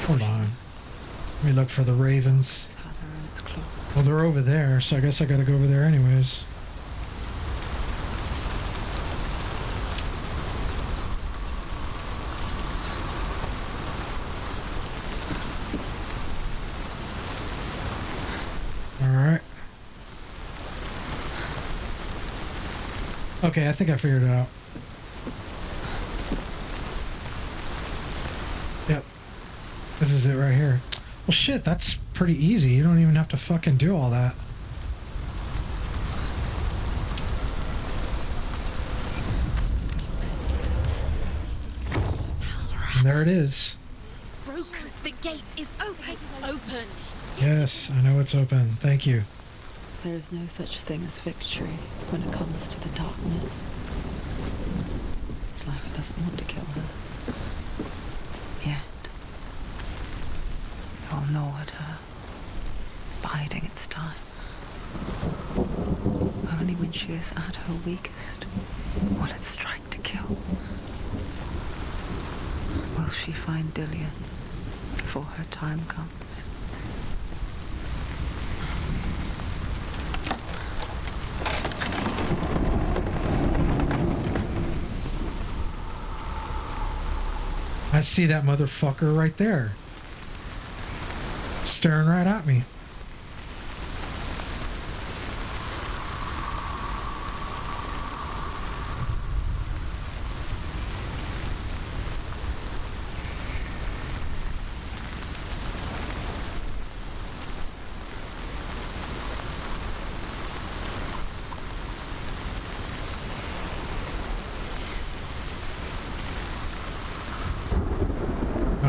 Hold on. Let me look for the ravens. Had her in its claws. Well, they're over there, so I guess I gotta go over there anyways. Alright. Okay, I think I figured it out. Yep. This is it right here. Well, shit, that's pretty easy. You don't even have to fucking do all that. And there it is. Broke. The gate is open. Open. Yes, I know it's open. Thank you. There is no such thing as victory when it comes to the darkness. It's like it doesn't want to kill her. Yet. It will gnaw at her, biding its time. Only when she is at her weakest will it strike to kill. Will she find Dillion before her time comes? I see that motherfucker right there. Staring right at me.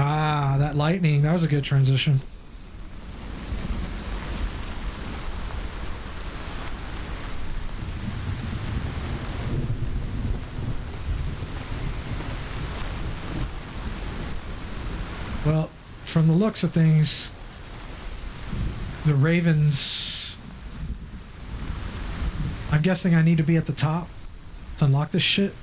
Ah, that lightning. That was a good transition. Well, from the looks of things, the ravens... I'm guessing I need to be at the top to unlock this shit.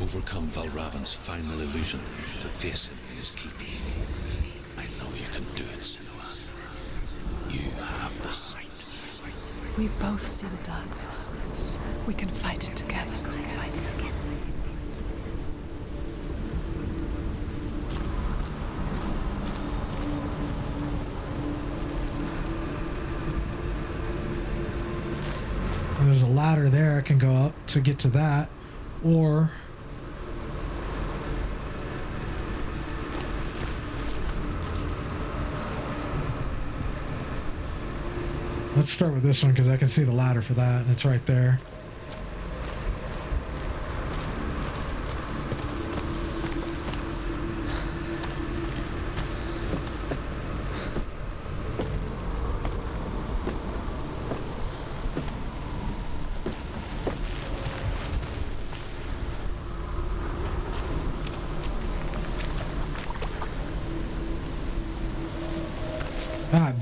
Overcome Valravan's final illusion to face him in his keep. I know you can do it, Senua. You have the sight. We both see the darkness. We can fight it together. And there's a ladder there I can go up to get to that, or let's start with this one because I can see the ladder for that and it's right there.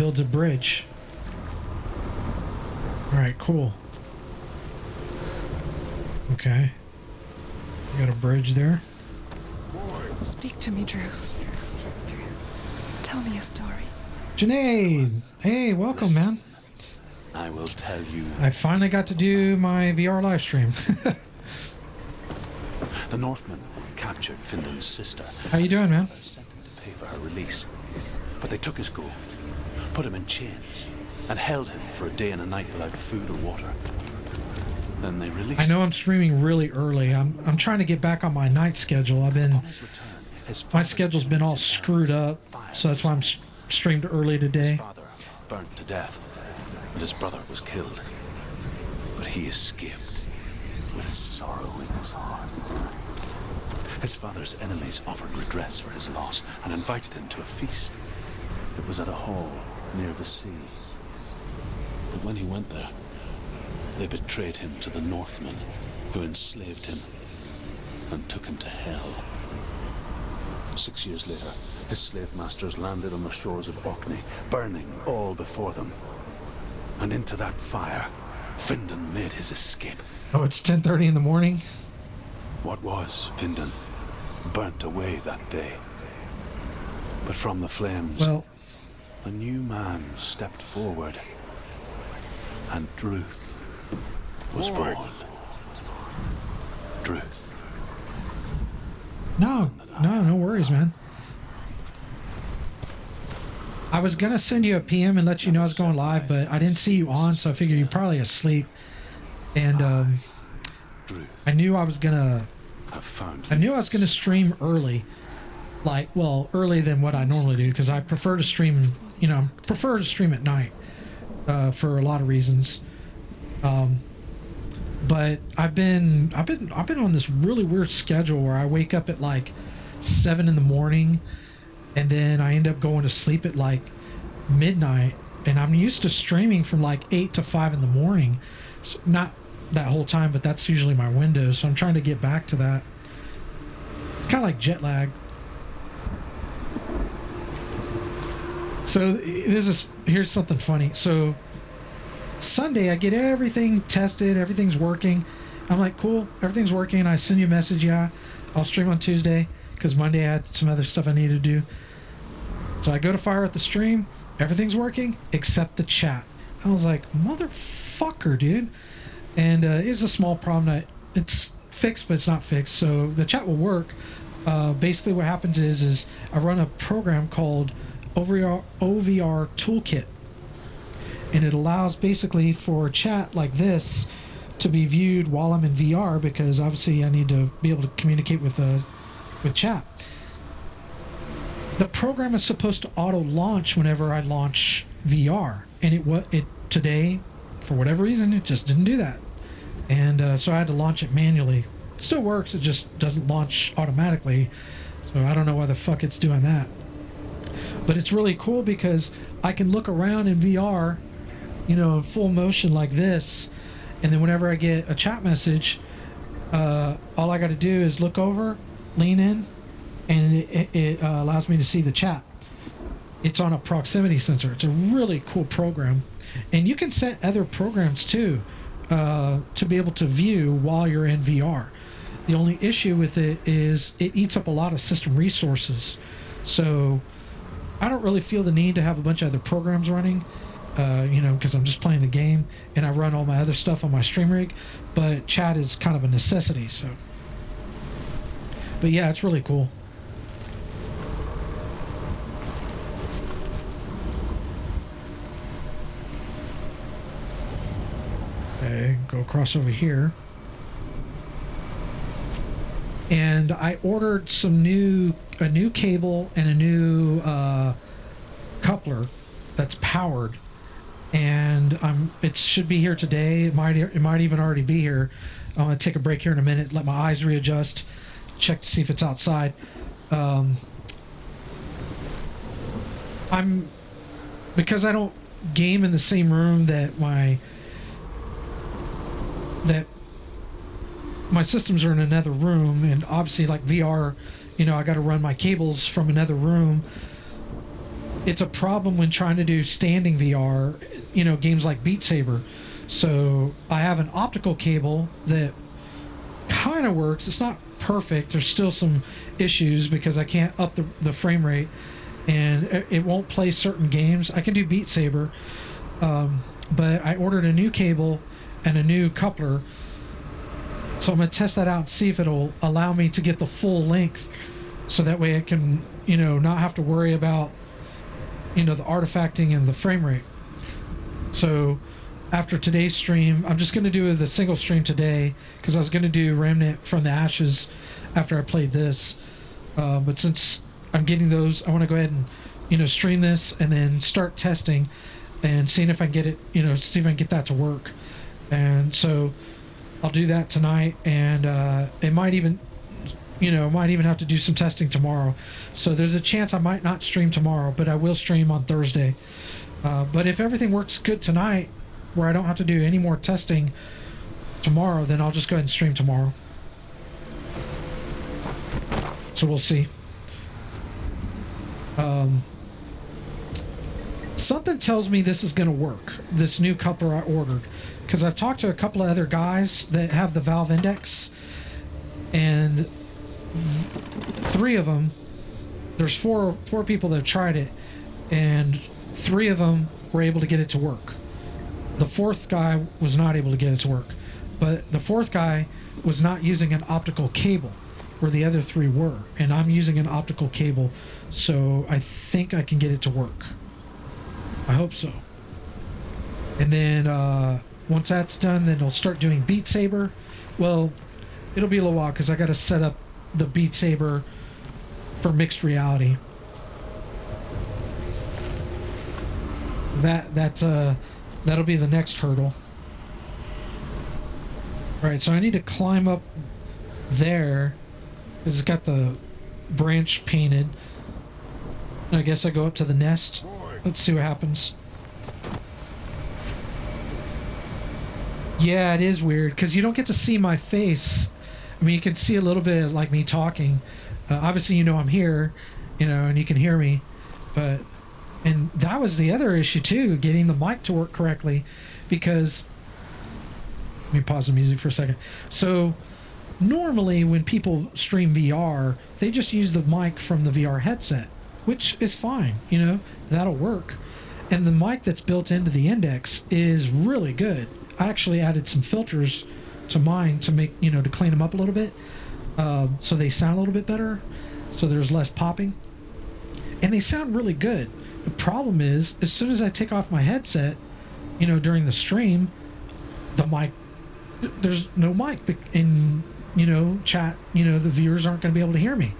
builds a bridge. All right, cool. Okay. Got a bridge there. Speak to me, Drew. Tell me a story. Junaid! Hey, welcome, man. I will tell you. I finally got to do my VR live stream. The Northmen captured Findan's sister. How you doing, man? Sent him to pay for her release. But they took his gold, put him in chains, and held him for a day and a night without food or water. Then they released I know I'm streaming really early. I'm trying to get back on my night schedule. On his return, his My father's schedule's been all enemies screwed up, so that's why I'm streamed early His today. father burnt to death, and his brother was killed. But he escaped with sorrow in his heart. His father's enemies offered redress for his loss and invited him to a feast. It was at a hall near the sea. But when he went there, they betrayed him to the Northmen, who enslaved him and took him to hell. 6 years later, his slave masters landed on the shores of Orkney, burning all before them. And into that fire, Findan made his escape. Oh, it's 10:30 in the morning. What was Findan burnt away that day. But from the flames, Well, a new man stepped forward, and Druth was born. Druth. no worries, man. I was gonna send you a PM and let you know I was going live, but I didn't see you on, so I figured you're probably asleep. And Druth, I knew I was gonna have found I you. knew I was gonna stream early, early than what I normally do, because I prefer to stream. Prefer to stream at night for a lot of reasons. But I've been on this really weird schedule where I wake up at like 7 in the morning, and then I end up going to sleep at like midnight. And I'm used to streaming from like 8 to 5 in the morning. So not that whole time, but that's usually my window. So I'm trying to get back to that. It's kind of like jet lag. So here's something funny. So Sunday I get everything tested, everything's working. I'm like, cool, everything's working. I send you a message, yeah, I'll stream on Tuesday, because Monday I had some other stuff I needed to do. So I go to fire at the stream, everything's working except the chat. I was like, motherfucker, dude. And it's a small problem that it's fixed, but it's not fixed. So the chat will work. Basically what happens is I run a program called OVR Toolkit. And it allows basically for a chat like this to be viewed while I'm in VR, because obviously I need to be able to communicate with chat. The program is supposed to auto launch whenever I launch VR, and it today, for whatever reason, it just didn't do that, and so I had to launch it manually. It still works, it just doesn't launch automatically, so I don't know why the fuck it's doing that. But it's really cool because I can look around in VR, in full motion like this, and then whenever I get a chat message, all I got to do is look over, lean in, and it allows me to see the chat. It's on a proximity sensor. It's a really cool program, and you can set other programs too to be able to view while you're in VR. The only issue with it is it eats up a lot of system resources, so I don't really feel the need to have a bunch of other programs running, because I'm just playing the game and I run all my other stuff on my stream rig, but chat is kind of a necessity. So, but yeah, it's really cool. Okay, go across over here. And I ordered a new cable and a new coupler that's powered, and it should be here today. It might even already be here. I'm gonna take a break here in a minute, let my eyes readjust, check to see if it's outside. Because I don't game in the same room that my systems are in another room, and obviously like VR, I got to run my cables from another room. it's a problem when trying to do standing VR, games like Beat Saber. So I have an optical cable that kind of works. It's not perfect. There's still some issues because I can't up the frame rate, and it won't play certain games. I can do Beat Saber, but I ordered a new cable and a new coupler. So I'm going to test that out and see if it'll allow me to get the full length, so that way I can, not have to worry about, the artifacting and the frame rate. So after today's stream, I'm just going to do the single stream today because I was going to do Remnant from the Ashes after I played this. But since I'm getting those, I want to go ahead and, stream this and then start testing and seeing if I can get it, see if I can get that to work. And so I'll do that tonight, and it might even have to do some testing tomorrow. So there's a chance I might not stream tomorrow, but I will stream on Thursday. But if everything works good tonight, where I don't have to do any more testing tomorrow, then I'll just go ahead and stream tomorrow. So we'll see. Something tells me this is going to work, this new coupler I ordered, because I've talked to a couple of other guys that have the Valve Index, and three of them, there's four people that have tried it, and three of them were able to get it to work. The fourth guy was not able to get it to work, but the fourth guy was not using an optical cable where the other three were, and I'm using an optical cable, so I think I can get it to work. I hope so. And then once that's done, then I'll start doing Beat Saber. Well, it'll be a little while because I got to set up the Beat Saber for mixed reality. That'll be the next hurdle. Alright, so I need to climb up there. It's got the branch painted. I guess I go up to the nest. Let's see what happens. Yeah, it is weird because you don't get to see my face. I mean, you can see a little bit like me talking. Obviously, I'm here, and you can hear me. And that was the other issue too, getting the mic to work correctly, because let me pause the music for a second. So normally when people stream VR, they just use the mic from the VR headset, which is fine, that'll work. And the mic that's built into the Index is really good. I actually added some filters to mine to make, to clean them up a little bit, so they sound a little bit better, so there's less popping. And they sound really good. The problem is, as soon as I take off my headset, during the stream, the mic, there's no mic in, chat, the viewers aren't going to be able to hear me.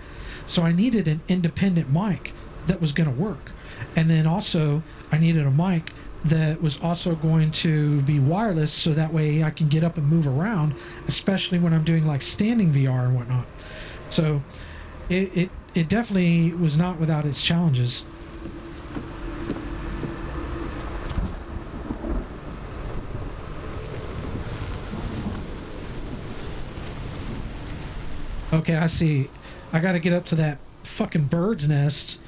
So I needed an independent mic that was going to work. And then also, I needed a mic that was also going to be wireless, so that way I can get up and move around, especially when I'm doing like standing VR and whatnot. So it definitely was not without its challenges. Okay, I see. I got to get up to that fucking bird's nest,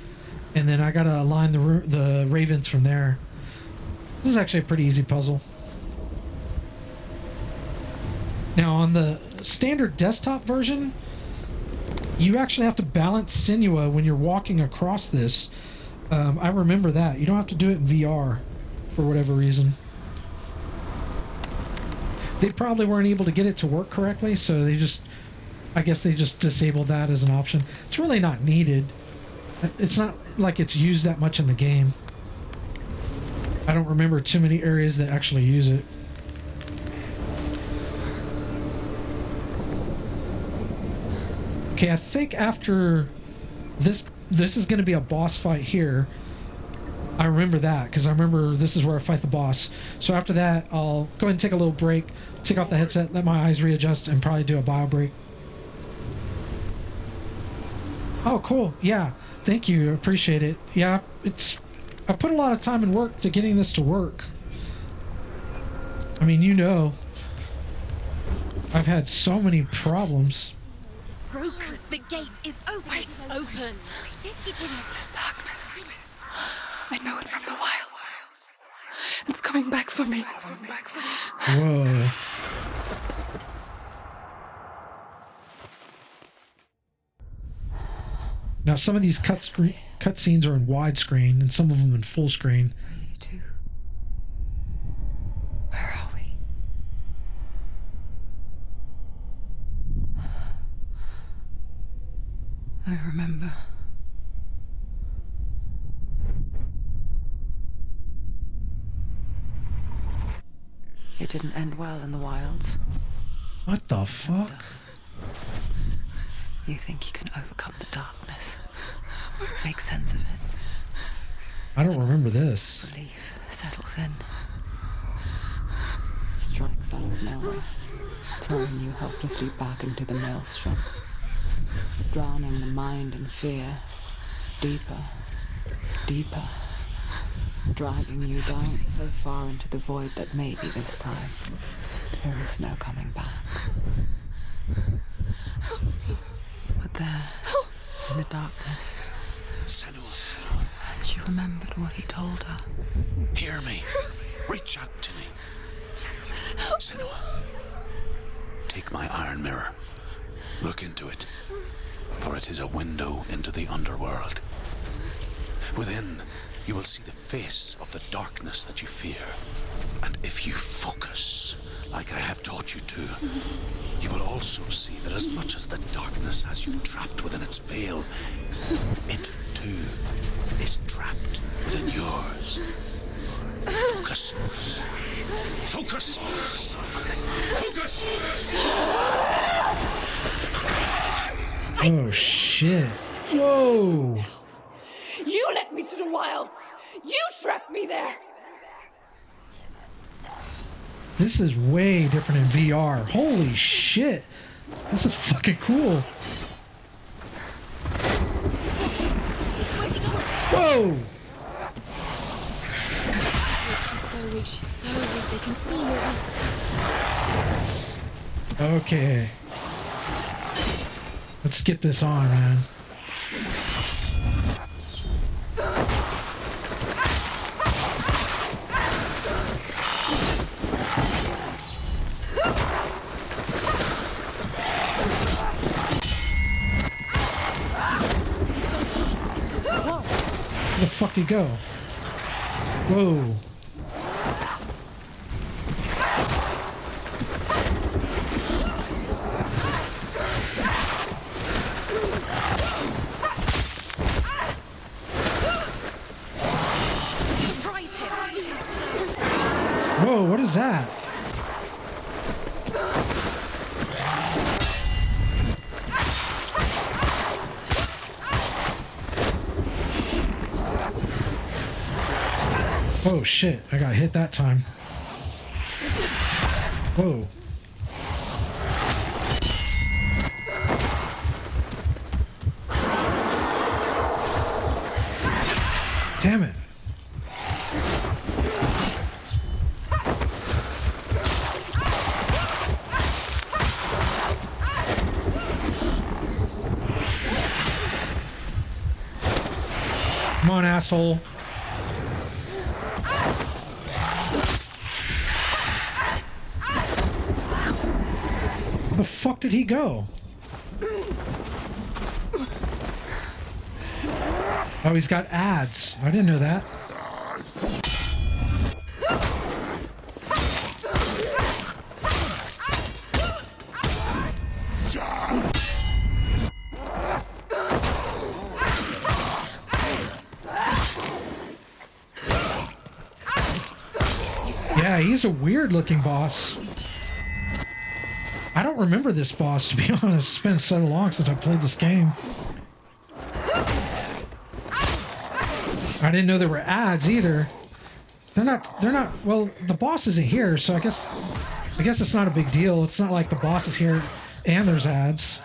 and then I got to align the ravens from there. This is actually a pretty easy puzzle. Now, on the standard desktop version, you actually have to balance Senua when you're walking across this. I remember that. You don't have to do it in VR for whatever reason. They probably weren't able to get it to work correctly, so I guess they just disabled that as an option. It's really not needed. It's not like it's used that much in the game. I don't remember too many areas that actually use it. Okay, I think after this is going to be a boss fight here. I remember that because I remember this is where I fight the boss. So after that, I'll go ahead and take a little break, take off the headset, let my eyes readjust, and probably do a bio break. Oh, cool. Yeah. Thank you. Appreciate it. Yeah, I put a lot of time and work to getting this to work. I mean, I've had so many problems. Broken. The gate is open. Open. He did it. This darkness. I know it from the wilds. It's coming back for me. Whoa. Now, some of these cutscenes are in widescreen, and some of them in full screen. You too. Where are we? I remember. It didn't end well in the wilds. What the fuck? You think you can overcome the darkness, make sense of it. I don't remember this. Relief settles in. Strikes out of nowhere, throwing you helplessly back into the maelstrom, drowning the mind in fear, deeper, deeper, dragging you down so far into the void that maybe this time there is no coming back. But there, in the darkness, Senua, and she remembered what he told her. hear me. Reach out to me. Senua, take my iron mirror. Look into it, for it is a window into the underworld. Within, you will see the face of the darkness that you fear. And if you focus, like I have taught you to, you will also see that as much as the darkness has you trapped within its veil, it too is trapped within yours. Focus. Focus! Focus! Oh shit. Whoa. You led me to the wilds. You trapped me there. This is way different in VR. Holy shit. This is fucking cool. Whoa. She's so weak, they can see her. Okay. Let's get this on, man. Where the fuck did he go? Whoa. Whoa, what is that? Oh shit, I got hit that time. Whoa. Damn it. Come on, asshole. Where the fuck did he go? Oh, he's got ads. I didn't know that. Yeah, he's a weird looking boss. I don't remember this boss, to be honest. It's been so long since I played this game. I didn't know there were ads either. They're not, well, the boss isn't here, so I guess it's not a big deal. It's not like the boss is here and there's ads.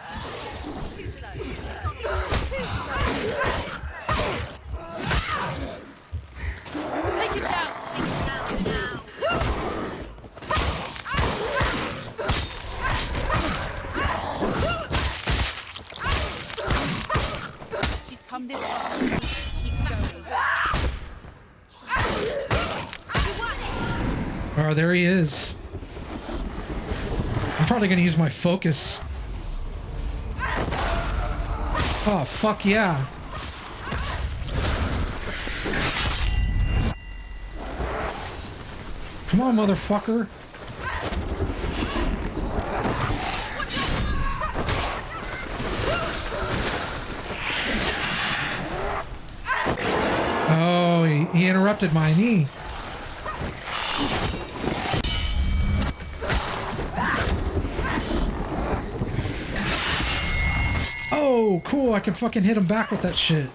Take it down. Take it down now. She's come this far. Keep going. Oh, there he is. I'm probably gonna use my focus. Oh, fuck yeah. Come on, motherfucker. Oh, he interrupted my knee. Oh, cool. I can fucking hit him back with that shit.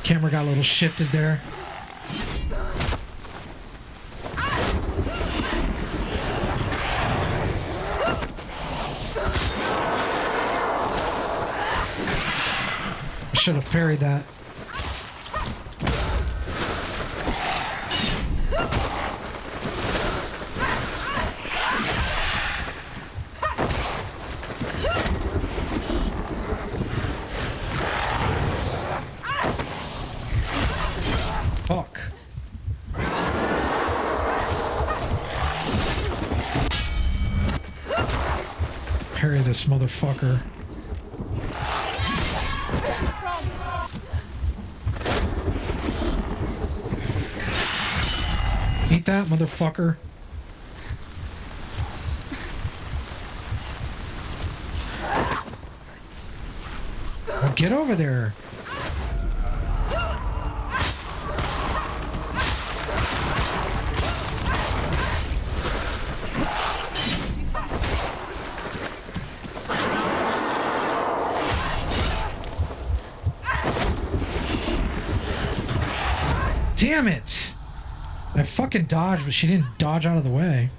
Camera got a little shifted there. I should have parried that. Fuck. Parry this motherfucker. Eat that, motherfucker. Oh, get over there. Damn it! I fucking dodged, but she didn't dodge out of the way.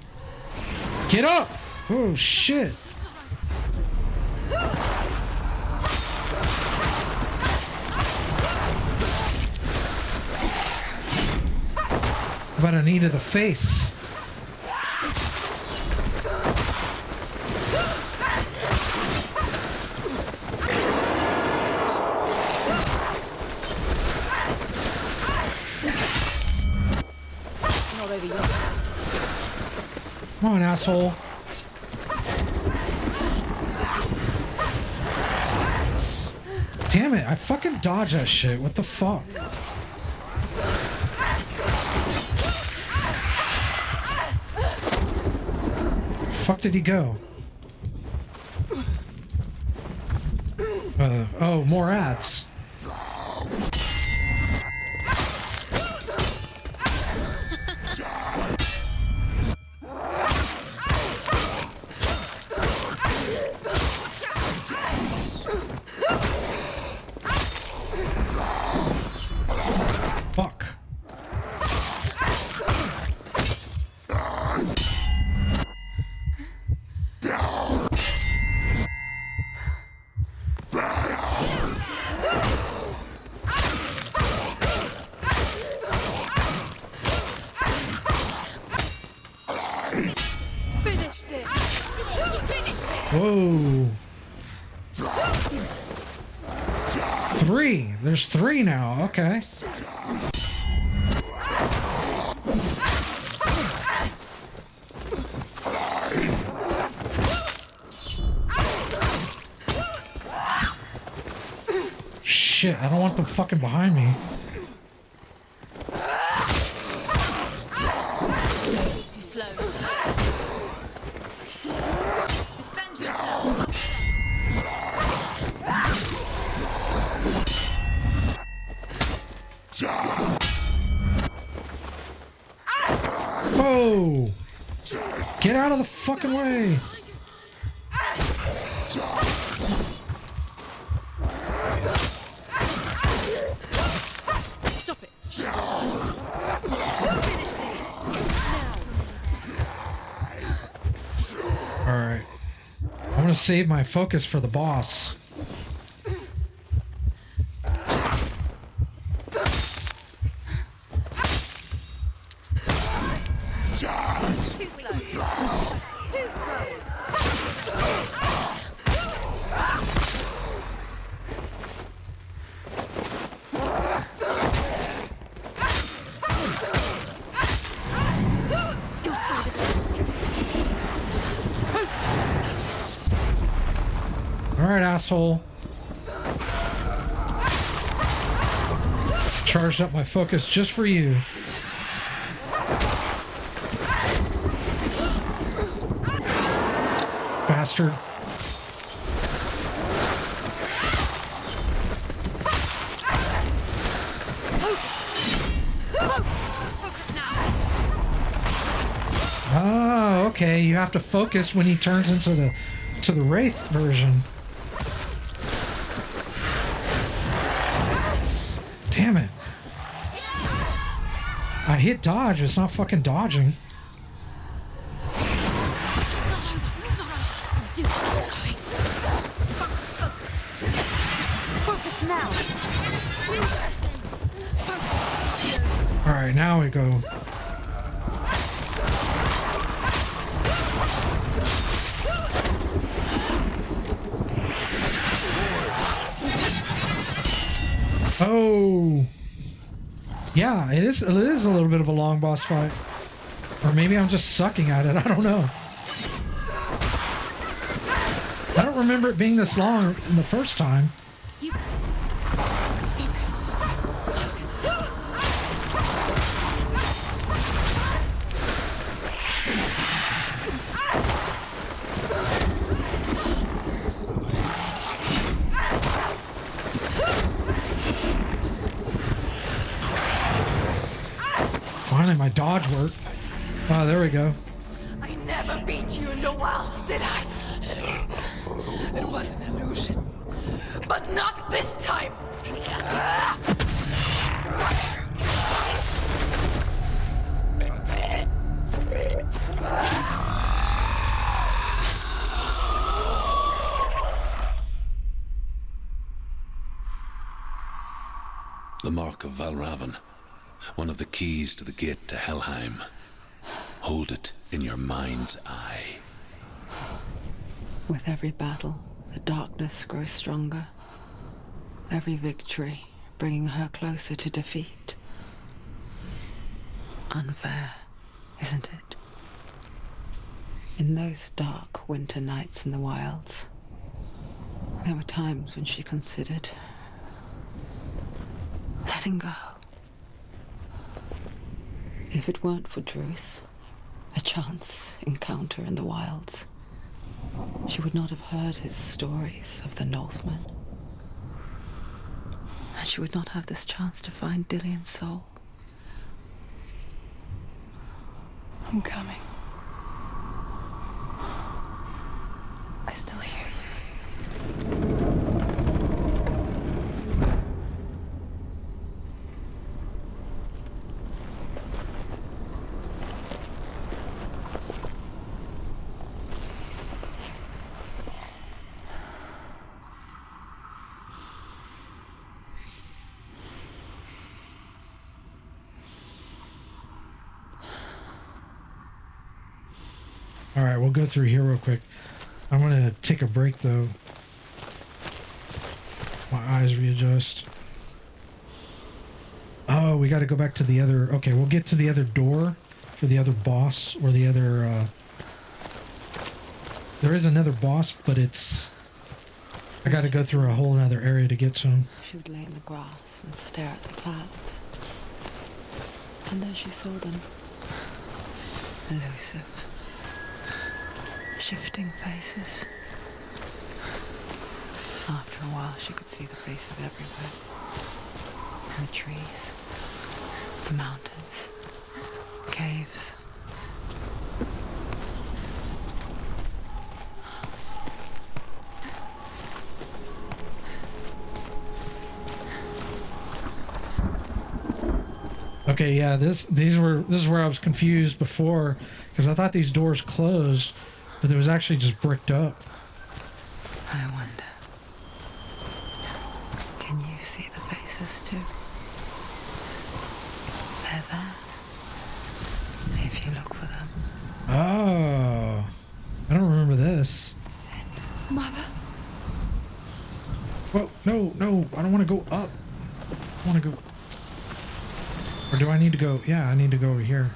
Get up! Oh, shit. How about a knee to the face? Come on, asshole. Damn it, I fucking dodged that shit. What the fuck? Fuck did he go? Oh, more ads. Fuck. Whoa. 3. There's 3 now. Okay. Shit, I don't want them fucking behind me. Too slow. Defend yourself. Whoa! Get out of the fucking way! Stop it. Alright. I'm gonna save my focus for the boss. Too slow. Too slow. right, asshole. Charged up my focus just for you. Bastard. Oh, okay. You have to focus when he turns into the Wraith version. Damn it. I hit dodge. It's not fucking dodging. Focus now. All right, now we go. Oh, yeah, it is a little bit of a long boss fight. Or maybe I'm just sucking at it. I don't know. I don't remember it being this long in the first time. Finally, my dodge worked. Oh, there we go. I never beat you in the wilds, did I? It was an illusion. But not this time! The Mark of Valravan. One of the keys to the gate to Helheim. Hold it in your mind's eye. With every battle, the darkness grows stronger. Every victory bringing her closer to defeat. Unfair, isn't it? In those dark winter nights in the wilds, there were times when she considered letting go. If it weren't for Druth, a chance encounter in the wilds, she would not have heard his stories of the Northmen. And she would not have this chance to find Dillion's soul. I'm coming. I still hear you. All right, we'll go through here real quick. I'm going to take a break, though. My eyes readjust. Oh, we got to go back to the other... Okay, we'll get to the other door for the other boss, or the other... There is another boss, but it's... I got to go through a whole other area to get to him. She would lay in the grass and stare at the clouds. And then she saw them. Elusive. Shifting faces. After a while, she could see the faces everywhere. In the trees, the mountains, caves. Okay, yeah, this is where I was confused before, because I thought these doors closed, but it was actually just bricked up. I wonder, can you see the faces too? They're there, if you look for them. Oh, I don't remember this. Mother? Whoa, no, I don't want to go up. I want to go... Or do I need to go... Yeah, I need to go over here.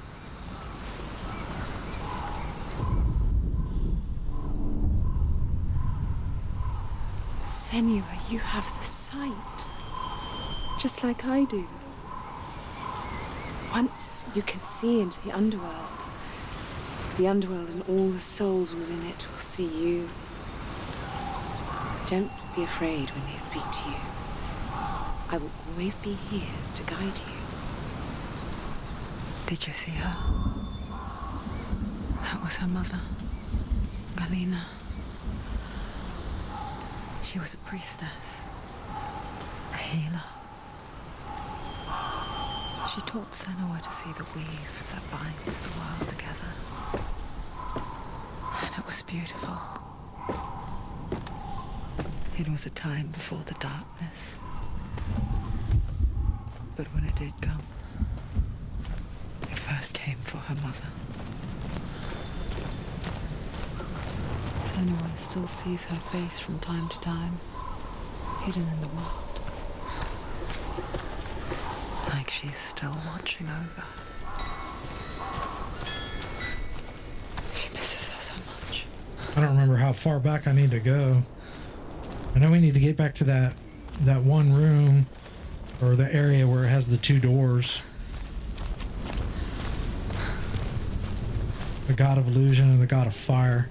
Senua, you have the sight. Just like I do. Once you can see into the underworld and all the souls within it will see you. Don't be afraid when they speak to you. I will always be here to guide you. Did you see her? That was her mother, Galina. She was a priestess, a healer. She taught Senua to see the weave that binds the world together. And it was beautiful. It was a time before the darkness. But when it did come, it first came for her mother. Senua still sees her face from time to time, hidden in the world. Like she's still watching over. She misses her so much. I don't remember how far back I need to go. I know we need to get back to that one room, or the area where it has the two doors. The god of illusion and the god of fire.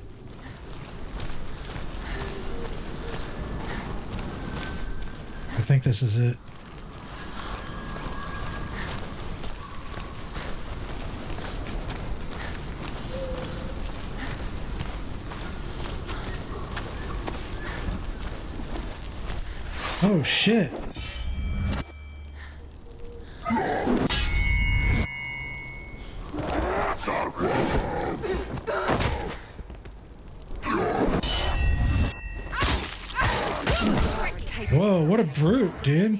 I think this is it. Oh shit. Whoa, what a brute, dude.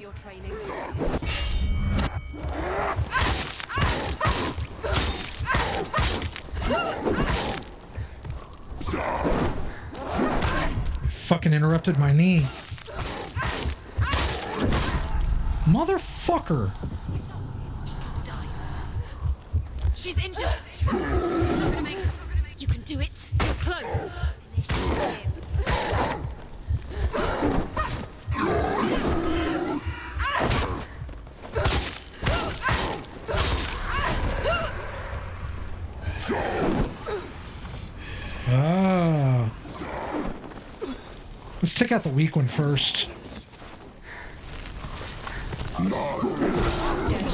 Fucking interrupted my knee. Motherfucker. She's going to die. She's injured. Not gonna make it. You can do it. You're close. Ah. Let's take out the weak one first.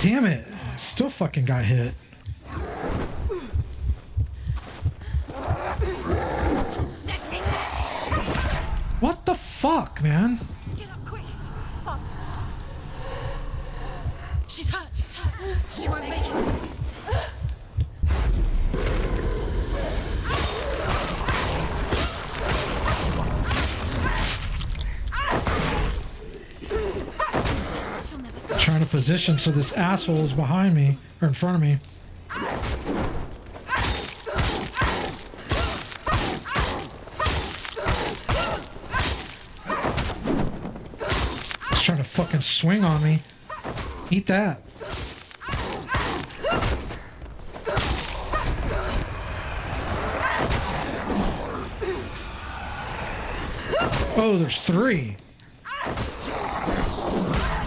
Damn it. Still fucking got hit. What the fuck, man? Get up quick. She's hurt. She won't make it. Trying to position so this asshole is behind me or in front of me. He's trying to fucking swing on me. Eat that. Oh, there's three.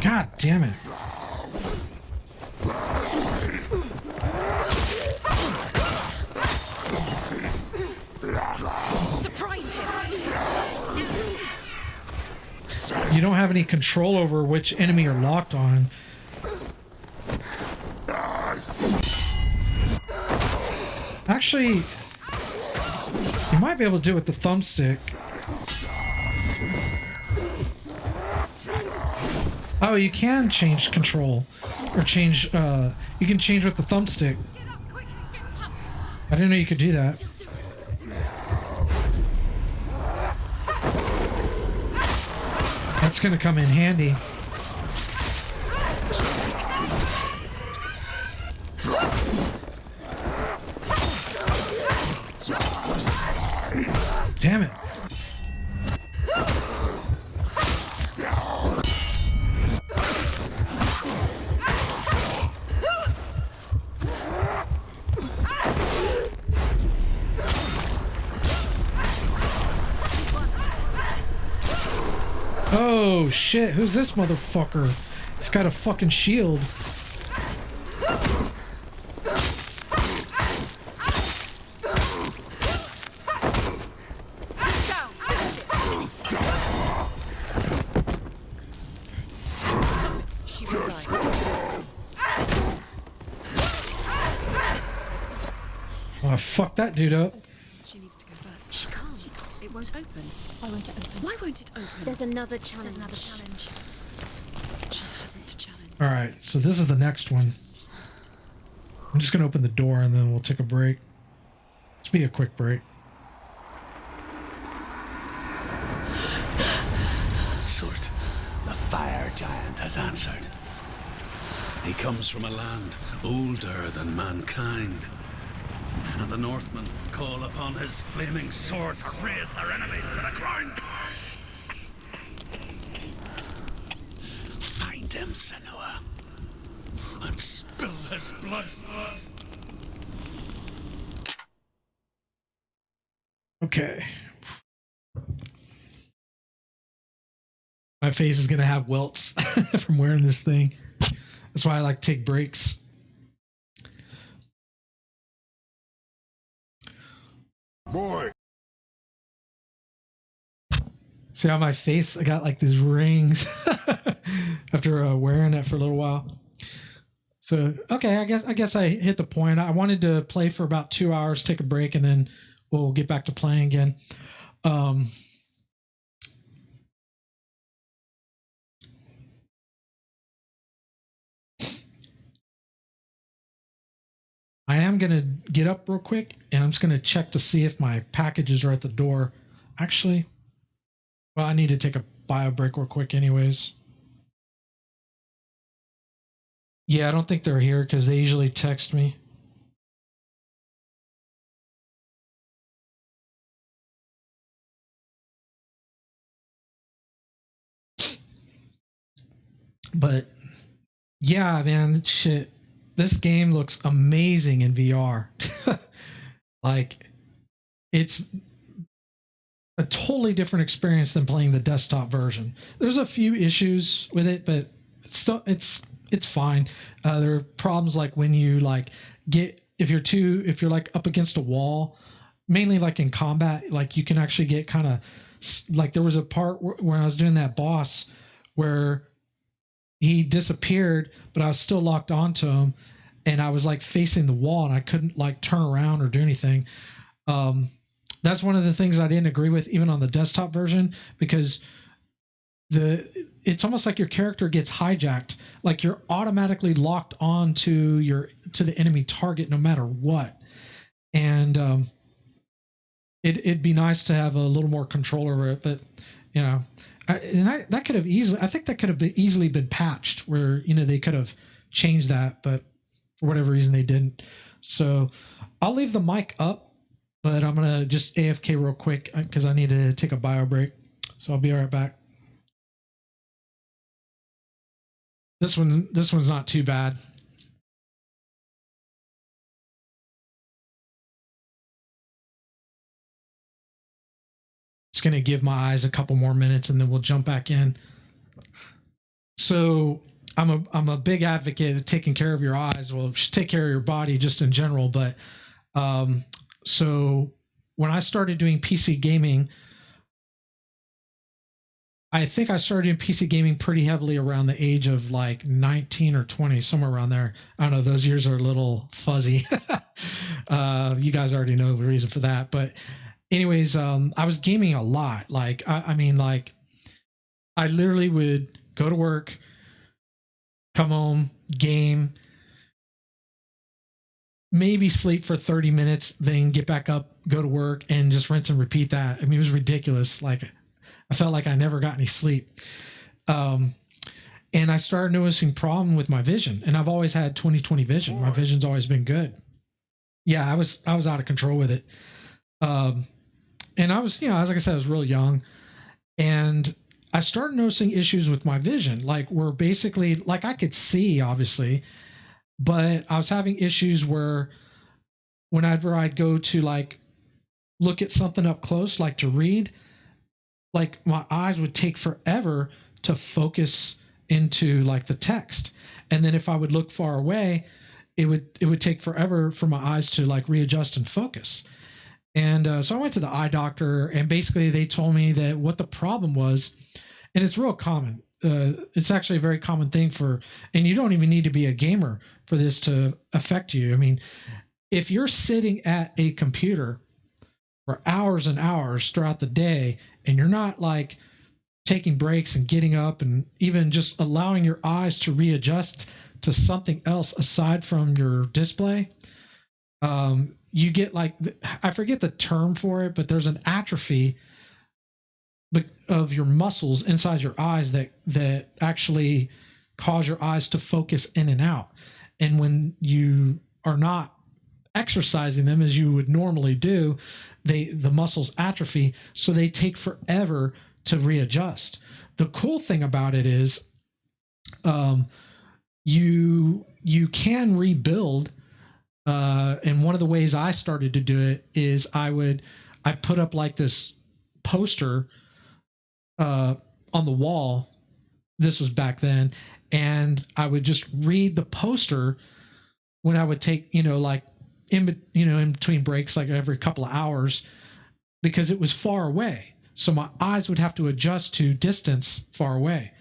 God damn it. You don't have any control over which enemy you're locked on. Actually, you might be able to do it with the thumbstick. Oh, you can change control. Or change, you can change with the thumbstick. I didn't know you could do that. That's gonna come in handy. Damn it. Oh shit, who's this motherfucker? He's got a fucking shield. Oh, fuck that dude up. She needs to go back. She can't. It won't open. Why won't it open? Why won't it open? There's another challenge. She hasn't challenged. Alright, so this is the next one. I'm just gonna open the door and then we'll take a break. Let's be a quick break. Surt, the fire giant has answered. He comes from a land older than mankind. And the Northmen call upon his flaming sword to raise their enemies to the ground. Find him, Senua, and spill his blood. Okay. My face is gonna have welts from wearing this thing. That's why I like to take breaks. Boy. See how my face, I got like these rings after wearing it for a little while. So, okay, I guess I hit the point. I wanted to play for about 2 hours, take a break, and then we'll get back to playing again. I am going to get up real quick and I'm just going to check to see if my packages are at the door. Actually, well, I need to take a bio break real quick anyways. Yeah, I don't think they're here because they usually text me. But yeah, man, shit. This game looks amazing in VR. Like, it's a totally different experience than playing the desktop version. There's a few issues with it, but it's fine. There are problems like when you like if you're like up against a wall, mainly like in combat, like you can actually get kind of like there was a part when I was doing that boss where he disappeared, but I was still locked onto him and I was like facing the wall and I couldn't like turn around or do anything. That's one of the things I didn't agree with even on the desktop version, because it's almost like your character gets hijacked. Like you're automatically locked on to the enemy target no matter what. And it'd be nice to have a little more control over it, but you know, that could have easily, I think that could have easily been patched where, you know, they could have changed that, but for whatever reason they didn't. So I'll leave the mic up, but I'm going to just AFK real quick because I need to take a bio break. So I'll be right back. This one's not too bad. Just going to give my eyes a couple more minutes and then we'll jump back in. So I'm a big advocate of taking care of your eyes. Well, you should take care of your body just in general. But so when I started doing PC gaming, I think I started doing PC gaming pretty heavily around the age of like 19 or 20, somewhere around there. I don't know. Those years are a little fuzzy. You guys already know the reason for that. But anyways, I was gaming a lot. Like, I mean, like I literally would go to work, come home, game, maybe sleep for 30 minutes, then get back up, go to work, and just rinse and repeat that. I mean, it was ridiculous. Like, I felt like I never got any sleep. And I started noticing problem with my vision. And I've always had 20/20 vision. My vision's always been good. Yeah, I was out of control with it. And I was, you know, as like I said, I was real young. And I started noticing issues with my vision. Like, where basically, like I could see, obviously, but I was having issues where whenever I'd go to like look at something up close, like to read, like my eyes would take forever to focus into like the text. And then if I would look far away, it would take forever for my eyes to like readjust and focus. And so I went to the eye doctor, and basically they told me that what the problem was, and it's real common. It's actually a very common thing and you don't even need to be a gamer for this to affect you. I mean, if you're sitting at a computer for hours and hours throughout the day, and you're not like taking breaks and getting up and even just allowing your eyes to readjust to something else aside from your display, you get like, I forget the term for it, but there's an atrophy of your muscles inside your eyes that actually cause your eyes to focus in and out. And when you are not exercising them as you would normally do, the muscles atrophy, so they take forever to readjust. The cool thing about it is you can rebuild, and one of the ways I started to do it is I put up like this poster on the wall. This was back then, and I would just read the poster when I would take, like in between breaks, like every couple of hours, because it was far away. So my eyes would have to adjust to distance far away,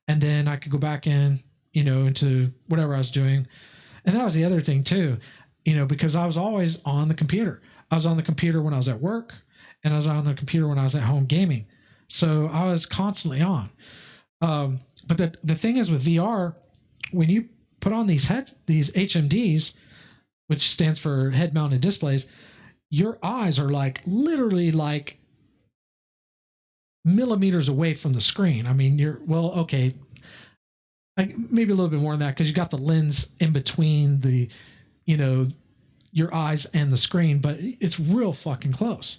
and then I could go back in, into whatever I was doing. And that was the other thing too, because I was always on the computer. I was on the computer when I was at work, and I was on the computer when I was at home gaming. So I was constantly on. But the thing is with VR, when you put on these HMDs, which stands for head mounted displays, your eyes are like literally like millimeters away from the screen. I mean, like maybe a little bit more than that, because you got the lens in between the, your eyes and the screen, but it's real fucking close.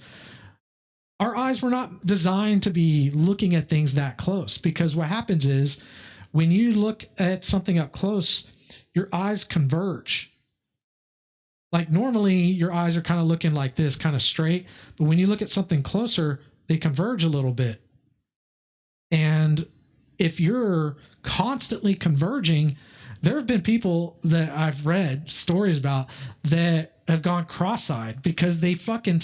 Our eyes were not designed to be looking at things that close, because what happens is when you look at something up close, your eyes converge. Like normally your eyes are kind of looking like this, kind of straight, but when you look at something closer, they converge a little bit. And if you're constantly converging, there have been people that I've read stories about that have gone cross-eyed because they fucking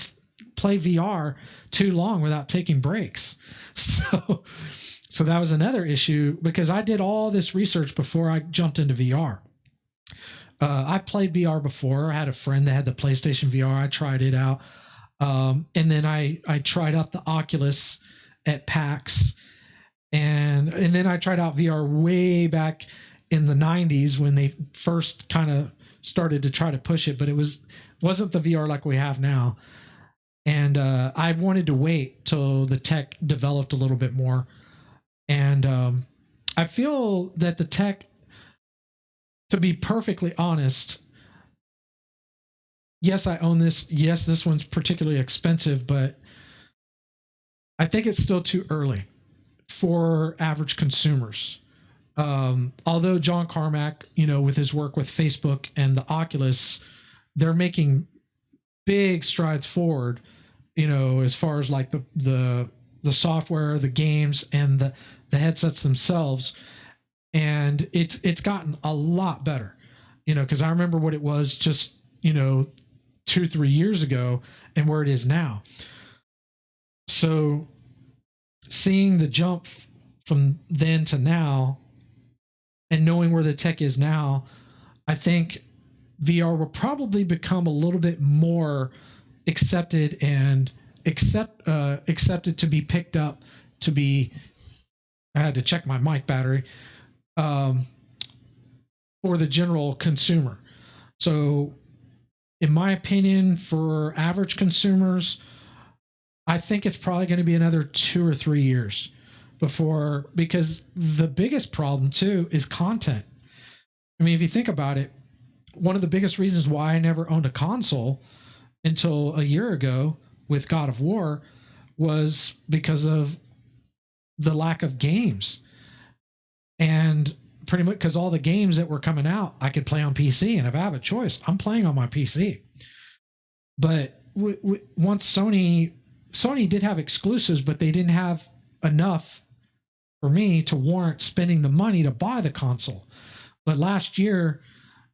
play VR too long without taking breaks. So that was another issue, because I did all this research before I jumped into VR. I played VR before. I had a friend that had the PlayStation VR. I tried it out. And then I tried out the Oculus at PAX. And then I tried out VR way back in the 90s when they first kind of started to try to push it, but it wasn't the VR like we have now. And I wanted to wait till the tech developed a little bit more. And I feel that the tech, to be perfectly honest, yes, I own this. Yes, this one's particularly expensive, but I think it's still too early for average consumers. Although John Carmack, with his work with Facebook and the Oculus, they're making big strides forward, as far as like the software, the games, and the headsets themselves. And it's gotten a lot better, because I remember what it was just, 2-3 years ago and where it is now. So seeing the jump from then to now and knowing where the tech is now, I think VR will probably become a little bit more accepted and accepted to be picked up to be, I had to check my mic battery, for the general consumer. So in my opinion, for average consumers, I think it's probably going to be another 2 or 3 years because the biggest problem too is content. I mean, if you think about it, one of the biggest reasons why I never owned a console until a year ago with God of War was because of the lack of games. And pretty much because all the games that were coming out, I could play on PC. And if I have a choice, I'm playing on my PC. But once Sony did have exclusives, but they didn't have enough for me to warrant spending the money to buy the console. But last year,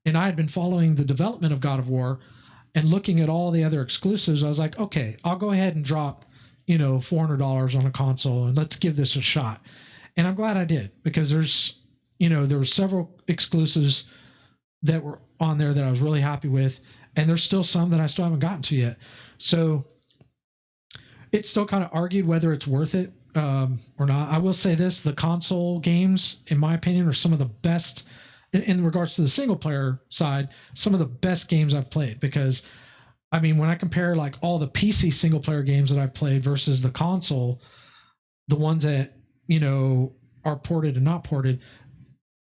and I had been following the development of God of War and looking at all the other exclusives, I was like, okay, I'll go ahead and drop, $400 on a console and let's give this a shot. And I'm glad I did, because there were several exclusives that were on there that I was really happy with. And there's still some that I still haven't gotten to yet. So it's still kind of argued whether it's worth it or not. I will say this, the console games, in my opinion, are some of the best in regards to the single player side, some of the best games I've played, because I mean, when I compare like all the PC single player games that I've played versus the console, the ones that, are ported and not ported,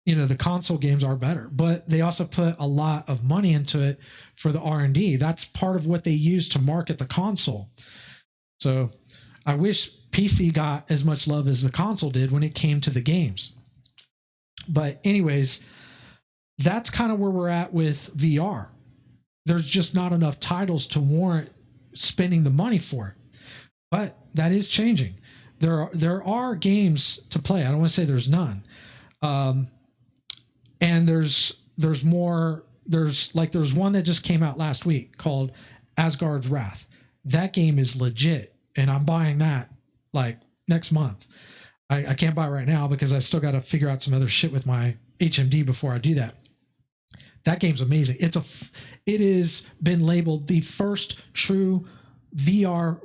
the console games are better, but they also put a lot of money into it for the R&D. That's part of what they use to market the console. So I wish PC got as much love as the console did when it came to the games. But anyways, that's kind of where we're at with VR. There's just not enough titles to warrant spending the money for it. But that is changing. There are games to play. I don't want to say there's none. And there's more. There's one that just came out last week called Asgard's Wrath. That game is legit, and I'm buying that like next month. I can't buy it right now because I still got to figure out some other shit with my HMD before I do that. That game's amazing. It has been labeled the first true VR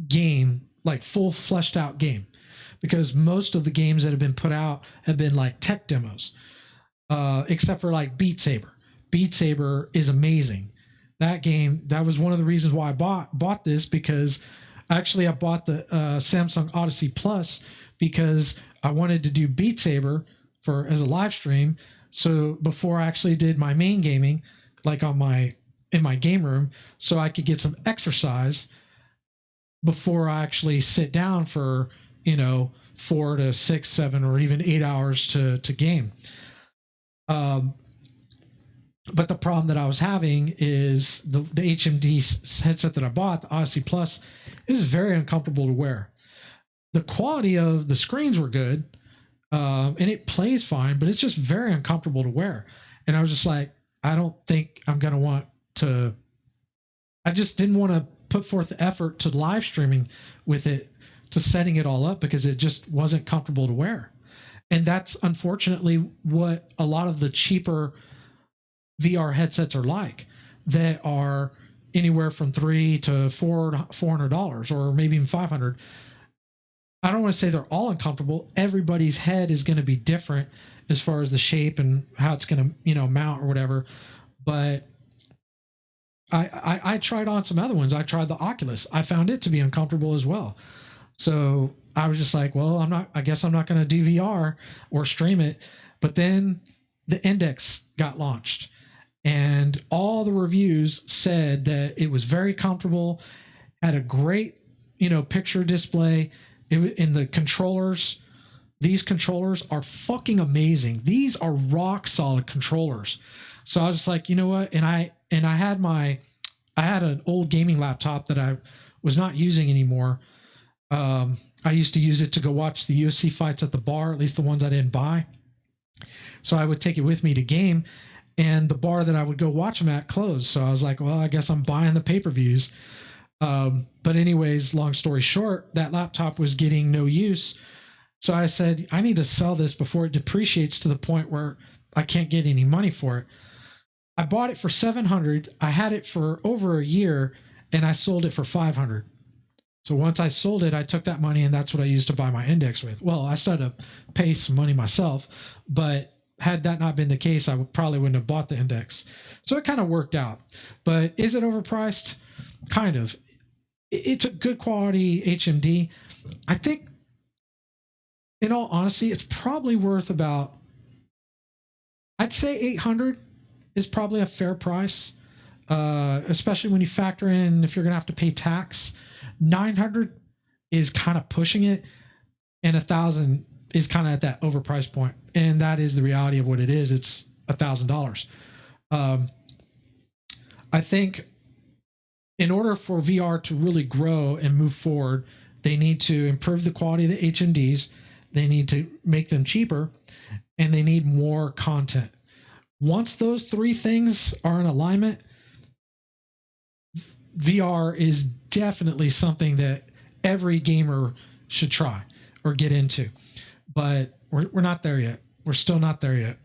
game, like full fleshed out game, because most of the games that have been put out have been like tech demos, except for like Beat Saber. Beat Saber is amazing. That game, that was one of the reasons why I bought this, because actually I bought the Samsung Odyssey Plus because I wanted to do Beat Saber as a live stream. So before I actually did my main gaming, like in my game room, so I could get some exercise before I actually sit down for 4 to 6, 7, or even 8 hours to game. But the problem that I was having is the HMD headset that I bought, the Odyssey Plus, is very uncomfortable to wear. The quality of the screens were good, and it plays fine, but it's just very uncomfortable to wear. And I was just like, I don't think I'm going to want to, I just didn't want to put forth the effort to live streaming with it, to setting it all up, because it just wasn't comfortable to wear. And that's unfortunately what a lot of the cheaper VR headsets are like, that are anywhere from $300 to $400 or maybe even $500. I don't want to say they're all uncomfortable. Everybody's head is going to be different as far as the shape and how it's going to, mount or whatever. But I tried on some other ones. I tried the Oculus. I found it to be uncomfortable as well. So I was just like, well, I guess I'm not going to do VR or stream it. But then the Index got launched, and all the reviews said that it was very comfortable, had a great, picture display. In the controllers, these controllers are fucking amazing. These are rock solid controllers. So I was just like, you know what? And I had an old gaming laptop that I was not using anymore. I used to use it to go watch the UFC fights at the bar, at least the ones I didn't buy. So I would take it with me to game, and the bar that I would go watch them at closed. So I was like, well, I guess I'm buying the pay-per-views. But anyways, long story short, that laptop was getting no use. So I said, I need to sell this before it depreciates to the point where I can't get any money for it. I bought it for $700. I had it for over a year, and I sold it for $500. So once I sold it, I took that money, and that's what I used to buy my Index with. Well, I started to pay some money myself, but had that not been the case, I probably wouldn't have bought the Index. So it kind of worked out. But is it overpriced? Kind of. It's a good quality HMD. I think, in all honesty, it's probably worth about, I'd say $800 is probably a fair price, especially when you factor in if you're going to have to pay tax. $900 is kind of pushing it, and $1,000 is kind of at that overpriced point. And that is the reality of what it is. It's $1,000. I think in order for VR to really grow and move forward, they need to improve the quality of the HMDs. they need to make them cheaper, and they need more content. Once those three things are in alignment, VR is definitely something that every gamer should try or get into. But we're not there yet. We're still not there yet.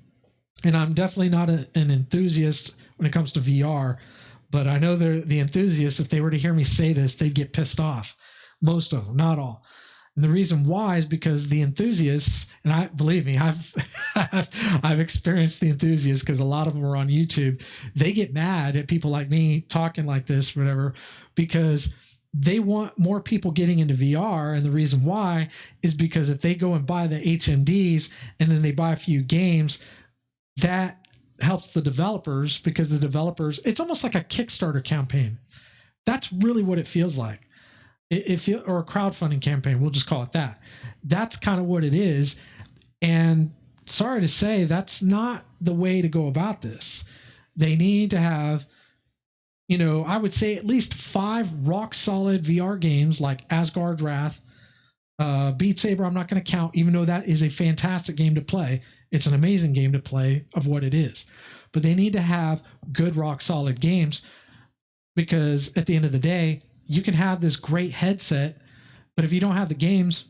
And I'm definitely not an enthusiast when it comes to VR, but I know the enthusiasts, if they were to hear me say this, they'd get pissed off. Most of them, not all. And the reason why is because the enthusiasts, and I believe me, I've experienced the enthusiasts because a lot of them are on YouTube. They get mad at people like me talking like this, whatever, because they want more people getting into VR. And the reason why is because if they go and buy the HMDs and then they buy a few games, that helps the developers, because the developers, it's almost like a Kickstarter campaign. That's really what it feels like. Or a crowdfunding campaign, we'll just call it that. That's kind of what it is. And sorry to say, that's not the way to go about this. They need to have, I would say at least 5 rock solid VR games like Asgard's Wrath. Beat Saber, I'm not going to count, even though that is a fantastic game to play. It's an amazing game to play of what it is. But they need to have good rock solid games, because at the end of the day, you can have this great headset, but if you don't have the games,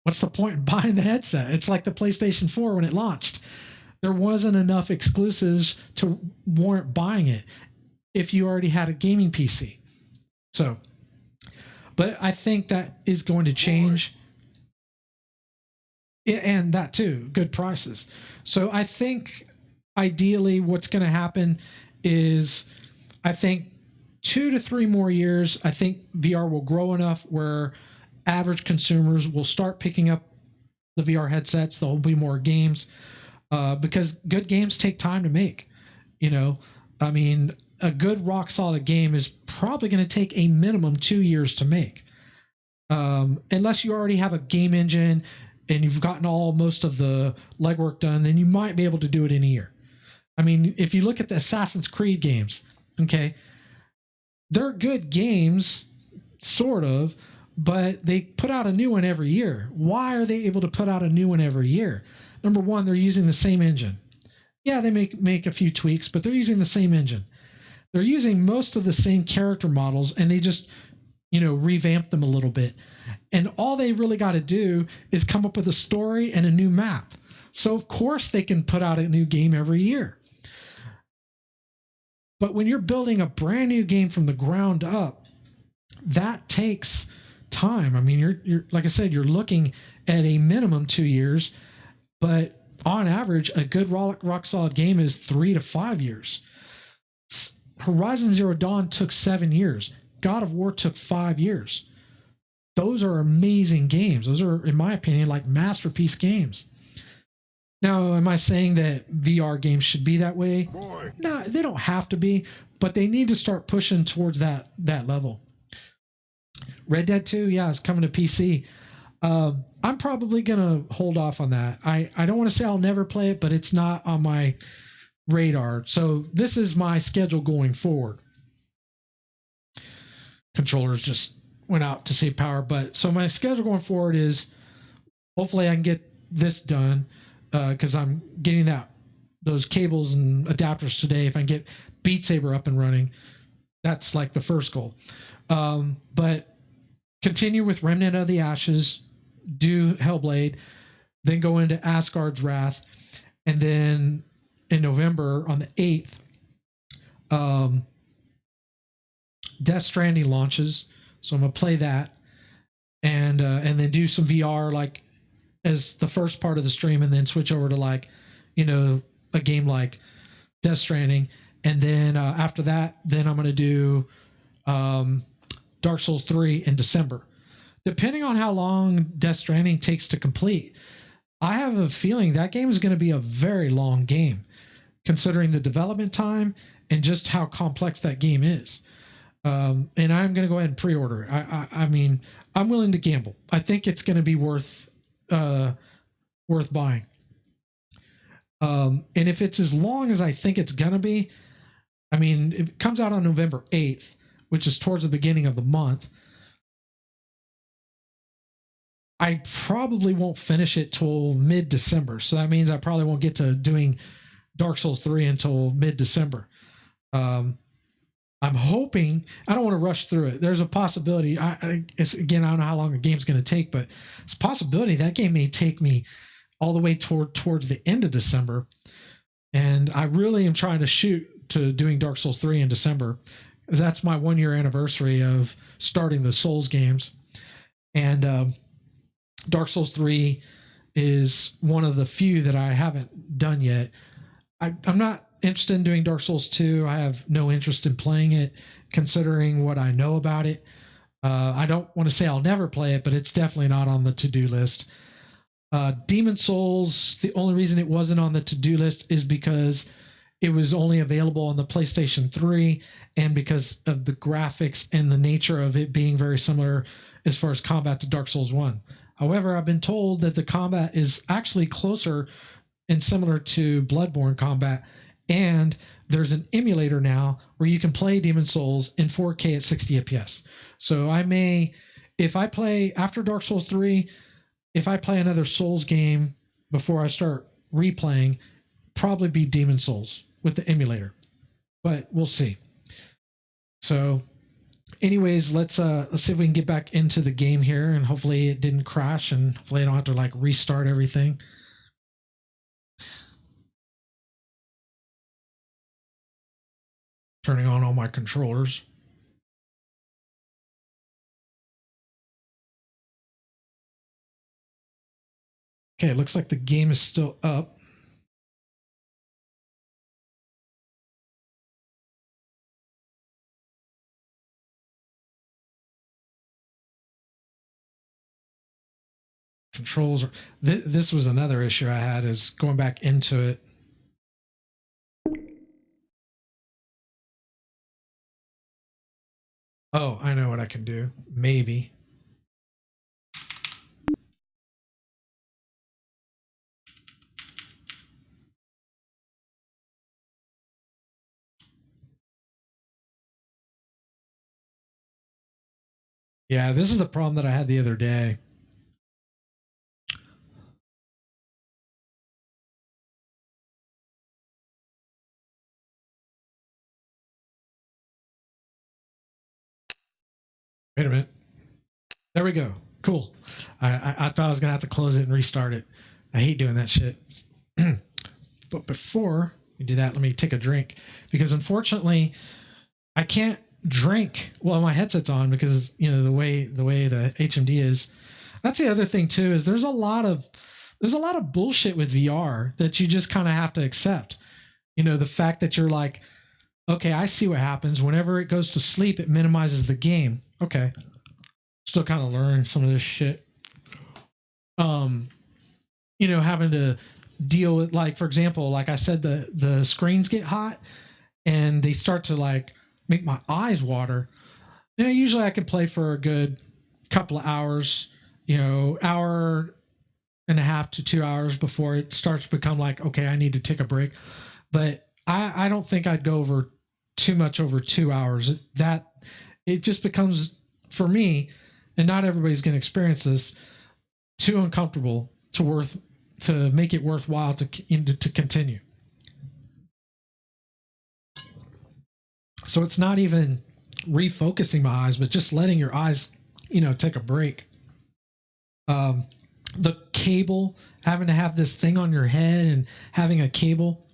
what's the point in buying the headset? It's like the PlayStation 4 when it launched. There wasn't enough exclusives to warrant buying it if you already had a gaming PC. So, but I think that is going to change. And that too, good prices. So I think ideally what's going to happen is, I think 2 to 3 more years, I think VR will grow enough where average consumers will start picking up the VR headsets. There'll be more games, because good games take time to make. I mean, a good rock solid game is probably going to take a minimum 2 years to make, unless you already have a game engine and you've gotten most of the legwork done. Then you might be able to do it in a year. I mean, if you look at the Assassin's Creed games, okay, they're good games, sort of, but they put out a new one every year. Why are they able to put out a new one every year? Number one, they're using the same engine. Yeah, they make a few tweaks, but they're using the same engine. They're using most of the same character models, and they just, revamp them a little bit. And all they really got to do is come up with a story and a new map. So, of course, they can put out a new game every year. But when you're building a brand new game from the ground up, that takes time. I mean, you're like I said, you're looking at a minimum 2 years, but on average, a good rock solid game is 3 to 5 years. Horizon Zero Dawn took 7 years. God of War took 5 years. Those are amazing games. Those are, in my opinion, like masterpiece games. Now, am I saying that VR games should be that way? Boy. No, they don't have to be, but they need to start pushing towards that level. Red Dead 2, yeah, it's coming to PC. I'm probably going to hold off on that. I don't want to say I'll never play it, but it's not on my radar. So this is my schedule going forward. Controllers just went out to save power. But so my schedule going forward is, hopefully I can get this done, because I'm getting those cables and adapters today. If I can get Beat Saber up and running, that's like the first goal. But continue with Remnant of the Ashes, do Hellblade, then go into Asgard's Wrath, and then in November on the 8th, Death Stranding launches. So I'm gonna play that, and then do some VR like as the first part of the stream, and then switch over to like, a game like Death Stranding, and then after that, then I'm gonna do Dark Souls 3 in December. Depending on how long Death Stranding takes to complete, I have a feeling that game is going to be a very long game, considering the development time and just how complex that game is. And I'm going to go ahead and pre-order it. I mean, I'm willing to gamble. I think it's going to be worth buying. And if it's as long as I think it's going to be, I mean, it comes out on November 8th, which is towards the beginning of the month. I probably won't finish it till mid-December. So that means I probably won't get to doing Dark Souls 3 until mid-December. I'm hoping, I don't want to rush through it. There's a possibility. It's, again, I don't know how long a game's going to take, but it's a possibility that game may take me all the way towards the end of December. And I really am trying to shoot to doing Dark Souls 3 in December. That's my 1-year anniversary of starting the Souls games. And Dark Souls 3 is one of the few that I haven't done yet. I'm not interested in doing Dark Souls 2. I have no interest in playing it, considering what I know about it. I don't want to say I'll never play it, but it's definitely not on the to-do list. Demon Souls, the only reason it wasn't on the to-do list is because it was only available on the PlayStation 3 and because of the graphics and the nature of it being very similar as far as combat to Dark Souls 1. However, I've been told that the combat is actually closer and similar to Bloodborne combat, and there's an emulator now where you can play Demon Souls in 4K at 60 FPS. So I may, if I play after Dark Souls 3, if I play another Souls game before I start replaying, probably be Demon Souls with the emulator, but we'll see. So anyways, let's see if we can get back into the game here, and hopefully it didn't crash, and hopefully I don't have to like restart everything. Turning on all my controllers. Okay, it looks like the game is still up. Controls are, this was another issue I had, is going back into it. Oh, I know what I can do. Maybe. Yeah, this is the problem that I had the other day. Wait a minute. There we go. Cool. I thought I was going to have to close it and restart it. I hate doing that shit. But before we do that, let me take a drink, because unfortunately I can't drink while my headset's on, because you know the way the HMD is. That's the other thing too, is there's a lot of bullshit with VR that you just kind of have to accept. You know, the fact that you're like, okay, I see what happens whenever it goes to sleep, it minimizes the game. Okay. Still kind of learning some of this shit. You know, having to deal with, like, for example, like I said, the screens get hot and they start to like make my eyes water. You know, usually I can play for a good couple of hours, you know, hour and a half to 2 hours before it starts to become like, okay, I need to take a break. But I don't think I'd go over too much over 2 hours. That it just becomes, for me, and not everybody's going to experience this, too uncomfortable to make it worthwhile to continue. So it's not even refocusing my eyes, but just letting your eyes, you know, take a break. The cable, having to have this thing on your head and having a cable.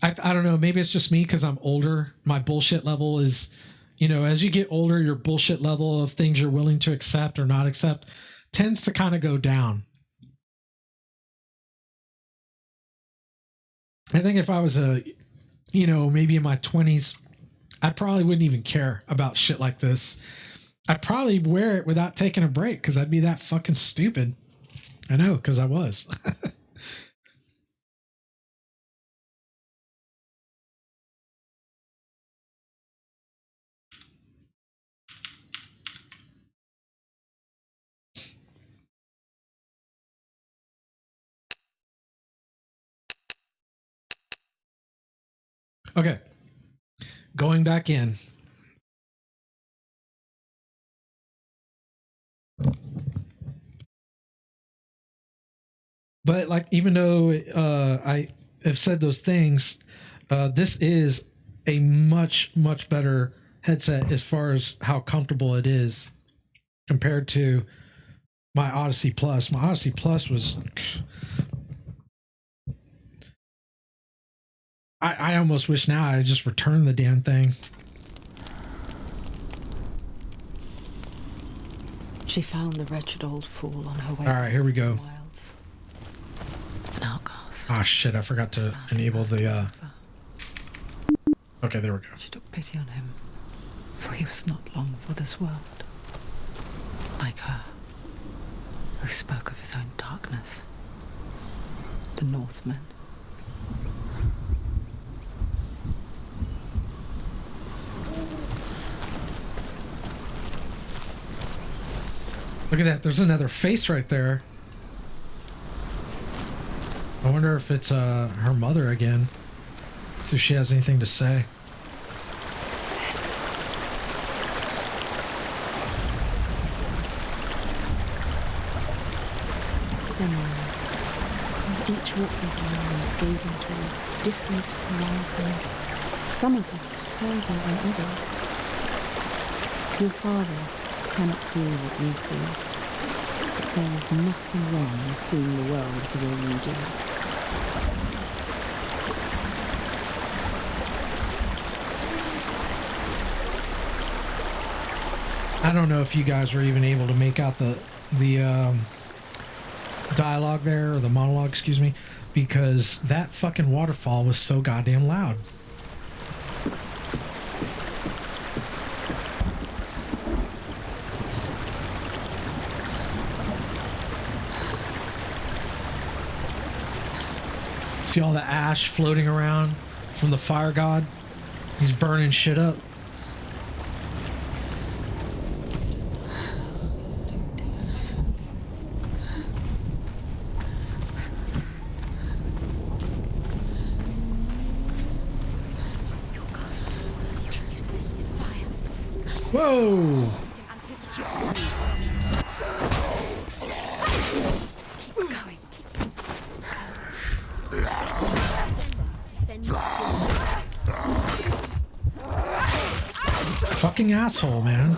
I don't know, maybe it's just me because I'm older. My bullshit level is, you know, as you get older, your bullshit level of things you're willing to accept or not accept tends to kind of go down. I think if I was you know, maybe in my 20s, I probably wouldn't even care about shit like this. I'd probably wear it without taking a break because I'd be that fucking stupid. I know, because I was. Okay. Going back in. But like, even though I have said those things, this is a much better headset as far as how comfortable it is compared to my Odyssey Plus. My Odyssey Plus was. I almost wish now I just returned the damn thing. She found the wretched old fool on her way. All right, here we go. Wilds. An outcast. Ah, shit, I forgot to enable the, Okay, there we go. She took pity on him, for he was not long for this world. Like her, who spoke of his own darkness. The Northmen. Look at that, there's another face right there. I wonder if it's her mother again. See if she has anything to say. Senua. And each walker's lines gazing towards different horizons. Some of us further than others. Your father cannot see what you see, but there is nothing wrong with seeing the world the way you do. I don't know if you guys were even able to make out the dialogue there, or the monologue, excuse me, because that fucking waterfall was so goddamn loud. See all the ash floating around from the fire god? He's burning shit up. Whoa! Keep going. Defend yourself. Fucking asshole, man.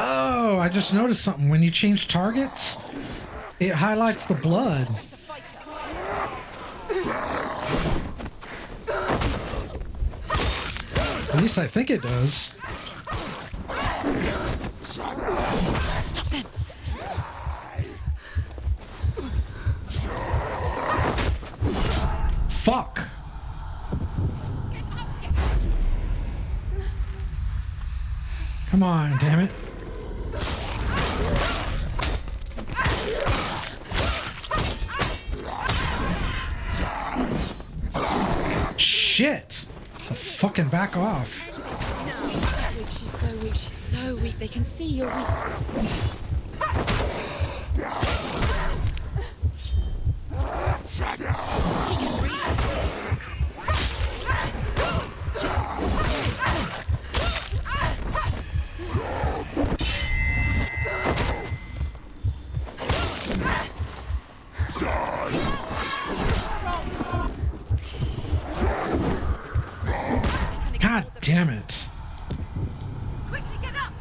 Oh, I just noticed something. When you change targets, it highlights the blood. At least I think it does. Stop them. Fuck. Come on, damn it. Shit. Fucking back off. She's so weak. She's so weak. They can see you're weak. God damn it. Quickly get up!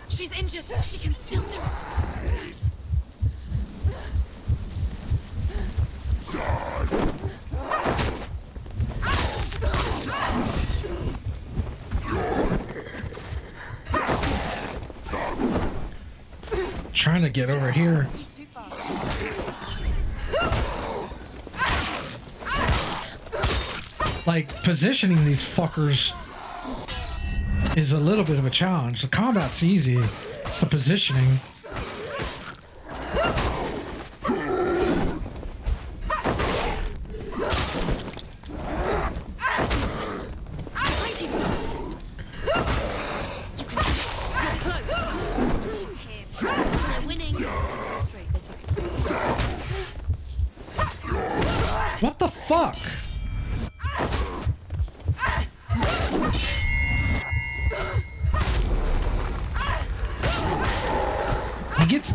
She's injured. She can still do it. Trying to get over here. Like, positioning these fuckers is a little bit of a challenge. The combat's easy. It's the positioning.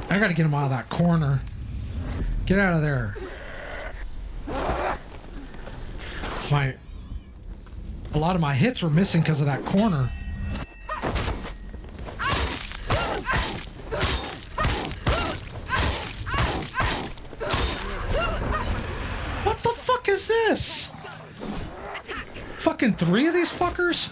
I gotta get him out of that corner. Get out of there. A lot of my hits were missing because of that corner. What the fuck is this? Fucking 3 of these fuckers?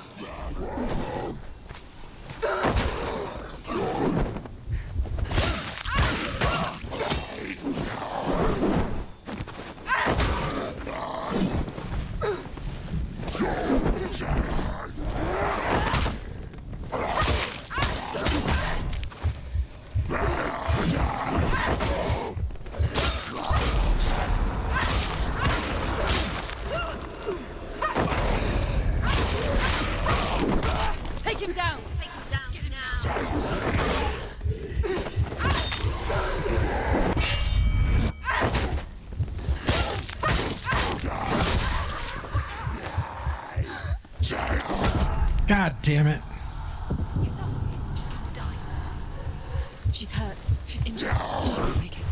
God damn it. She's going to die. She's hurt. She's injured. She won't make it.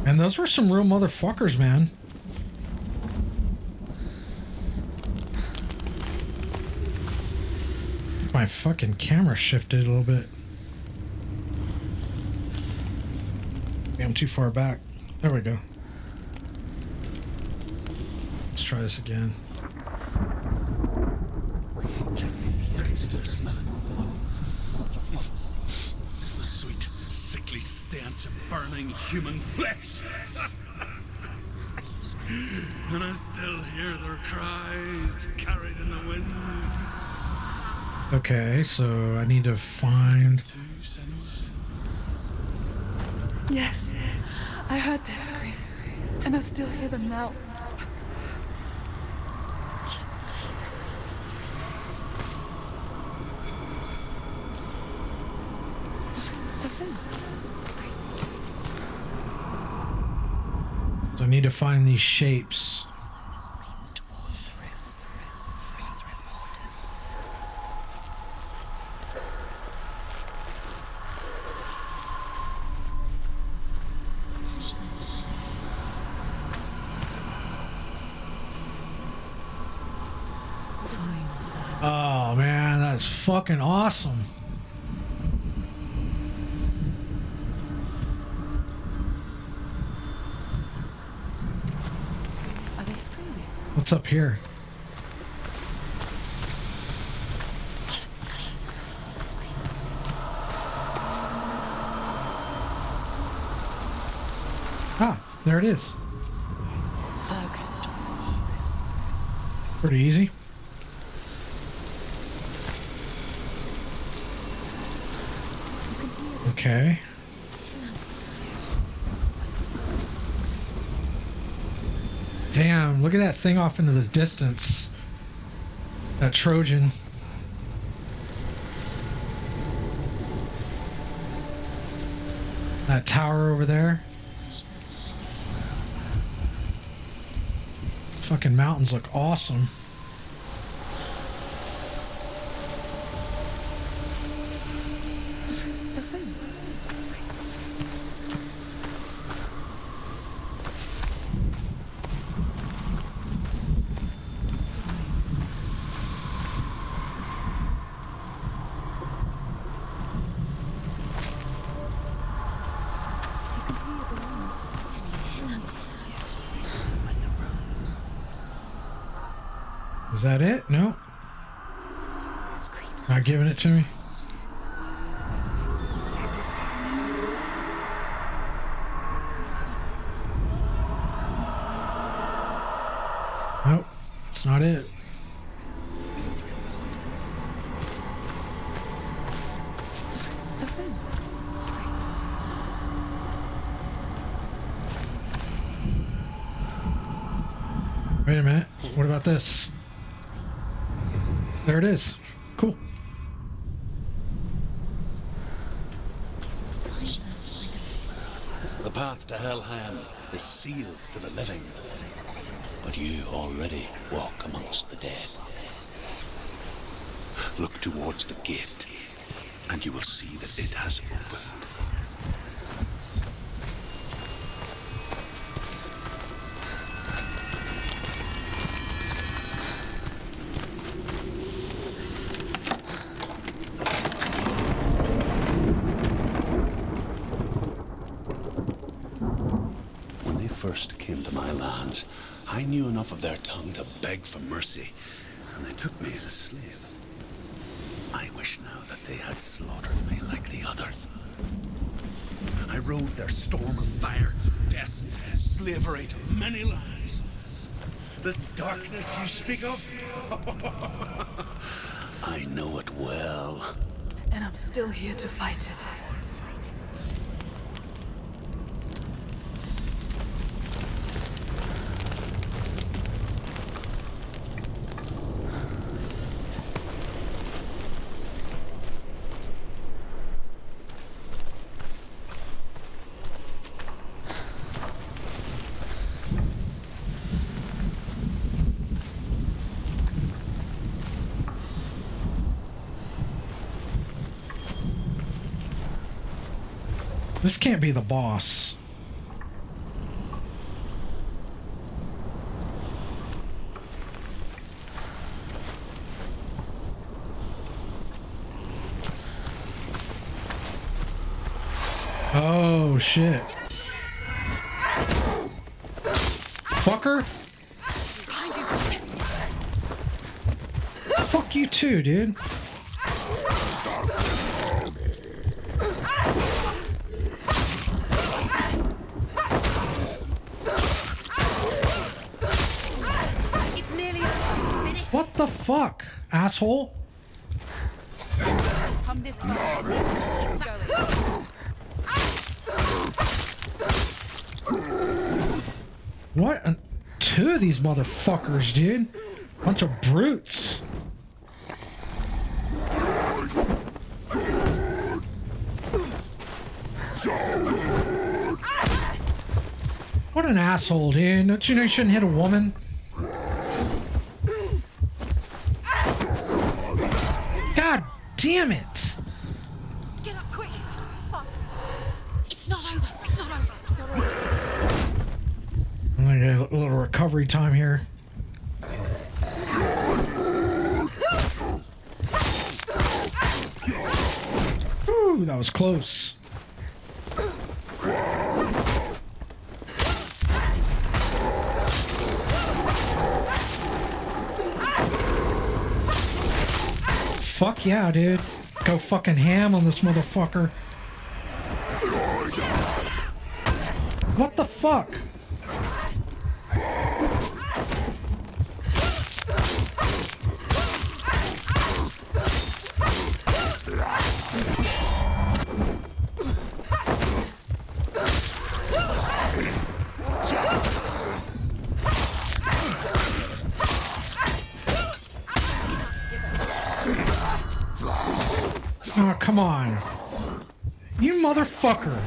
And those were some real motherfuckers, man. My fucking camera shifted a little bit. Maybe I'm too far back. There we go. Let's try this again. The sweet, sickly stench of burning human flesh. And I still hear their cries carried in the wind. Okay, so I need to find... Yes, I heard their screams, and I still hear them now. So I need to find these shapes. Oh man, that's fucking awesome. Are they screaming? What's up here? Ah, there it is. Pretty easy. Okay. Damn, look at that thing off into the distance. That Trojan. That tower over there. Fucking mountains look awesome. Is that it? No. Not giving it to me. Nope. It's not it. Wait a minute. What about this? There it is. Cool. The path to Helheim is sealed to the living, but you already walk amongst the dead. Look towards the gate, and you will see that it has opened. When they first came to my lands, I knew enough of their tongue to beg for mercy, and they took me as a slave. I wish now that they had slaughtered me like the others. I rode their storm of fire, death, slavery to many lands. This darkness you speak of, I know it well. And I'm still here to fight it. This can't be the boss. Oh shit. Fucker. Fuck you too, dude. It's nearly over. Finished. What the fuck, asshole? Come this far. Keep going. What? Two of these motherfuckers, dude. Bunch of brutes. What an asshole, dude. Don't you know you shouldn't hit a woman? God damn it. Get up quick. It's not over. It's not over. I'm gonna get a little recovery time here. Ooh, that was close. Fuck yeah, dude. Go fucking ham on this motherfucker. What the fuck? Oh, come on. You motherfucker.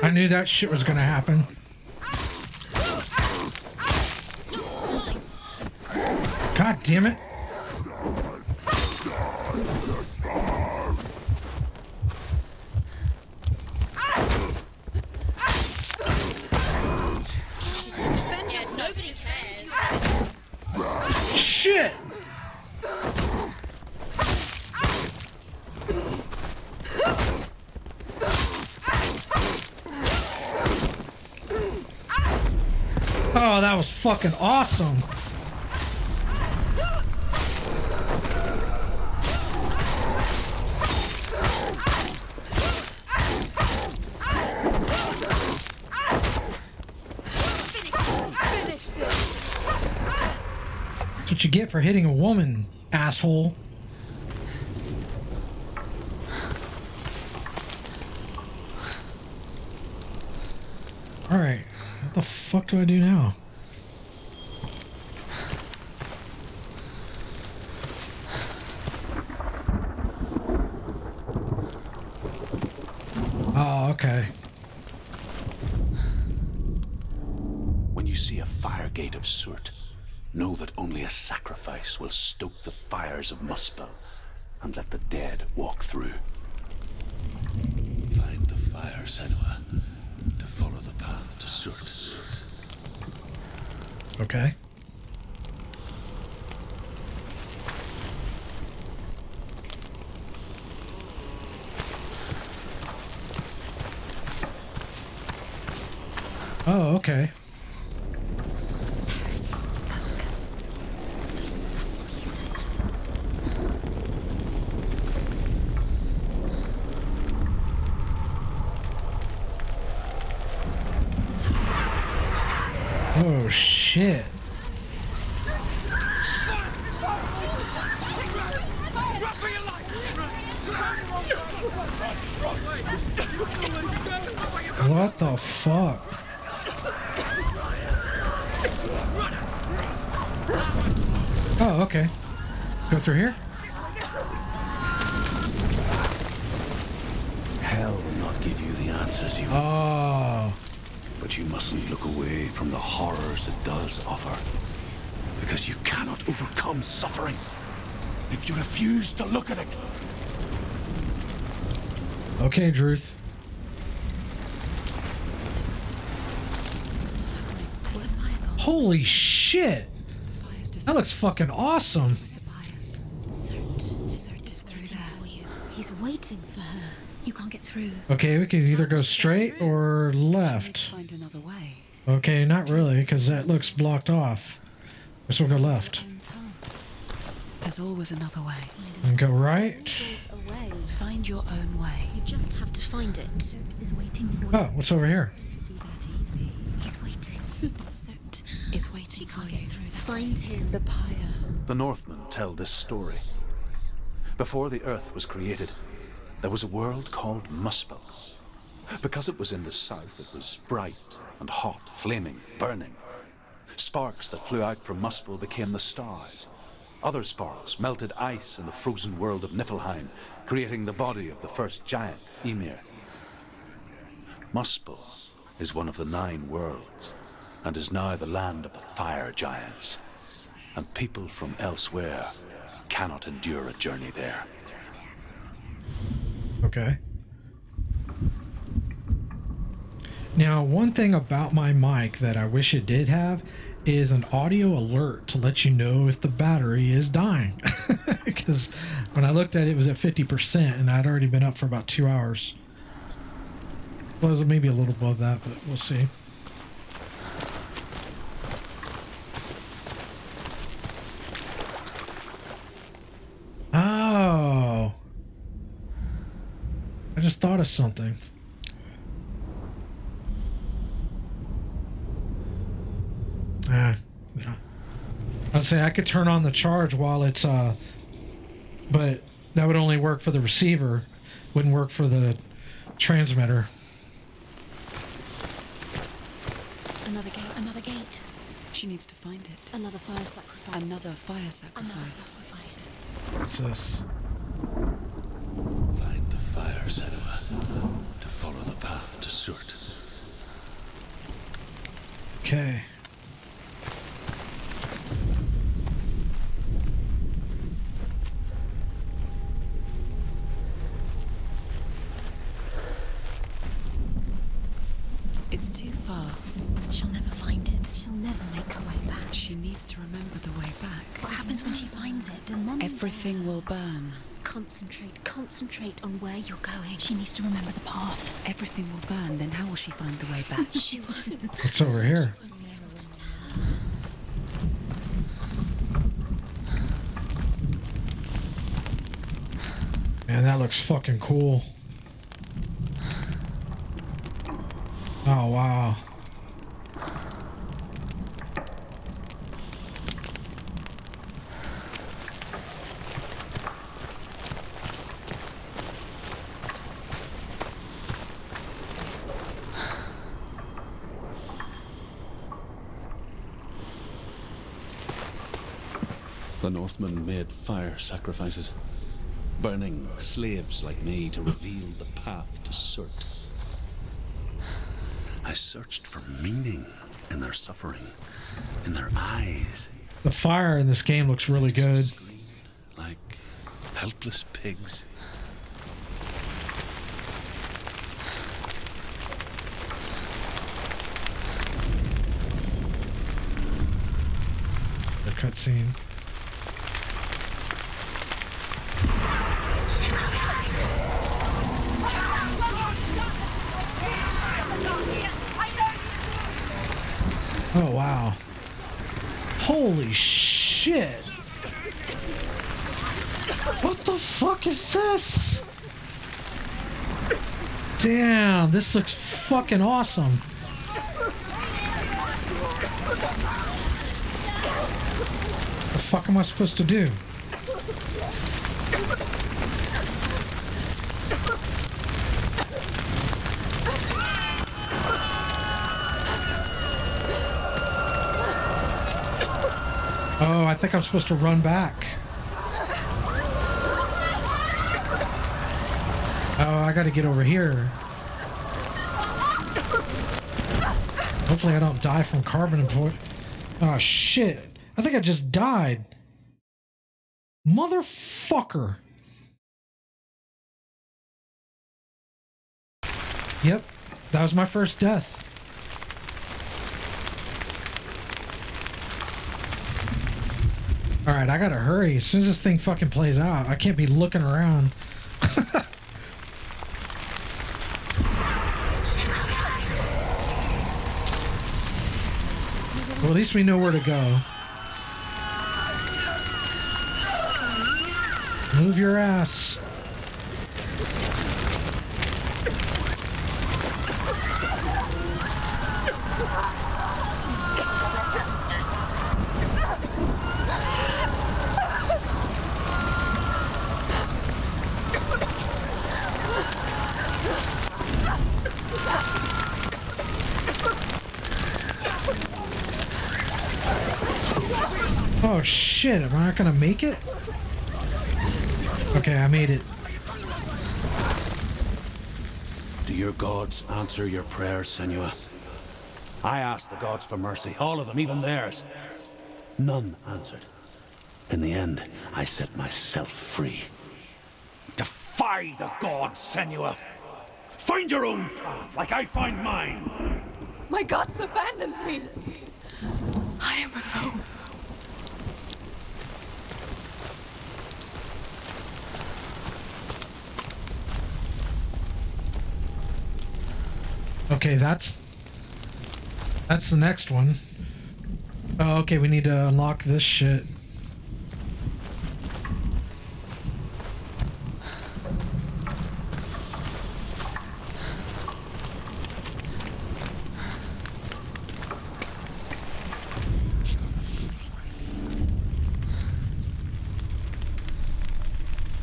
I knew that shit was gonna happen. God damn it. Nobody cares. Shit! Oh, that was fucking awesome. That's what you get for hitting a woman, asshole. Alright, what the fuck do I do now? Oh, okay. When you see a fire gate of Surt, know that only a sacrifice will stoke the fires of Muspel and let the dead walk through. Find the fire, Senua, to follow the path to Surt. Okay. Oh, okay. Oh, shit. What the fuck? Oh, okay. Go through here? Hell will not give you the answers you want, Oh. but you mustn't look away from the horrors it does offer. Because you cannot overcome suffering if you refuse to look at it. Okay, Druth. Where's the fire gone? Holy shit! That looks fucking awesome. Cert is through there. For you. He's waiting for her. You can't get through. Okay, we could either go straight or left. Find another way. Okay, not really, because that looks blocked off. Guess we'll go left. There's always another way. And go right. Away. Find your own way. You just have to find it. Cert is waiting for you. Oh, what's over here? Be that easy. He's waiting. Cert Is waiting for can't you. get through that. Find him. The pyre. The Northmen tell this story. Before the earth was created, there was a world called Muspel. Because it was in the south, it was bright and hot, flaming, burning. Sparks that flew out from Muspel became the stars. Other sparks melted ice in the frozen world of Niflheim, creating the body of the first giant, Ymir. Muspel is one of the 9 worlds, and is now the land of the fire giants. And people from elsewhere cannot endure a journey there. Okay. Now, one thing about my mic that I wish it did have is an audio alert to let you know if the battery is dying. Because when I looked at it, it was at 50%, and I'd already been up for about 2 hours. Well, it was maybe a little above that, but we'll see. Oh. I just thought of something. Yeah. I'd say I could turn on the charge while it's but that would only work for the receiver, wouldn't work for the transmitter. Another gate. Another gate. She needs to find it. Another fire sacrifice. Another fire Another sacrifice. sacrifice. What's this? Find the fire, Senua, to follow the path to Surt. Okay. It's too far. She'll never find it. She'll never make her way back. She needs to remember the way back. What happens when she finds it? Remember. Everything will burn. Concentrate on where you're going. She needs to remember the path. Everything will burn, then how will she find the way back? She won't. What's over here? Be able to tell. Man, that looks fucking cool. Oh, wow. The Northmen made fire sacrifices, burning slaves like me to reveal the path to Surt. I searched for meaning in their suffering, in their eyes. The fire in this game looks really good. Like helpless pigs. The cutscene. Oh wow. Holy shit. What the fuck is this? Damn, this looks fucking awesome. The fuck am I supposed to do? Oh, I think I'm supposed to run back. Oh, I gotta get over here. Hopefully I don't die from carbon import. Oh shit. I think I just died. Motherfucker. Yep, that was my first death. Alright, I gotta hurry. As soon as this thing fucking plays out, I can't be looking around. Well, at least we know where to go. Move your ass. Oh shit, am I not gonna make it? Okay, I made it. Do your gods answer your prayers, Senua? I asked the gods for mercy, all of them, even theirs. None answered. In the end, I set myself free. Defy the gods, Senua! Find your own path, like I find mine! My gods abandoned me. I am alone. Okay, that's the next one. Oh, okay, we need to unlock this shit.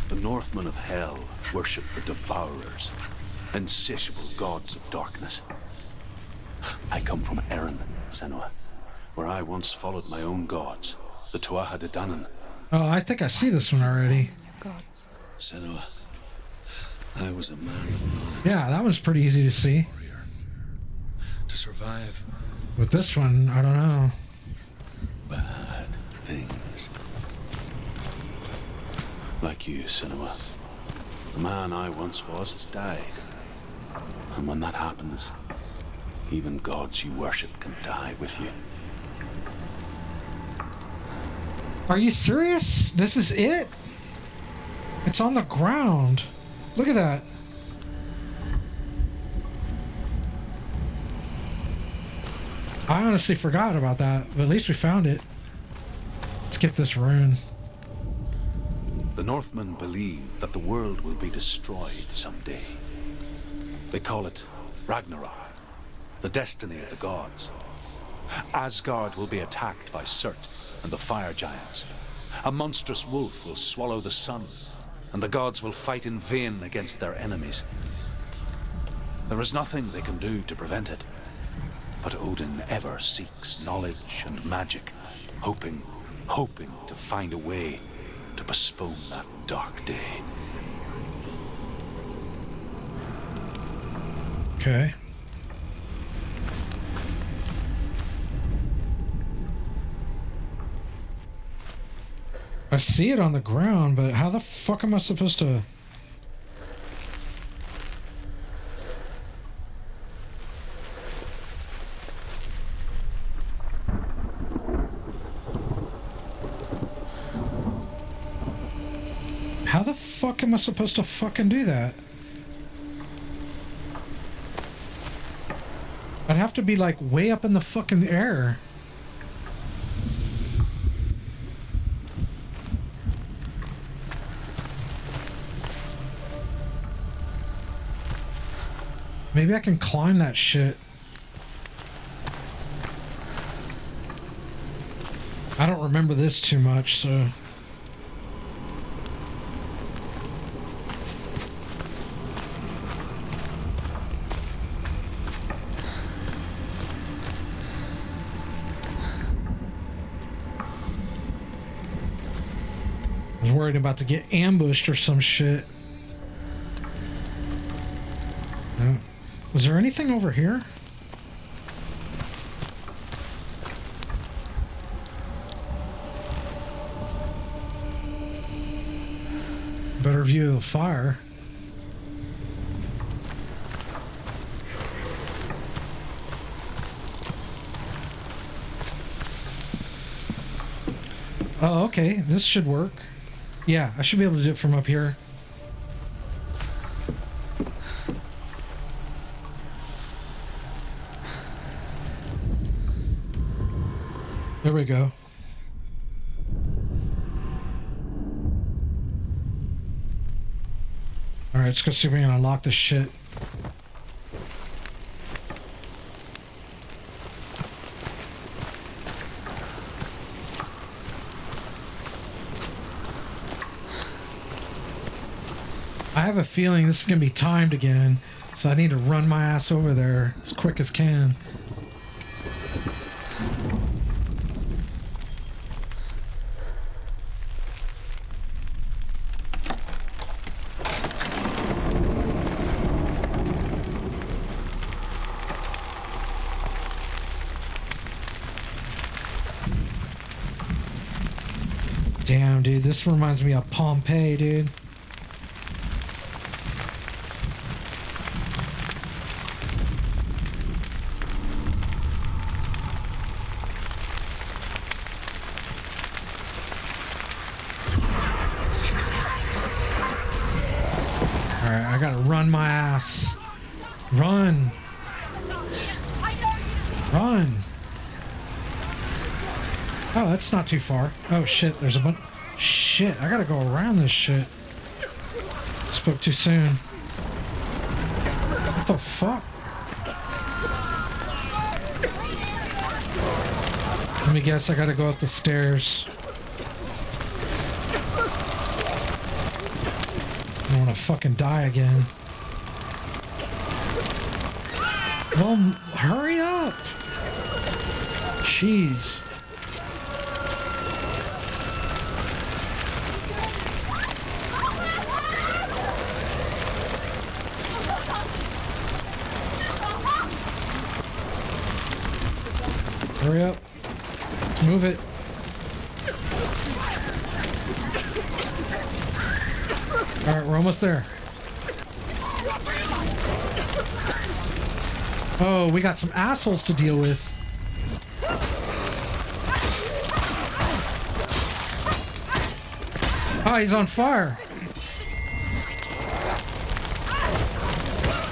The Northmen of Hell worship the Devourers, insatiable gods of darkness. I come from Erin, Senua, where I once followed my own gods, the Tuatha De Danann. Oh, I think I see this one already. Gods. Senua, I was a man of knowledge. Yeah, that one's pretty easy to see. Warrior. To survive With this one, I don't know. bad things. Like you, Senua. The man I once was has died. And when that happens, even gods you worship can die with you. Are you serious? This is it? It's on the ground. Look at that. I honestly forgot about that, but at least we found it. Let's get this rune. The Northmen believe that the world will be destroyed someday. They call it Ragnarok, the destiny of the gods. Asgard will be attacked by Surt and the fire giants. A monstrous wolf will swallow the sun, and the gods will fight in vain against their enemies. There is nothing they can do to prevent it, but Odin ever seeks knowledge and magic, hoping hoping to find a way to postpone that dark day. Okay. I see it on the ground, but how the fuck am I supposed to... How the fuck am I supposed to fucking do that? I'd have to be like way up in the fucking air. Maybe I can climb that shit. I don't remember this too much, so... I was worried about to get ambushed or some shit. No. Was there anything over here? Better view of the fire. Oh, okay. This should work. Yeah, I should be able to do it from up here. There we go. Alright, let's go see if we can unlock this shit. I have a feeling this is going to be timed again, so I need to run my ass over there as quick as can. Damn, dude, this reminds me of Pompeii, dude. Alright, I gotta run my ass. Run! Run! Oh, that's not too far. Oh shit, there's a bunch. Shit, I gotta go around this shit. Spoke too soon. What the fuck? Let me guess, I gotta go up the stairs. I don't wanna fucking die again. Well, hurry up! Jeez. Hurry up. Let's move it. Alright, we're almost there. Oh, we got some assholes to deal with. Oh, he's on fire.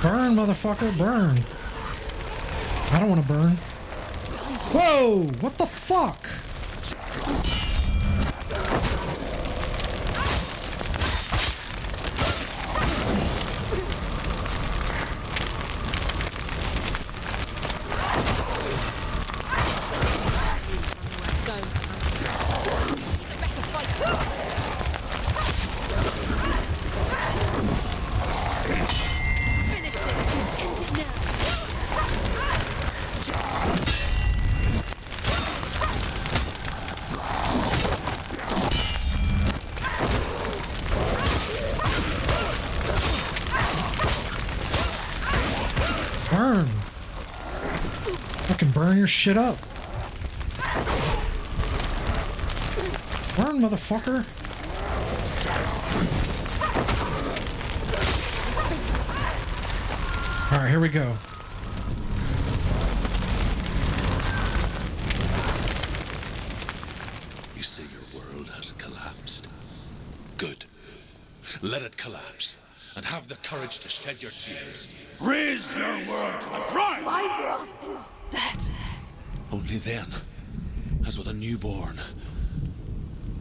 Burn, motherfucker, burn. I don't want to burn. Whoa! What the fuck? fucking burn your shit up. Burn, motherfucker. Alright, here we go. You say your world has collapsed. Good. Let it collapse. And have the courage to shed your tears. Raise your world to the pride! My world is dead. Only then, as with a newborn,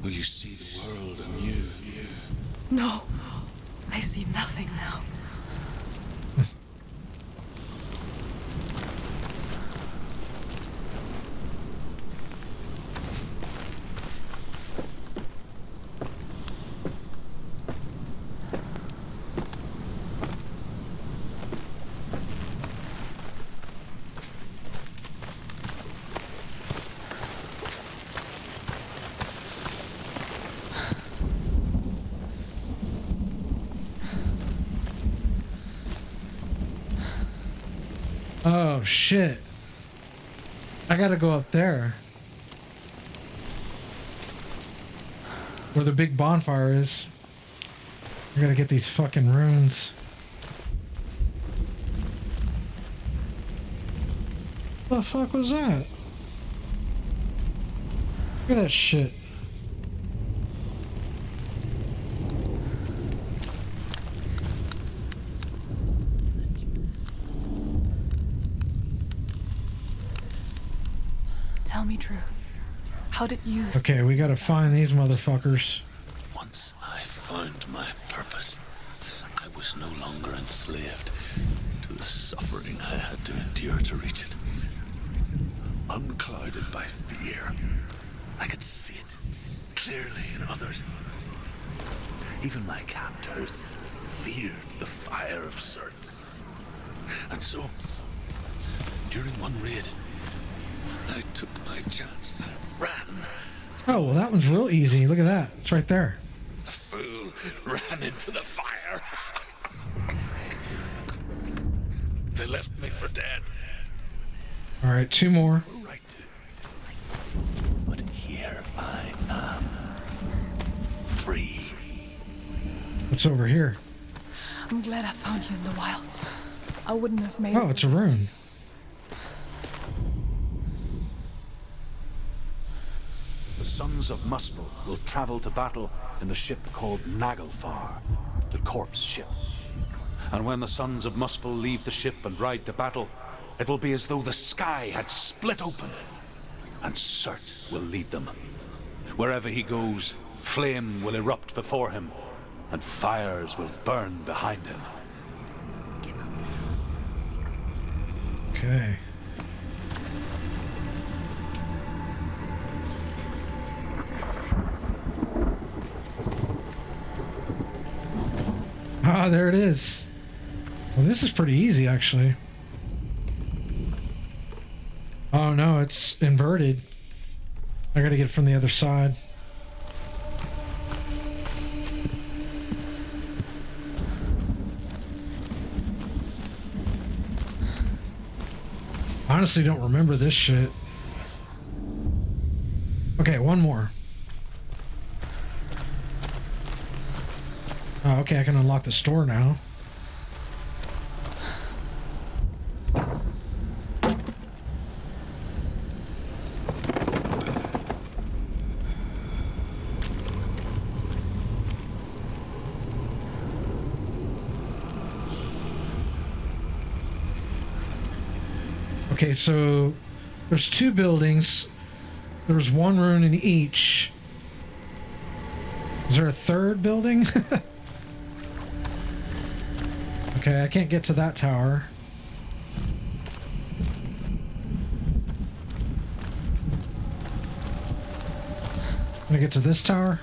will you see the world anew. No, I see nothing now. Oh shit. I gotta go up there. Where the big bonfire is. I gotta get these fucking runes. The fuck was that? Look at that shit. Tell me truth. How did you... Okay, we gotta find these motherfuckers. Once I found my purpose, I was no longer enslaved to the suffering I had to endure to reach it. Unclouded by fear, I could see it clearly in others. Even my captors feared the fire of Surt. And so, during one raid, I took my chance and ran. Oh, well that one's real easy. Look at that. It's right there. The fool ran into the fire. They left me for dead. Alright, two more. Right. But here I am. Free. What's over here? I'm glad I found you in the wilds. I wouldn't have made Oh, it's a rune. The sons of Muspel will travel to battle in the ship called Naglfar, the corpse ship. And when the sons of Muspel leave the ship and ride to battle, it will be as though the sky had split open, and Surt will lead them. Wherever he goes, flame will erupt before him, and fires will burn behind him. Okay. Ah, there it is. Well, this is pretty easy, actually. Oh no, it's inverted. I gotta get it from the other side. Honestly, don't remember this shit. Okay, one more. Oh, okay, I can unlock the store now. Okay, so there's two buildings. There's one rune in each. Is there a third building? Okay, I can't get to that tower. Can I get to this tower?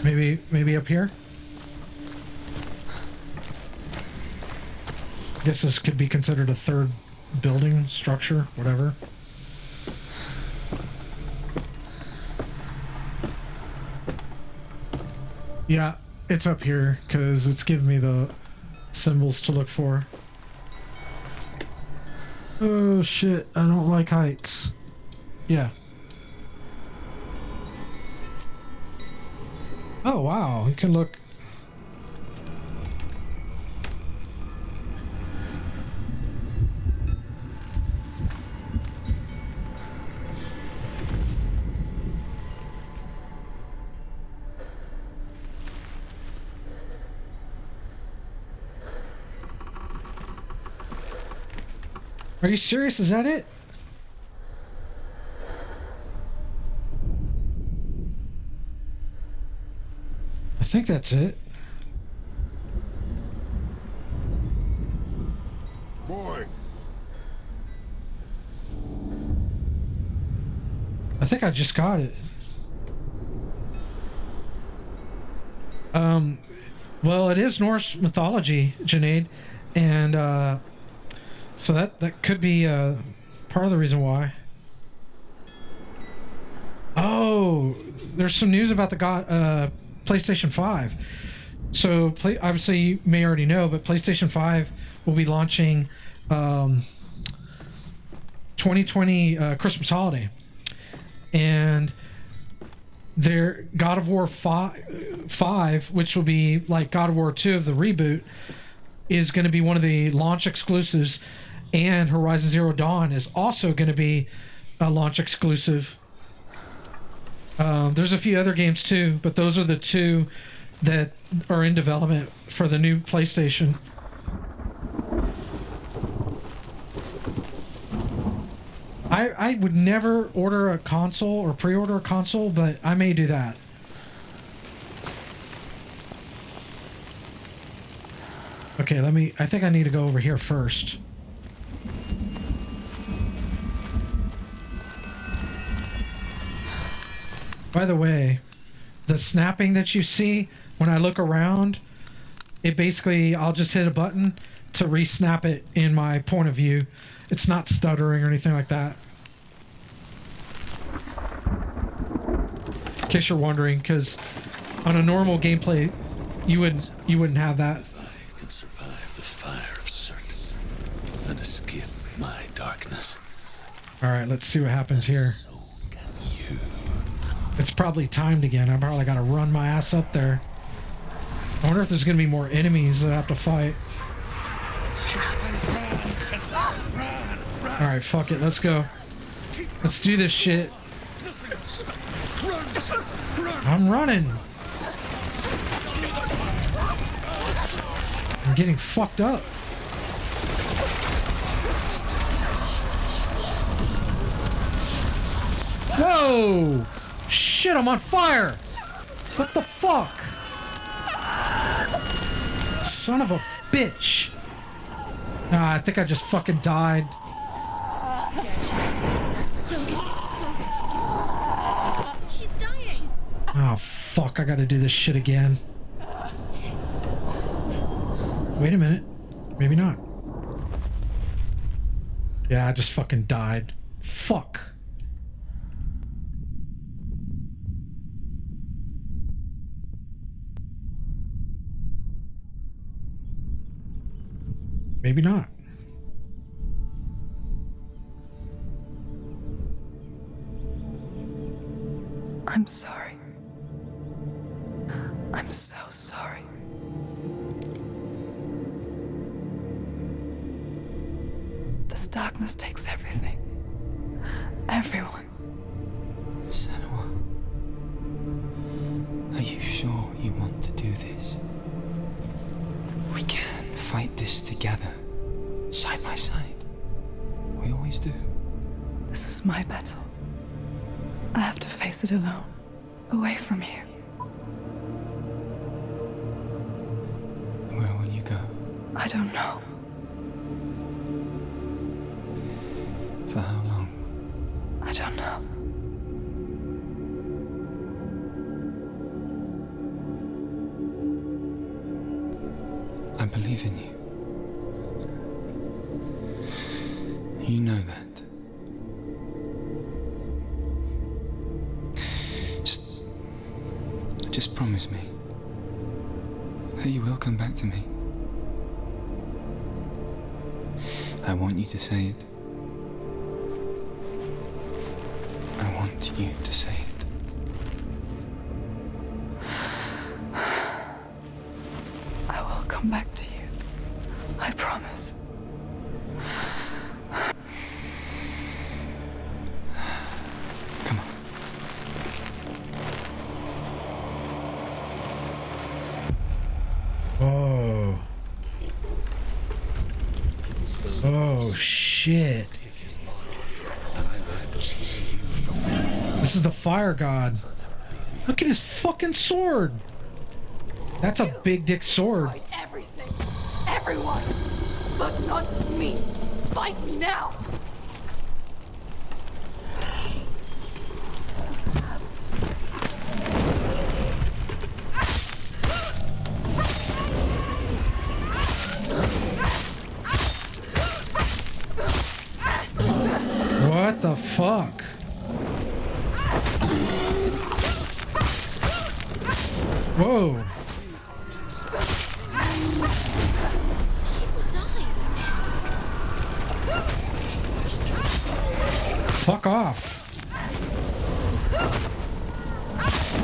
Maybe up here? I guess this could be considered a third building structure, whatever. Yeah, it's up here because it's giving me the symbols to look for. Oh shit, I don't like heights. Yeah. Oh wow, you can look. Are you serious? Is that it? I think that's it. Boy, I think I just got it. Well, it is Norse mythology, Janaid, and so that could be part of the reason why. Oh, there's some news about the PlayStation 5. So, obviously, you may already know, but PlayStation 5 will be launching 2020 Christmas holiday, and their God of War 5, which will be like God of War 2 of the reboot, is going to be one of the launch exclusives, and Horizon Zero Dawn is also going to be a launch exclusive. There's a few other games too, but those are the two that are in development for the new PlayStation. I would never order a console or pre-order a console, but I may do that. Okay, I think I need to go over here first. By the way, the snapping that you see when I look around, it basically, I'll just hit a button to re-snap it in my point of view. It's not stuttering or anything like that. In case you're wondering, because on a normal gameplay, you wouldn't have that. I can survive the fire of certain and escape my darkness. All right, let's see what happens here. So can you. It's probably timed again. I probably got to run my ass up there. I wonder if there's going to be more enemies that I have to fight. All right, fuck it. Let's go. Let's do this shit. I'm running. I'm getting fucked up. Whoa! Shit, I'm on fire! What the fuck? Son of a bitch. Ah, I think I just fucking died. She's dying. Oh, fuck, I gotta do this shit again. Wait a minute. Maybe not. Yeah, I just fucking died. Fuck. Maybe not. I'm sorry. I'm so sorry. This darkness takes everything. Everyone. Senua, are you sure you want to do this? We can fight this together, side by side. We always do. This is my battle. I have to face it alone, away from you. Where will you go? I don't know. For how long? I don't know. I believe in you. You know that. Just promise me that you will come back to me. I want you to say it want you to say it. I will come back to you. I promise. Come on. Oh. Oh, shit. This is the fire god. Look at his fucking sword. That's a big dick sword. Fight everything, everyone, but not me. Fight me now. What the fuck? Whoa. She will die. Fuck off.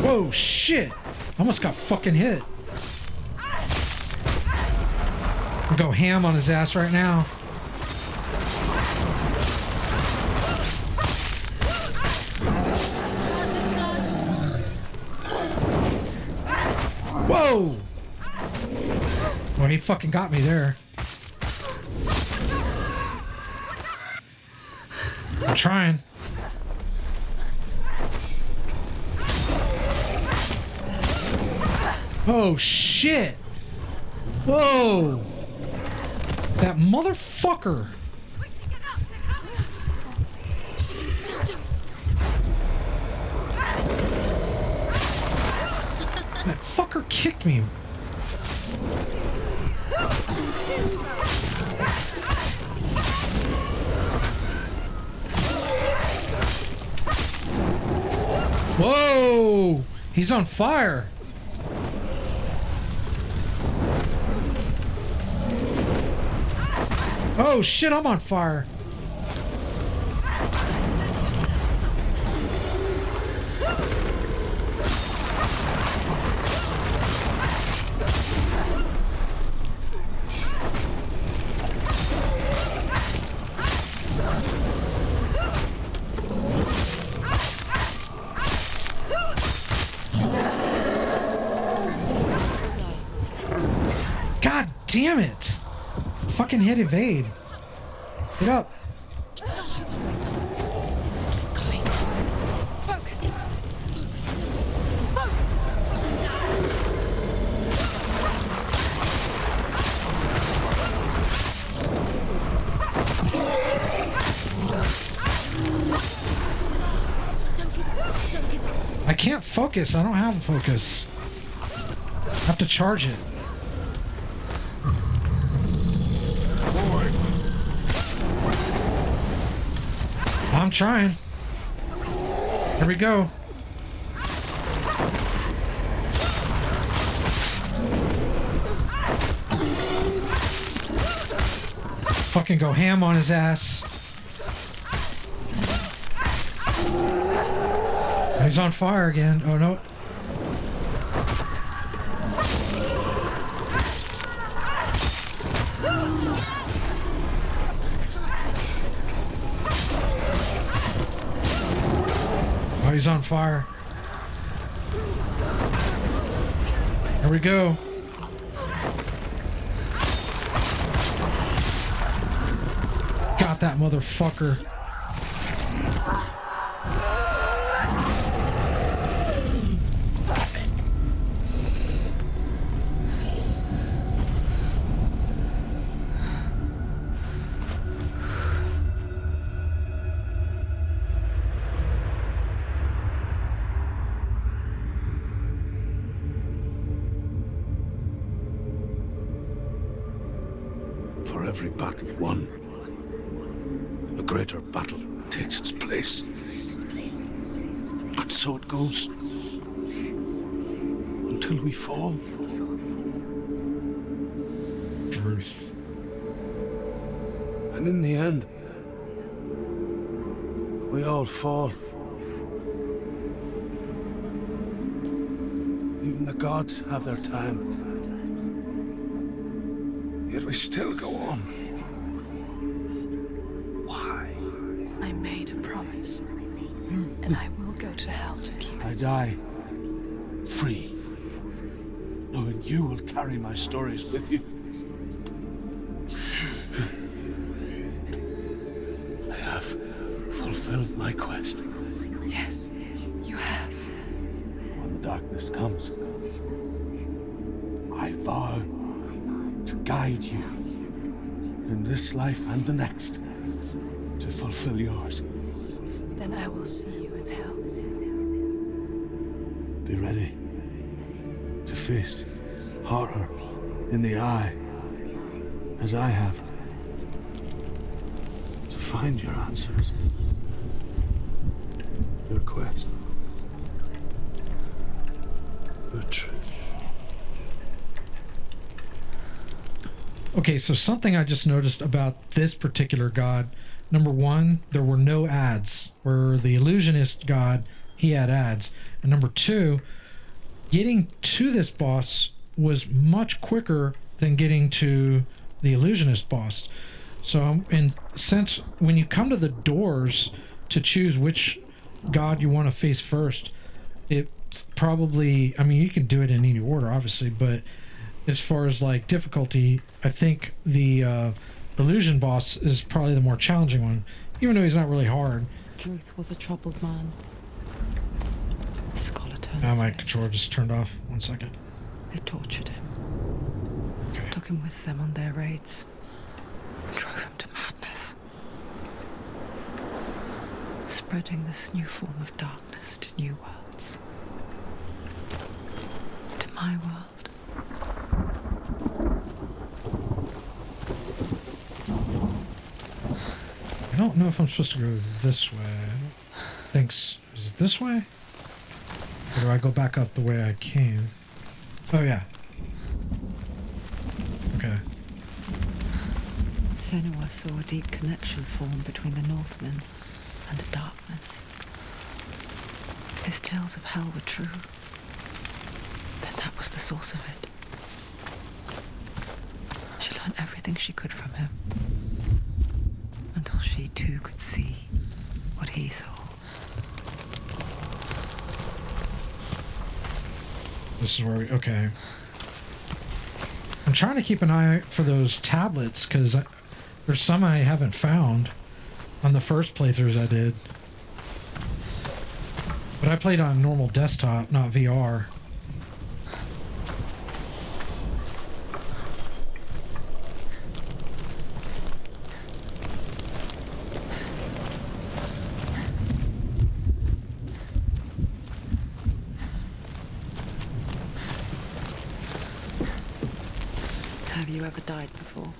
Whoa, shit. Almost got fucking hit. I'll go ham on his ass right now. Whoa! Well, he fucking got me there. I'm trying. Oh, shit! Whoa! That motherfucker! That fucker kicked me. Whoa! He's on fire. Oh shit, I'm on fire. God damn it! Fucking hit evade. Get up. I can't focus. I don't have focus. I have to charge it. I'm trying. Here we go. Fucking go ham on his ass. He's on fire again. Oh no. Oh, he's on fire. Here we go. Got that motherfucker. For every battle won, a greater battle takes its place. And so it goes. Until we fall. Truth. And in the end, we all fall. Even the gods have their time. Yet we still go on. Why? I made a promise, and I will go to hell to keep it. I die free, knowing you will carry my stories with you. I have fulfilled my quest. Yes, you have. When the darkness comes, I vow to guide you in this life and the next to fulfill yours. Then I will see you in hell. Be ready to face horror in the eye, as I have. To find your answers. Your quest. The truth. Okay, so something I just noticed about this particular god. Number one, there were no ads. Where the illusionist god, he had ads. And number two, getting to this boss was much quicker than getting to the illusionist boss. So, and since when you come to the doors to choose which god you want to face first, it's probably, I mean, you can do it in any order, obviously, but as far as like difficulty, I think the illusion boss is probably the more challenging one, even though he's not really hard. Druth was a troubled man. The scholar turned. Now my controller just turned off. 1 second. They tortured him. Okay. Took him with them on their raids. Drove him to madness. Spreading this new form of darkness to new worlds. To my world. I don't know if I'm supposed to go this way. Is it this way? Or do I go back up the way I came? Oh yeah. Okay. Senua saw a deep connection form between the Northmen and the darkness. If his tales of hell were true, then that was the source of it. She learned everything she could from him, until she too could see what he saw. This is where we, okay. I'm trying to keep an eye for those tablets, because there's some I haven't found on the first playthroughs I did. But I played on normal desktop, not VR. Have you ever died before?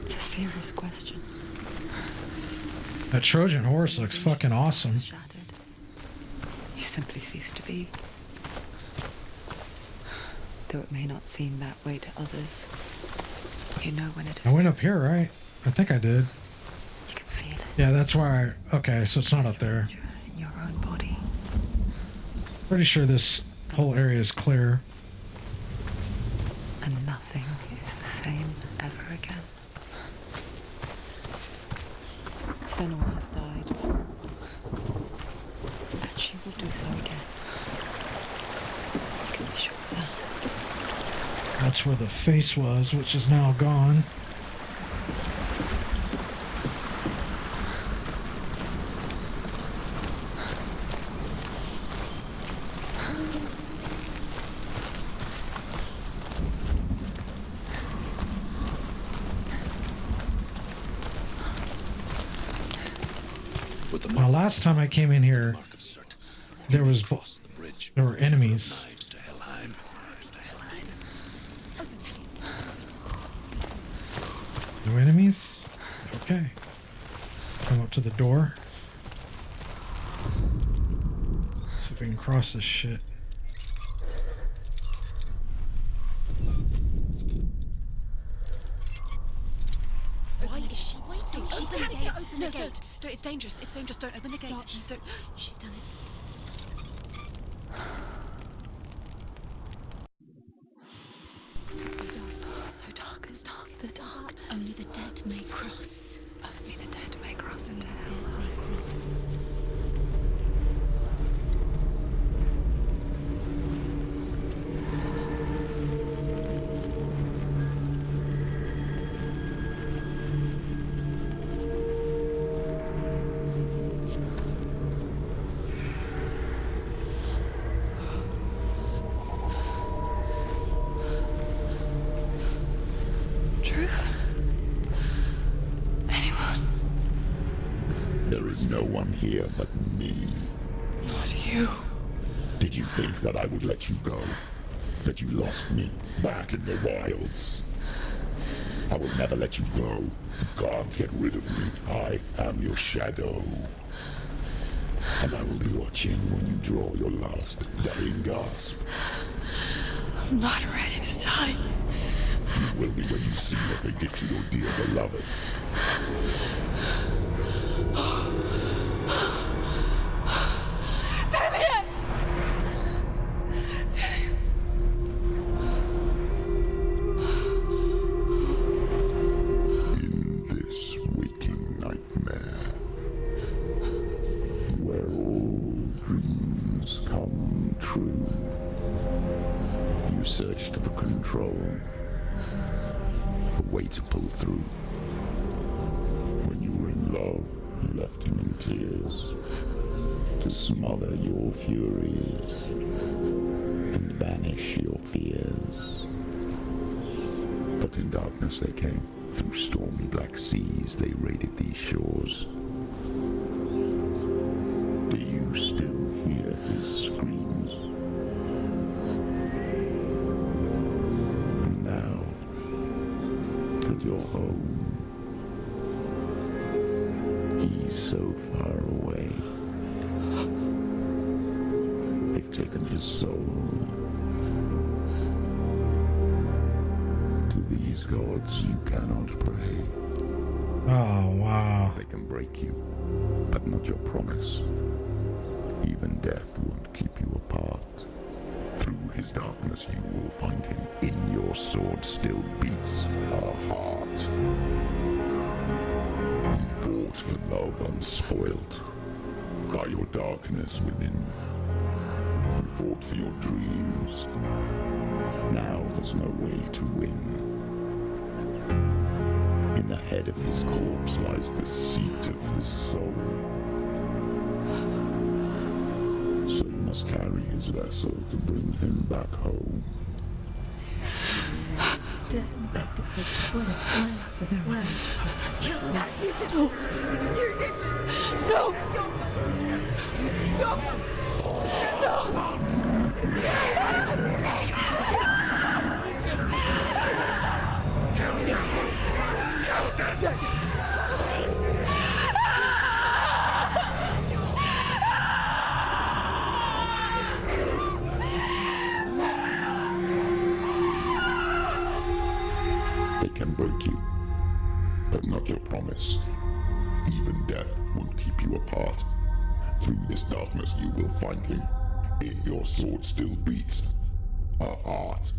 It's a serious question. That Trojan horse looks fucking awesome. Shattered. You simply cease to be. Though it may not seem that way to others, you know when it is. I went up here, right? I think I did. You can feel it. Yeah, that's why okay, so it's not up there. In your own body. Pretty sure this whole area is clear. And nothing is the same ever again. Senua has died. And she will do so again. You can be sure of that. That's where the face was, which is now gone. Now, last time I came in here, there were enemies. No enemies? Okay. Come up to the door. See if we can cross this shit. Why is she waiting? Open the gate. Open the gate. Don't. It's dangerous. It's dangerous. Don't open the gate. Don't. She's done it. dead may cross. Only the dead may cross into hell. Dead may cross. Truth? Anyone? There is no one here but me. Not you. Did you think that I would let you go? That you lost me back in the wilds? I will never let you go. You can't get rid of me. I am your shadow. And I will be watching when you draw your last dying gasp. I'm not ready to die. You will be when you see what they did to your dear beloved. Damien! In this waking nightmare, where all dreams come true, you searched for control, a way to pull through. When you were in love, you left him in tears, to smother your furies and banish your fears. But in darkness they came, through stormy black seas they raided these shores. Do you still hear his screams? And now that you're home, he's so far away. They've taken his soul. To these gods you cannot pray. Oh, wow. They can break you, but not your promise. Even death won't keep you apart. Through his darkness you will find him. In your sword still beats a heart. You fought for love unspoilt by your darkness within. You fought for your dreams. Now there's no way to win. In the head of his corpse lies the seat of his soul. So you must carry his vessel to bring him back home. Kill that! You did this! You did this! No! They can break you, but not your promise. Even death won't keep you apart. Through this darkness you will find him. In your sword still beats a heart.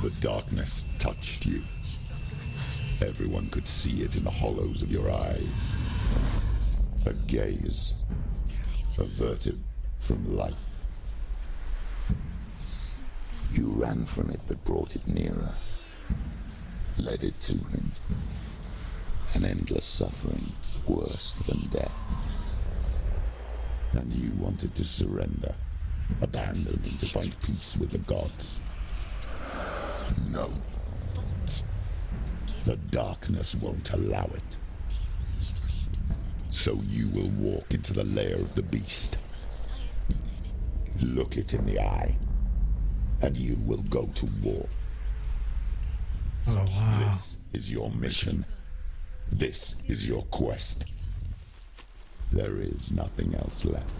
The darkness touched you. Everyone could see it in the hollows of your eyes. A gaze averted from life. You ran from it but brought it nearer, led it to him. An endless suffering, worse than death. And you wanted to surrender, abandon and to find peace with the gods. No. The darkness won't allow it. So you will walk into the lair of the beast. Look it in the eye, and you will go to war. Oh, wow. This is your mission. This is your quest. There is nothing else left.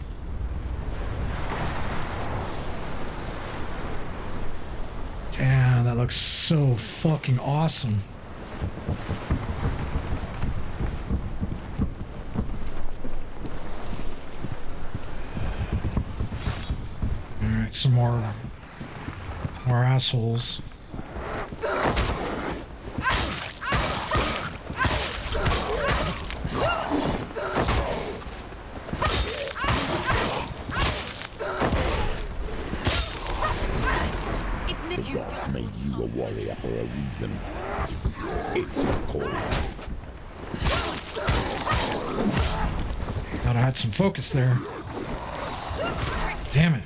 Damn, that looks so fucking awesome. Alright, some more assholes. The gods made you a warrior for a reason. It's your calling. Thought I had some focus there. Damn it.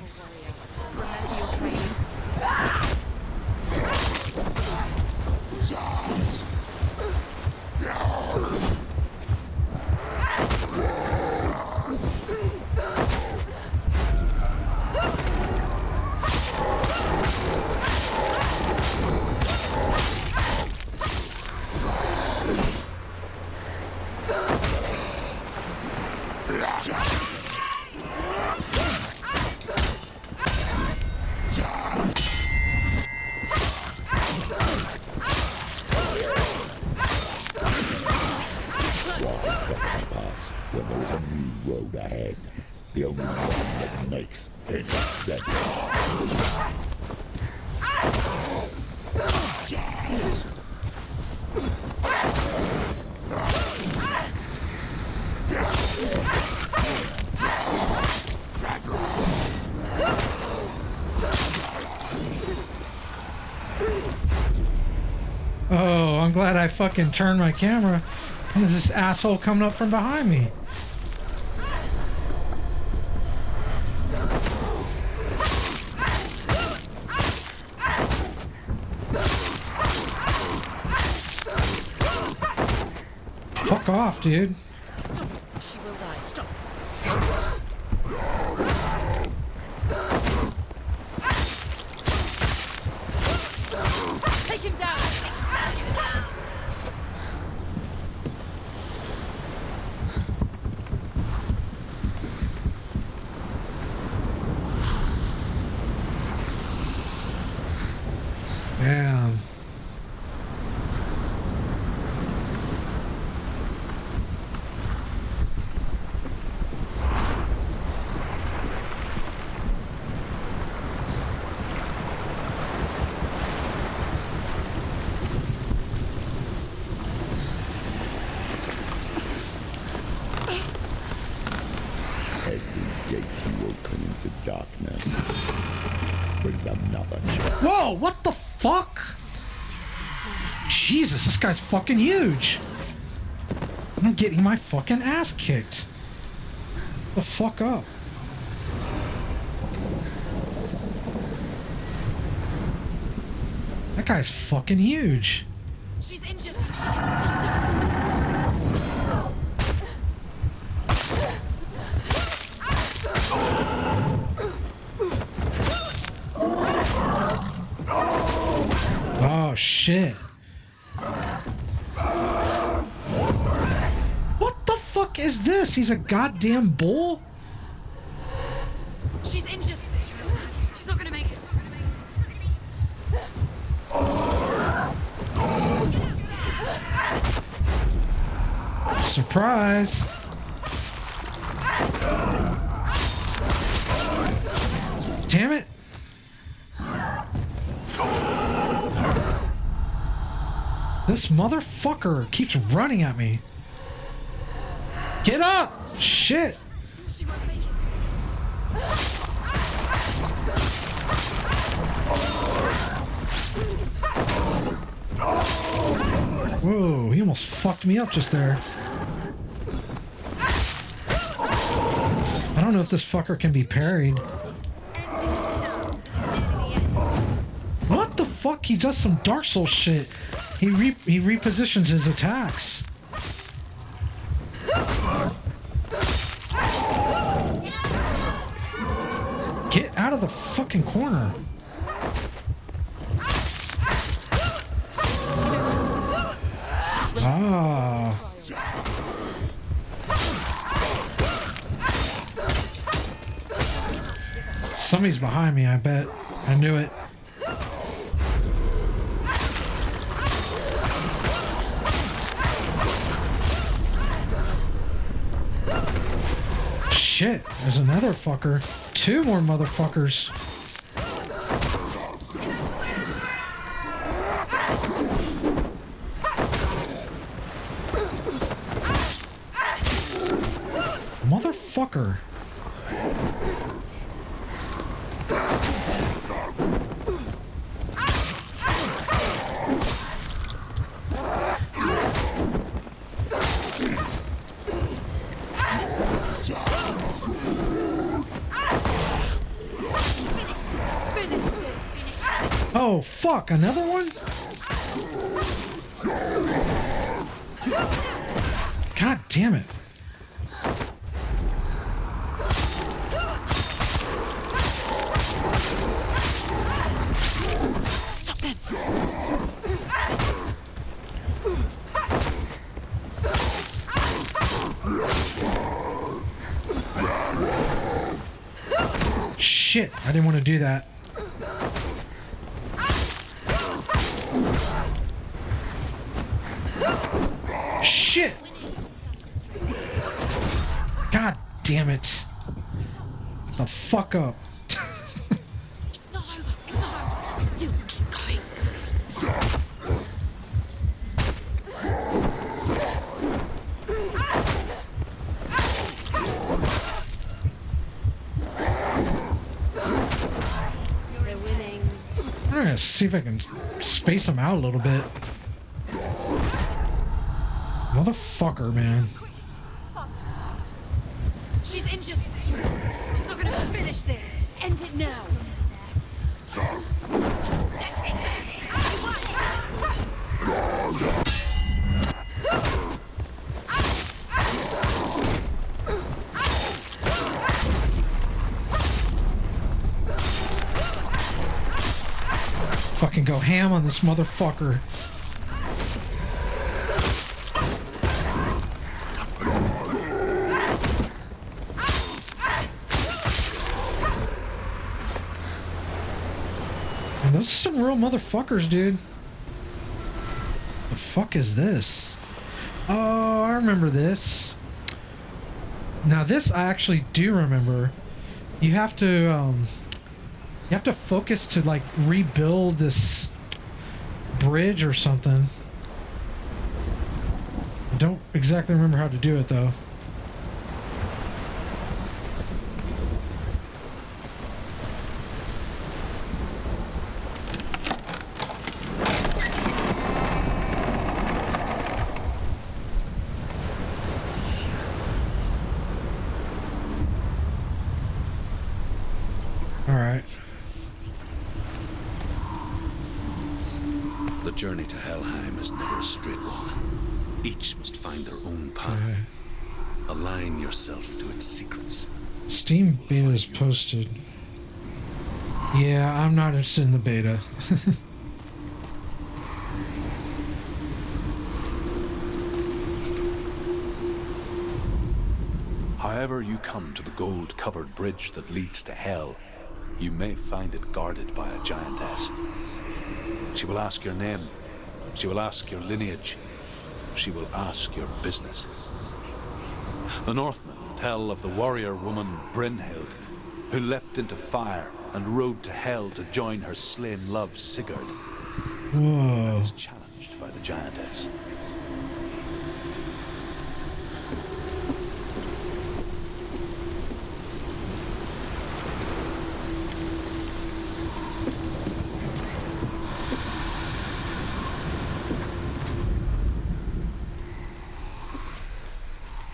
When there is a new road ahead, the only one that makes any sense. Oh, I'm glad I fucking turned my camera. And there's this asshole coming up from behind me. Fuck off, dude. Stop. She will die. Stop. Take him down. Take him down. Damn. Every gate you open into darkness brings another chance. Whoa, what the fuck? Jesus, this guy's fucking huge. I'm getting my fucking ass kicked. The fuck up. That guy's fucking huge. She's injured. She can still do it. Oh shit. What the fuck is this? He's a goddamn bull? She's injured. She's not gonna make it. Surprise. Damn it. This motherfucker keeps running at me. Get up! Shit! She won't make it. Whoa, he almost fucked me up just there. I don't know if this fucker can be parried. What the fuck? He does some Dark Souls shit. He repositions his attacks. Get out of the fucking corner. Ah. Somebody's behind me, I bet. I knew it. shit, there's another fucker. Two more motherfuckers. Motherfucker. Oh, fuck, another one? God damn it. Stop them! Shit, I didn't want to do that. Shit! God damn it. The fuck up. It's not over. It's not over. Do keep going. You're winning. I'm gonna see if I can space them out a little bit. Motherfucker, man. She's injured. She's not gonna finish this. End it now. Fucking go ham on this motherfucker. And those are some real motherfuckers, dude. The fuck is this? Oh, I remember this. Now this I actually do remember. You have to focus to like rebuild this bridge or something. I don't exactly remember how to do it though. The journey to Helheim is never a straight one. Each must find their own path. Align yourself to its secrets. Steam beta is posted. Yeah, I'm not interested in the beta. However you come to the gold-covered bridge that leads to Hell, you may find it guarded by a giantess. She will ask your name. She will ask your lineage. She will ask your business. The Northmen tell of the warrior woman Brynhild, who leapt into fire and rode to Hell to join her slain love Sigurd. Whoa. Was challenged by the giantess.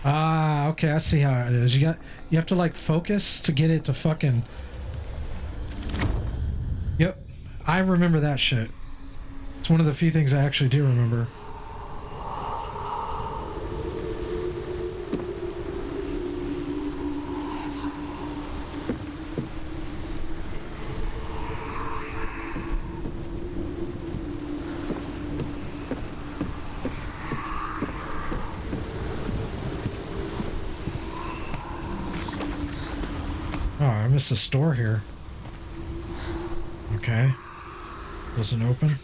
Ah, okay, I see how it is. You have to like focus to get it to fucking. Yep, I remember that shit. It's one of the few things I actually do remember. Oh, I missed a store here. Okay. Doesn't open.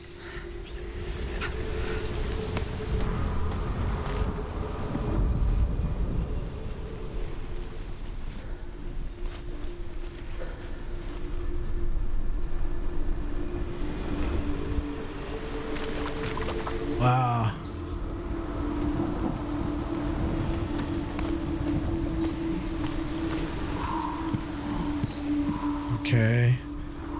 Okay.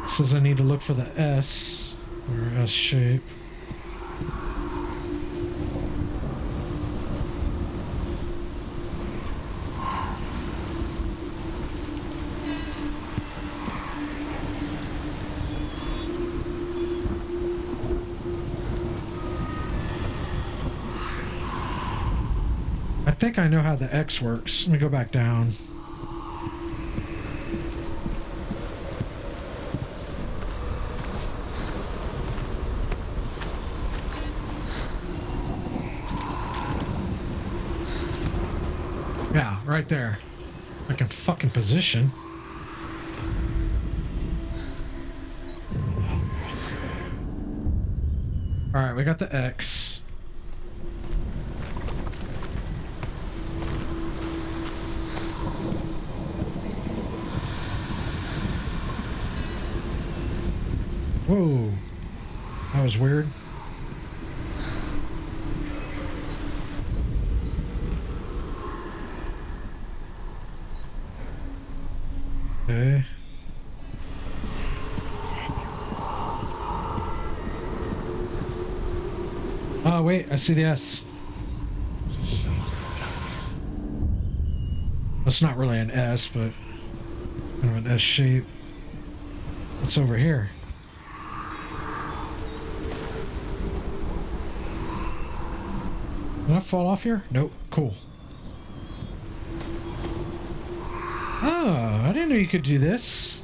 It says I need to look for the S or S shape. I think I know how the X works. Let me go back down. Yeah, right there. I can fucking position. Alright, we got the X. Whoa. That was weird. Okay. Oh, wait, I see the S. That's not really an S, but kind of an S shape. What's over here? Did I fall off here? Nope. Cool. Oh, I didn't know you could do this.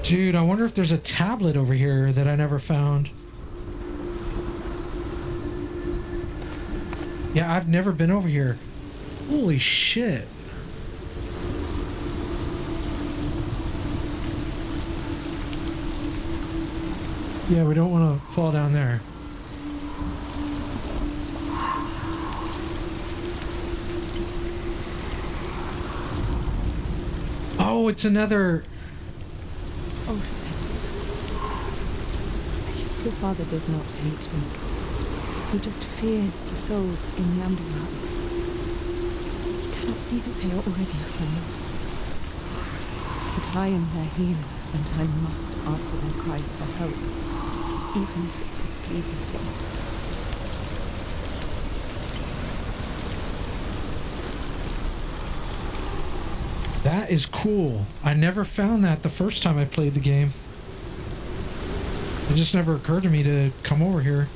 Dude, I wonder if there's a tablet over here that I never found. Yeah, I've never been over here. Holy shit. Yeah, we don't want to fall down there. Oh, it's another... Oh, Senua. Your father does not hate me. He just fears the souls in the underworld. He cannot see that they are already aflame. But I am their healer, and I must answer their cries for help, even if it displeases him. That is cool. I never found that the first time I played the game. It just never occurred to me to come over here.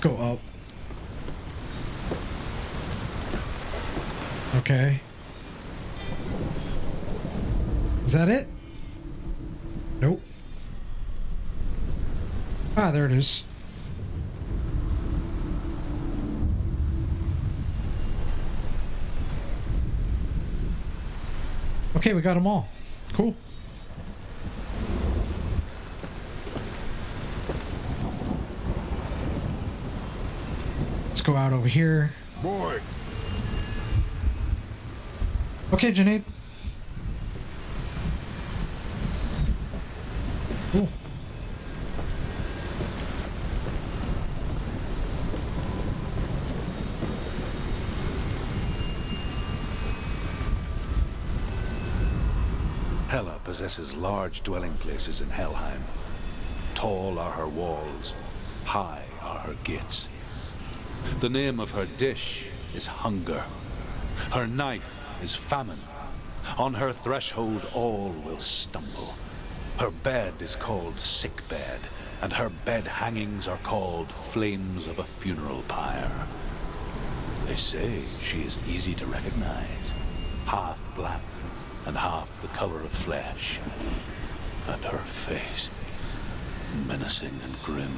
Go up. Okay. Is that it? Nope. Ah, there it is. Okay, we got them all. Cool. Let's go out over here. Boy. Okay, Junaid. Cool. Hela possesses large dwelling places in Helheim. Tall are her walls, high are her gates. The name of her dish is hunger. Her knife is famine. On her threshold all will stumble. Her bed is called sick bed, and her bed hangings are called flames of a funeral pyre. They say she is easy to recognize, half black and half the color of flesh, and her face menacing and grim.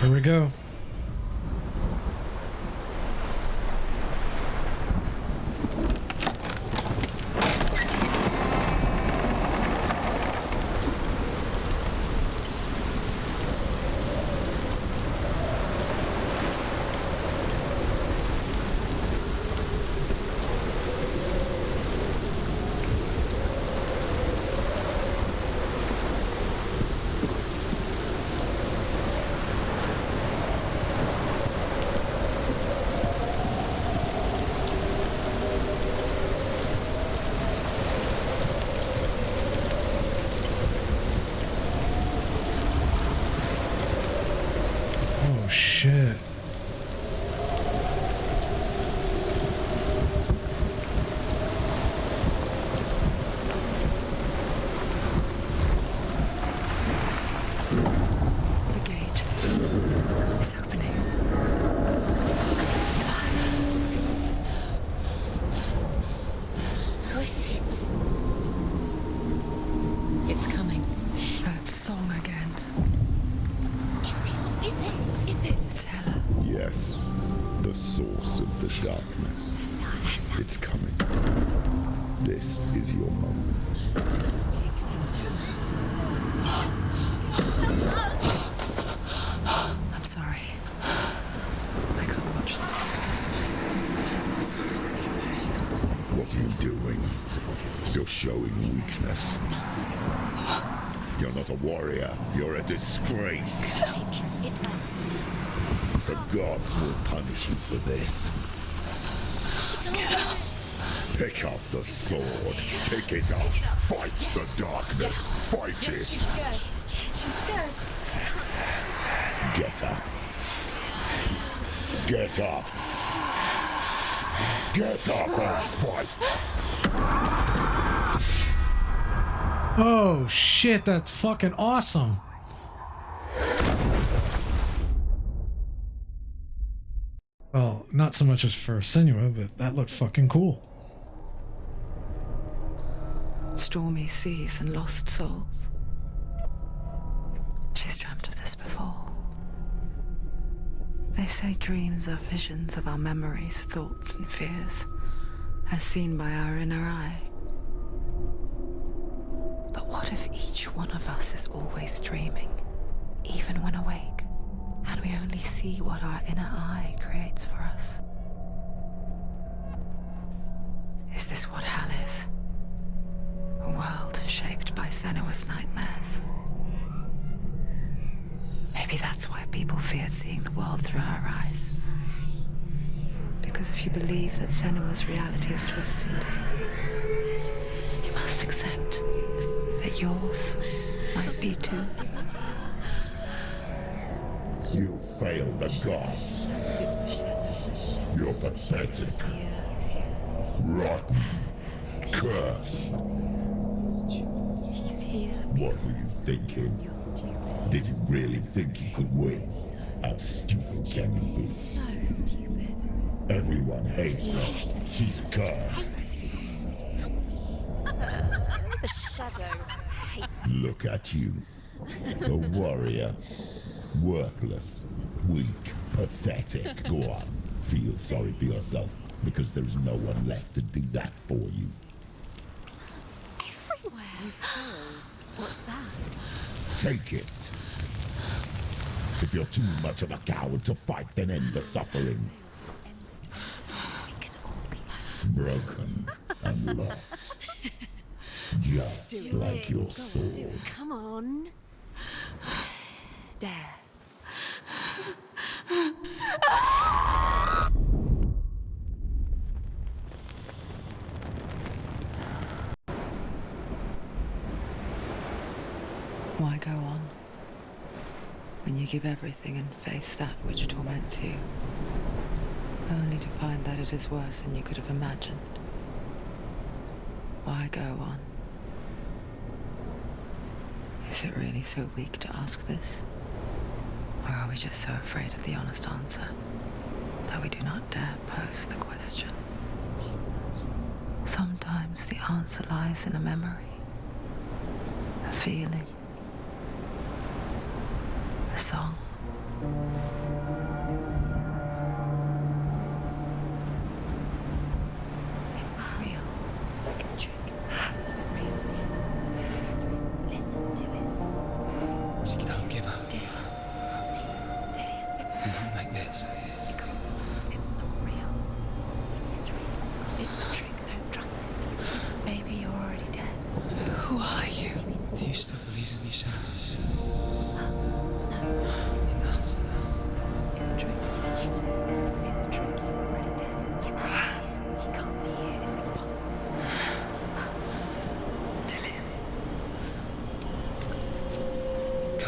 Here we go. Oh shit. The gate is opening. Who is it? It's coming. That song again. Is it? Is it? Is it? It's Hella. Yes, the source of the darkness. It's coming. This is your moment. I'm sorry. I can't watch this. What are you doing? You're showing weakness. You're not a warrior. You're a disgrace. The gods will punish you for this. Pick up the sword. Pick it up. Fight the darkness. Fight it. She's scared. She's scared. Get up. Get up. Get up and fight. Oh shit, that's fucking awesome. Well, not so much as for Senua, but that looked fucking cool. Stormy seas and lost souls. She's dreamt of this before. They say dreams are visions of our memories, thoughts, and fears, as seen by our inner eye. But what if each one of us is always dreaming, even when awake, and we only see what our inner eye creates for us? Is this what hell is? A world shaped by Senua's nightmares. Maybe that's why people feared seeing the world through her eyes. Because if you believe that Senua's reality is twisted, you must accept that yours might be too. You failed the gods. You're pathetic. Rotten. Cursed. What were you thinking? Did you really think you could win? How stupid can you be? So stupid. Everyone hates her. She's cursed. The shadow hates. Look at you. A warrior. Worthless. Weak. Pathetic. Go on. Feel sorry for yourself, because there is no one left to do that for you. Everywhere. You failed. What's that? Take it. If you're too much of a coward to fight, then end the suffering. It can all be over. Broken and lost. Just like your sword. Come on. Dare. Why go on when you give everything and face that which torments you, only to find that it is worse than you could have imagined? Why go on? Is it really so weak to ask this? Or are we just so afraid of the honest answer that we do not dare pose the question? Sometimes the answer lies in a memory, a feeling, a song,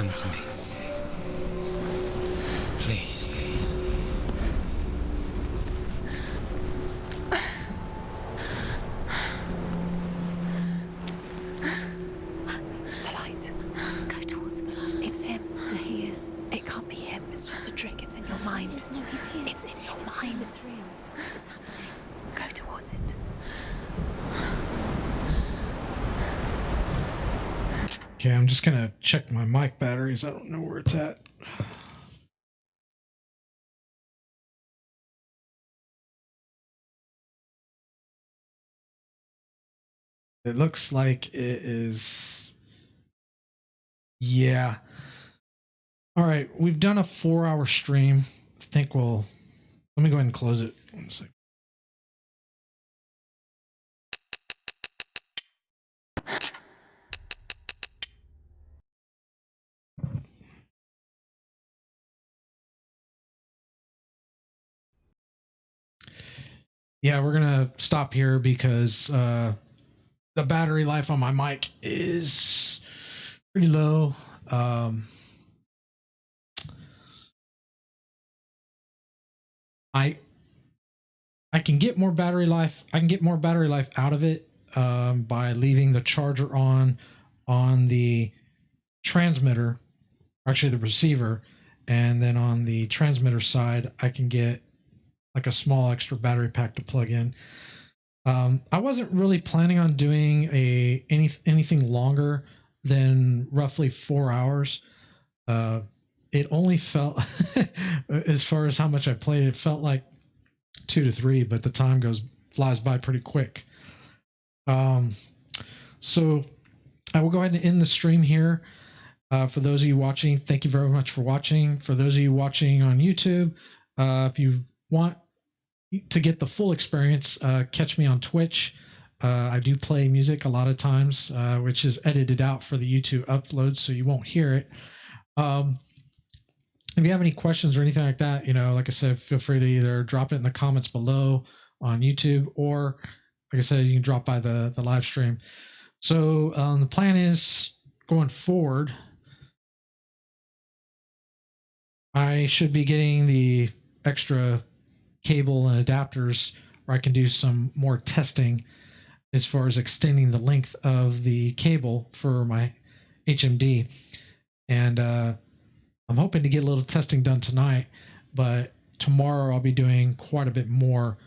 done to me. Please. The light. Go towards the light. It's him. There he is. It can't be him. It's just a trick. It's in your mind. No, he's here. It's in your It's mind. him. It's real. It's happening. Go towards it. Okay, I'm just gonna check my mic batteries. I don't know where it's at. It looks like it is. Yeah. All right, we've done a 4-hour stream. I think we'll. Let me go ahead and close it. 1 second. Yeah, we're gonna stop here because the battery life on my mic is pretty low. I can get more battery life. I can get more battery life out of it by leaving the charger on the transmitter, actually the receiver, and then on the transmitter side, I can get like a small extra battery pack to plug in. I wasn't really planning on doing anything longer than roughly 4 hours. It only felt, as far as how much I played, it felt like 2 to 3, but the time flies by pretty quick. So I will go ahead and end the stream here. For those of you watching, thank you very much for watching. For those of you watching on YouTube, if you want to get the full experience, catch me on Twitch. I do play music a lot of times, which is edited out for the YouTube upload, so you won't hear it. If you have any questions or anything like that, like I said, feel free to either drop it in the comments below on YouTube, or like I said, you can drop by the live stream. So the plan is going forward, I should be getting the extra cable and adapters where I can do some more testing as far as extending the length of the cable for my HMD. And I'm hoping to get a little testing done tonight, but tomorrow I'll be doing quite a bit more.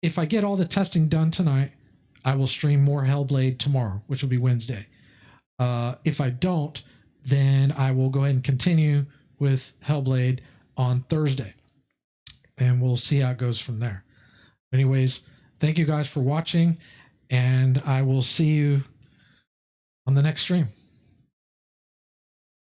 If I get all the testing done tonight, I will stream more Hellblade tomorrow, which will be Wednesday. If I don't, then I will go ahead and continue with Hellblade on Thursday, and we'll see how it goes from there. Anyways, thank you guys for watching, and I will see you on the next stream.